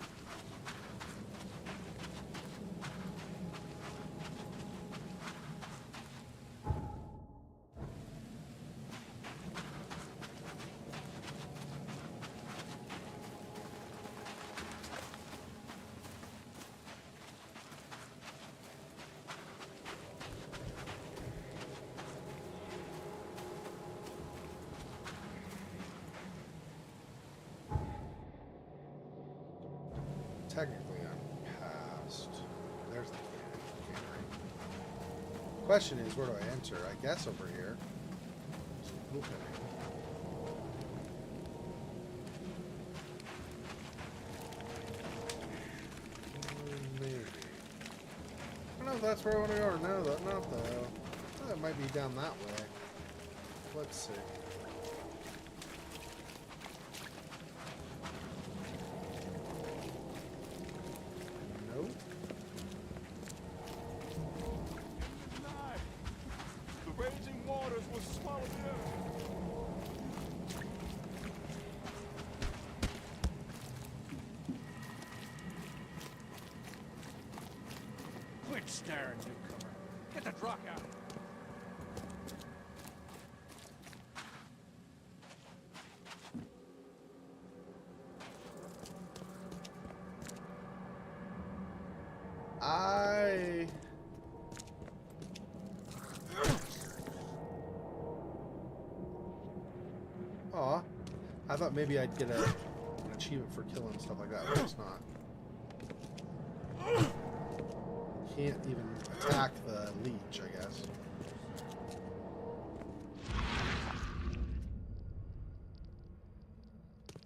Technically, I'm past. There's the cannery. Question is, where do I enter? I guess over here. Okay. Maybe. I don't know if that's where I want to go or no. Not though. That might be down that way. Let's see. Oh. The raging waters will swallow the earth. Quit staring, newcomer. Get the rock out. Aw. I thought maybe I'd get an achievement for killing stuff like that, but it's not. Can't even attack the leech, I guess.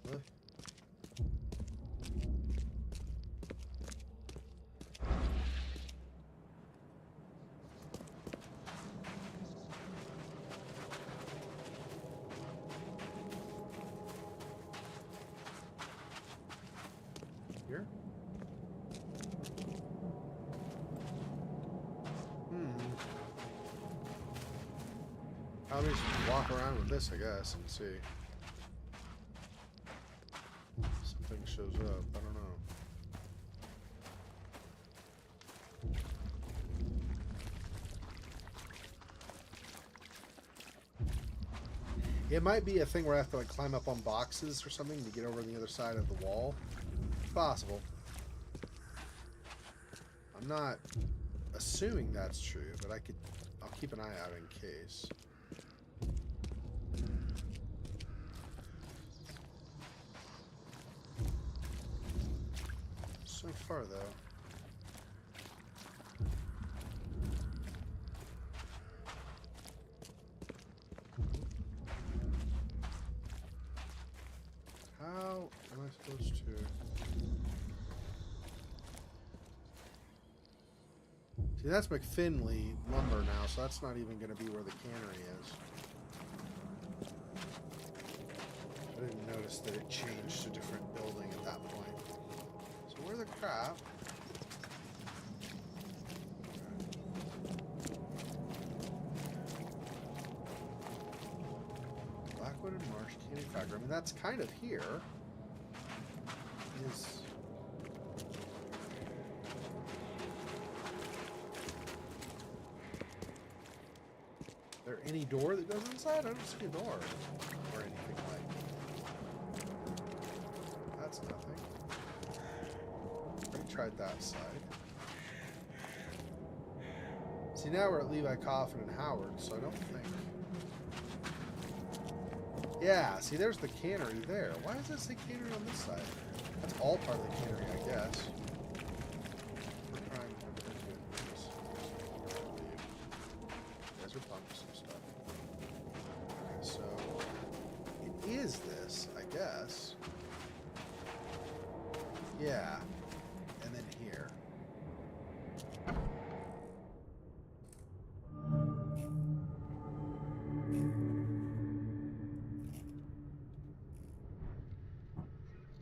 Really? Here? I'll just walk around with this, I guess, and see. Something shows up. I don't know. It might be a thing where I have to like climb up on boxes or something to get over on the other side of the wall. It's possible. I'm not assuming that's true, but I'll keep an eye out in case. So far, though. How am I supposed to? See, that's McFinley lumber now, so that's not even going to be where the cannery is. I didn't notice that it changed to a different building at that point. So where the crap? Blackwood and Marsh Candy Factory. I mean, that's kind of here. Is there any door that goes inside? I don't see a door or anything like. That's nothing. Already tried that side. See, now we're at Levi Coffin and Howard, so I don't think. Yeah, see, there's the cannery there. Why does it say cannery on this side? That's all part of the cannery, I guess. We're trying to you guys are punks and stuff. Okay, so it is this, I guess. Yeah. And then here.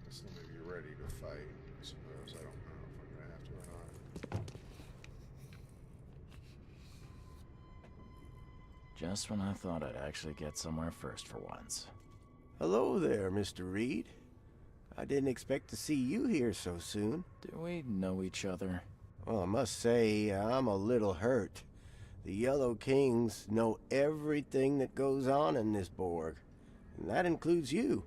This may be ready to fight, I suppose. I don't know if I'm gonna have to or not. Just when I thought I'd actually get somewhere first for once. Hello there, Mr. Reed. I didn't expect to see you here so soon. Do we know each other? Well, I must say, I'm a little hurt. The Yellow Kings know everything that goes on in this Borg, and that includes you.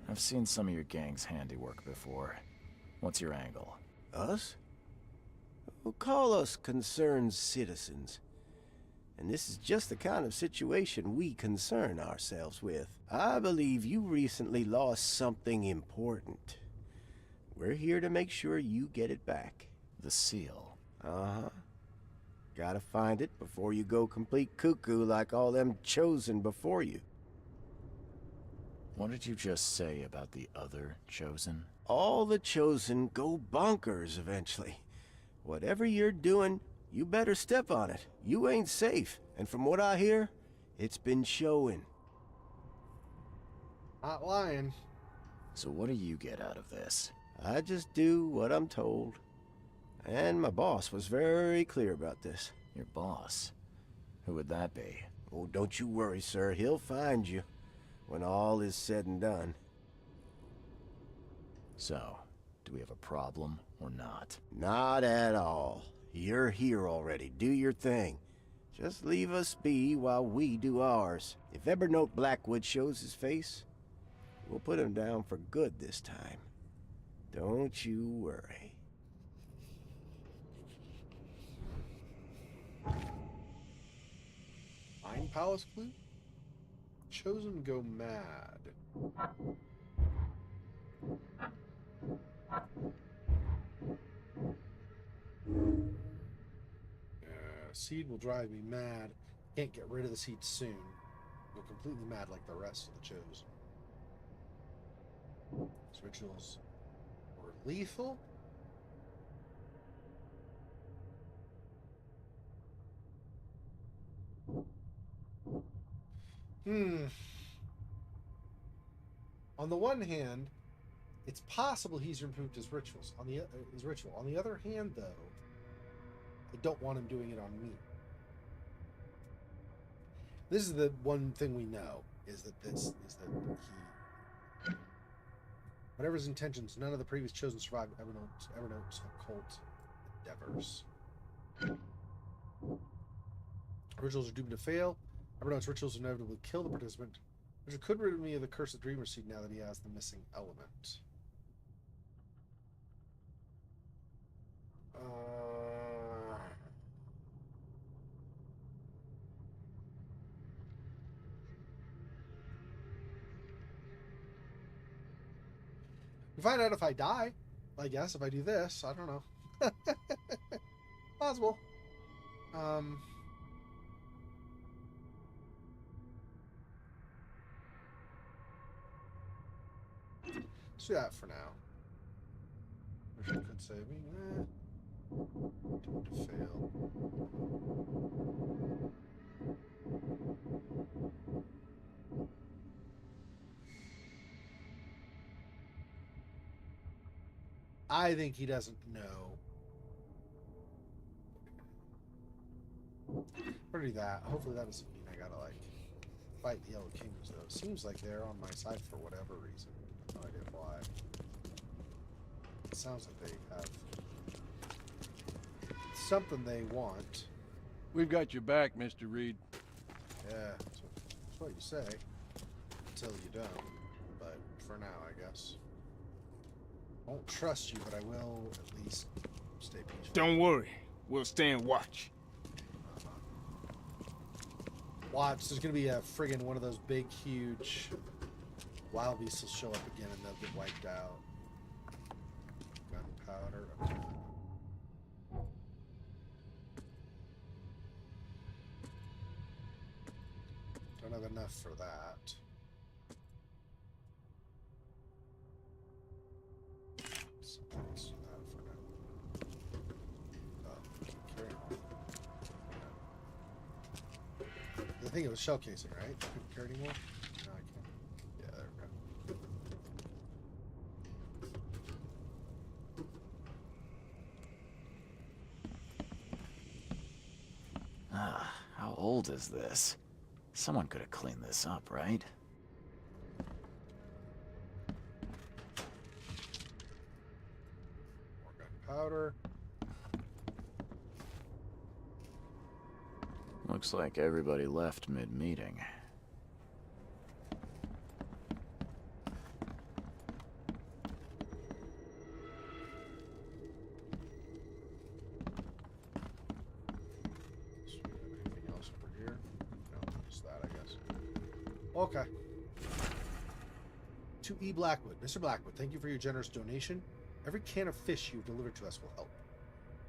I've seen some of your gang's handiwork before. What's your angle? Us? Well, call us concerned citizens. And this is just the kind of situation we concern ourselves with. I believe you recently lost something important. We're here to make sure you get it back. The seal. Uh-huh. Gotta find it before you go complete cuckoo like all them chosen before you. What did you just say about the other chosen? All the chosen go bonkers eventually. Whatever you're doing, you better step on it. You ain't safe. And from what I hear, it's been showing. Not lying. So what do you get out of this? I just do what I'm told. And my boss was very clear about this. Your boss? Who would that be? Oh, don't you worry, sir. He'll find you when all is said and done. So, do we have a problem or not? Not at all. You're here already. Do your thing. Just leave us be while we do ours. If Evernote Blackwood shows his face, we'll put him down for good this time. Don't you worry. Mind Palace clue? Chosen go mad. Seed will drive me mad. Can't get rid of the seed soon. Go completely mad like the rest of the Chosen. These rituals were lethal? On the one hand, it's possible he's improved his rituals. On the other hand, though, I don't want him doing it on me. This is the one thing we know, is that he, whatever his intentions, none of the previous Chosen survived Evernote's occult endeavors. Rituals are doomed to fail. Evernote's rituals inevitably kill the participant, which could rid me of the cursed dreamer seed now that he has the missing element. We find out if I die, I guess, if I do this. I don't know. Possible. Let's do that for now. Mission could save me. Doomed to fail. I think he doesn't know. Or do that. Hopefully that doesn't mean I gotta like fight the Yellow Kings though. It seems like they're on my side for whatever reason. No idea why. It sounds like they have something they want. We've got your back, Mr. Reed. Yeah, that's what you say. Until you don't. But for now, I guess. I won't trust you, but I will at least stay peaceful. Don't worry. We'll stand watch. Watch, there's gonna be a friggin' one of those big, huge wild beasts will show up again and they'll get wiped out. Gunpowder. Okay. Don't have enough for that. So let's do that for now. Oh, carry on. I think it was shell casing, right? I couldn't carry anymore? No, I can't. Yeah, there we go. How old is this? Someone could have cleaned this up, right? More gunpowder. Looks like everybody left mid-meeting. Anything else over here? No, just that, I guess. Okay. To E. Blackwood. Mr. Blackwood, thank you for your generous donation. Every can of fish you've delivered to us will help.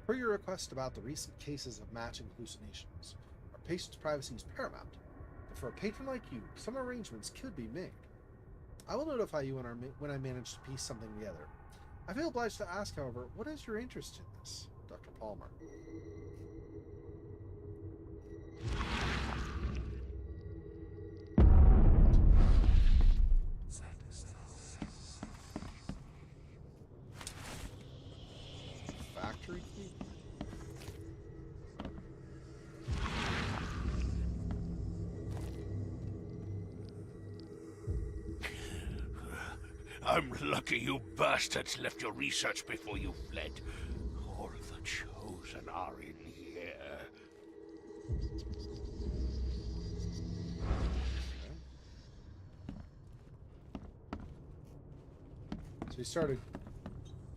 Per your request about the recent cases of matching hallucinations, our patient's privacy is paramount. But for a patron like you, some arrangements could be made. I will notify you when I manage to piece something together. I feel obliged to ask, however, what is your interest in this, Dr. Palmer? I'm lucky you bastards left your research before you fled. All the Chosen are in here. So he started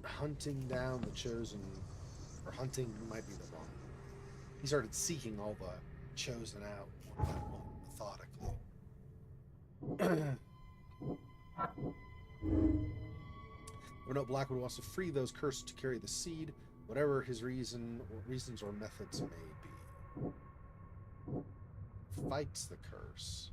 hunting down the Chosen, or hunting might be the wrong. He started seeking all the Chosen out one by one, methodically. Evernote Blackwood wants to free those cursed to carry the seed, whatever his reasons or methods may be. Fights the curse.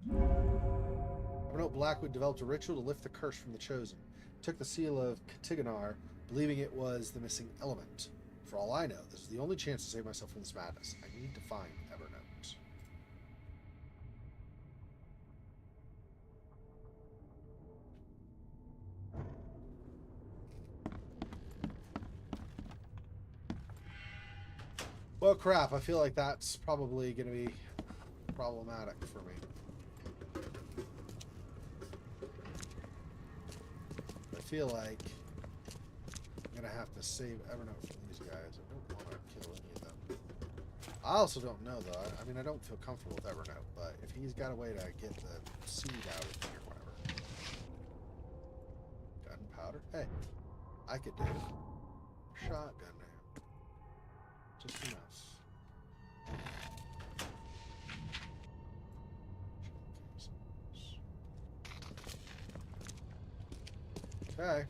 Evernote Blackwood developed a ritual to lift the curse from the Chosen. Took the seal of Katiganar, believing it was the missing element. For all I know, this is the only chance to save myself from this madness. I need to find Evernote. Well, crap. I feel like that's probably going to be problematic for me. I feel like I'm going to have to save Evernote from these guys. I don't want to kill any of them. I also don't know, though. I mean, I don't feel comfortable with Evernote, but if he's got a way to get the seed out of here or whatever. Gunpowder? Hey, I could do it. Shotgun now. Just enough. Okay.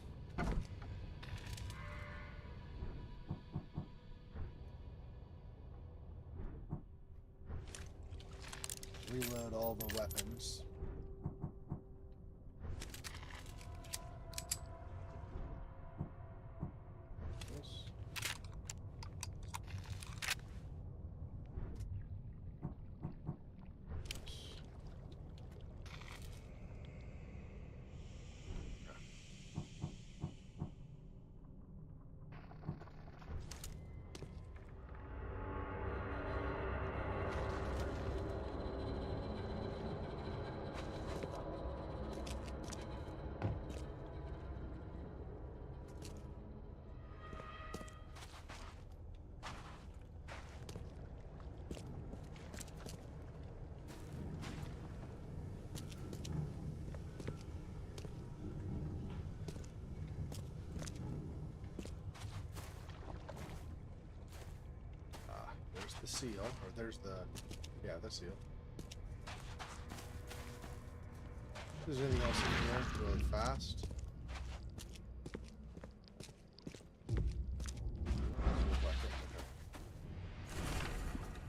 Reload all the weapons. There's the seal, or there's the, yeah, the seal. Is there anything else in here really fast?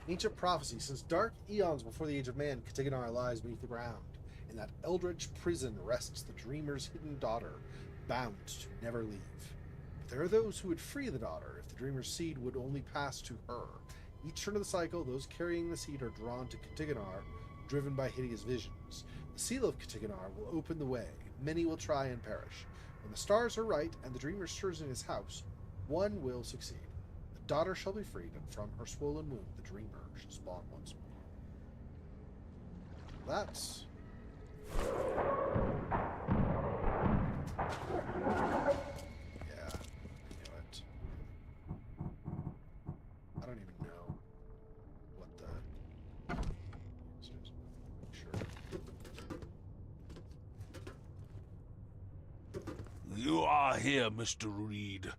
Ancient prophecy. Since dark eons before the age of man, Katiganar lies beneath the ground. In that eldritch prison rests the dreamer's hidden daughter, bound to never leave. But there are those who would free the daughter if the dreamer's seed would only pass to her. Each turn of the cycle, those carrying the seed are drawn to Katiganar, driven by hideous visions. The seal of Katiganar will open the way. Many will try and perish. When the stars are right and the dreamer stirs in his house, one will succeed. The daughter shall be freed, and from her swollen womb the dreamer shall spawn once more. That's... yeah, I knew it. I don't even know what the... Sure. You are here, Mr. Reed.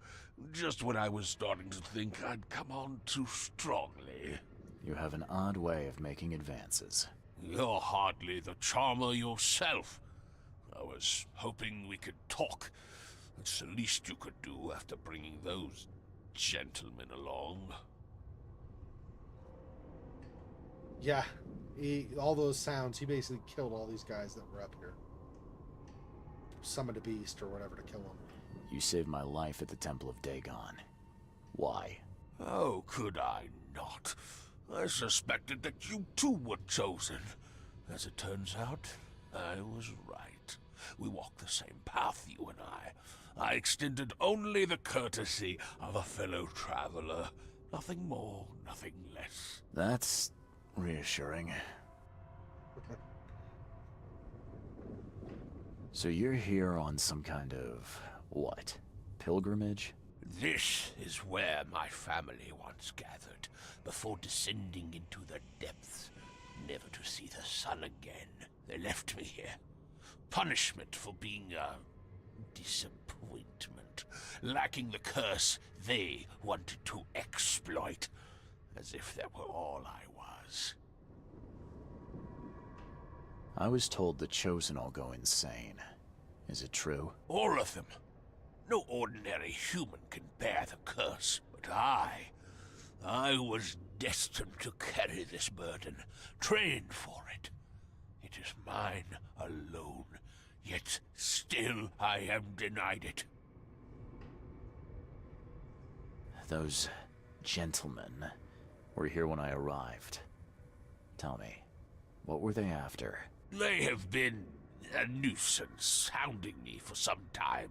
Just when I was starting to think I'd come on too strongly. You have an odd way of making advances. You're hardly the charmer yourself. I was hoping we could talk. It's the least you could do after bringing those gentlemen along. Yeah, all those sounds, he basically killed all these guys that were up here. Summoned a beast or whatever to kill them. You saved my life at the Temple of Dagon. Why? Oh, could I not? I suspected that you too were chosen. As it turns out, I was right. We walk the same path, you and I. I extended only the courtesy of a fellow traveler. Nothing more, nothing less. That's reassuring. So you're here on some kind of, what, pilgrimage? This is where my family once gathered, before descending into the depths, never to see the sun again. They left me here. Punishment for being a disappointment, lacking the curse they wanted to exploit, as if that were all I was. I was told the Chosen all go insane. Is it true? All of them. No ordinary human can bear the curse, but I was destined to carry this burden, trained for it. It is mine alone, yet still I am denied it. Those gentlemen were here when I arrived. Tell me, what were they after? They have been a nuisance, hounding me for some time.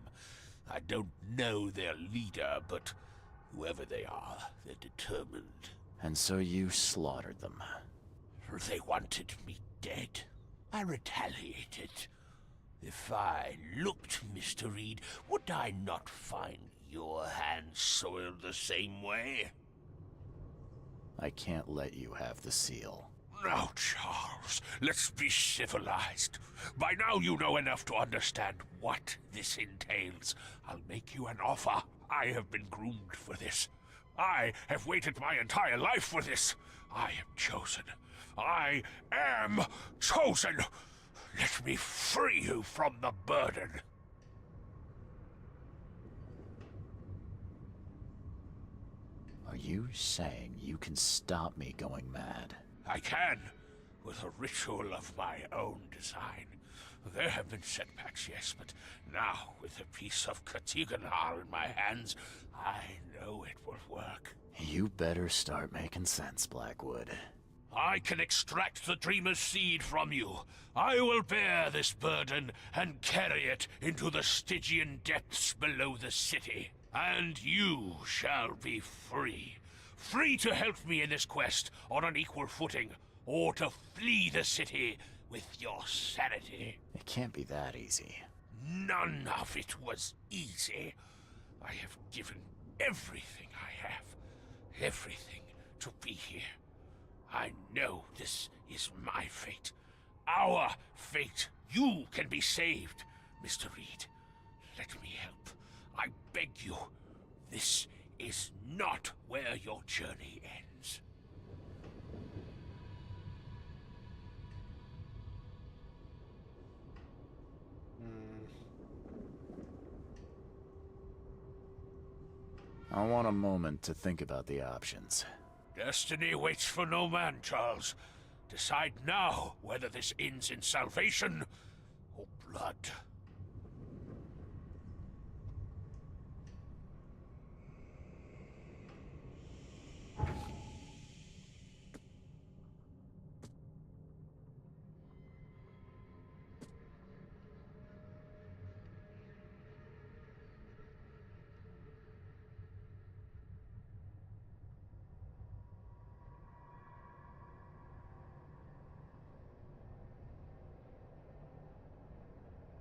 I don't know their leader, but whoever they are, they're determined. And so you slaughtered them. They wanted me dead. I retaliated. If I looked, Mr. Reed, would I not find your hands soiled the same way? I can't let you have the seal. Now, Charles, let's be civilized. By now you know enough to understand what this entails. I'll make you an offer. I have been groomed for this. I have waited my entire life for this. I am chosen. I am chosen. Let me free you from the burden. Are you saying you can stop me going mad? I can, with a ritual of my own design. There have been setbacks, yes, but now, with a piece of Katiganar in my hands, I know it will work. You better start making sense, Blackwood. I can extract the Dreamer's seed from you. I will bear this burden and carry it into the Stygian depths below the city. And you shall be free. Free to help me in this quest on an equal footing, or to flee the city with your sanity. It can't be that easy. None of it was easy. I have given everything I have, everything to be here. I know this is my fate. Our fate. You can be saved, Mr. Reed. Let me help. I beg you. This is not where your journey ends. I want a moment to think about the options. Destiny waits for no man, Charles. Decide now whether this ends in salvation or blood.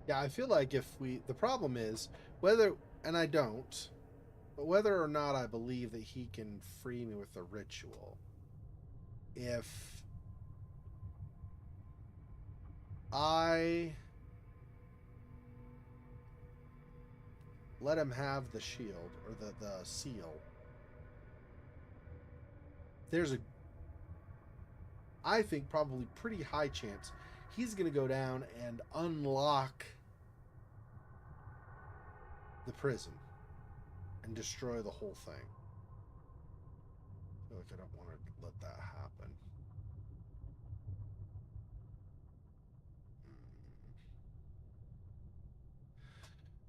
Yeah, I feel like the problem is whether, and I don't, but whether or not I believe that he can free me with the ritual. If I let him have the shield or the seal, there's I think probably pretty high chance he's going to go down and unlock the prison and destroy the whole thing. I feel like I don't want to let that happen.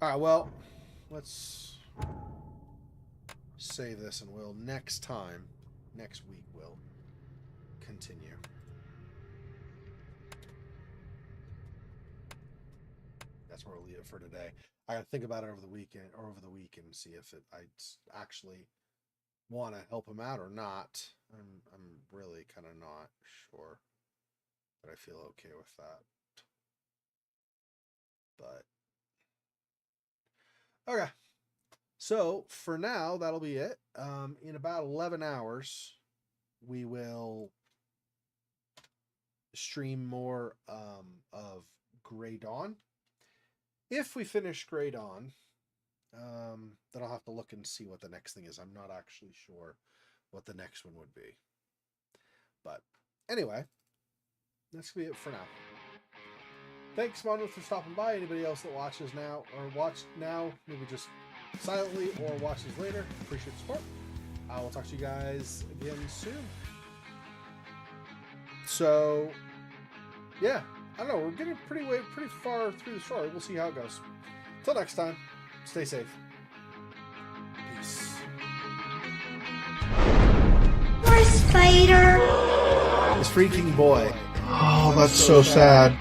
All right, well, let's say this and we'll next week, we'll continue. That's where we'll leave it for today. I gotta think about it over the week and see if I actually want to help him out or not. I'm really kind of not sure, but I feel okay with that. But okay. So for now, that'll be it. In about 11 hours, we will stream more of Grey Dawn. If we finish Grey Dawn, then I'll have to look and see what the next thing is. I'm not actually sure what the next one would be. But anyway, that's going to be it for now. Thanks, Monmouth, for stopping by. Anybody else that watches now, or watched now, maybe just silently or watches later, appreciate the support. I will talk to you guys again soon. So, yeah, I don't know. We're getting pretty far through the story. We'll see how it goes. Until next time, stay safe. Peace. Poor spider. This freaking boy. Oh, that's so sad.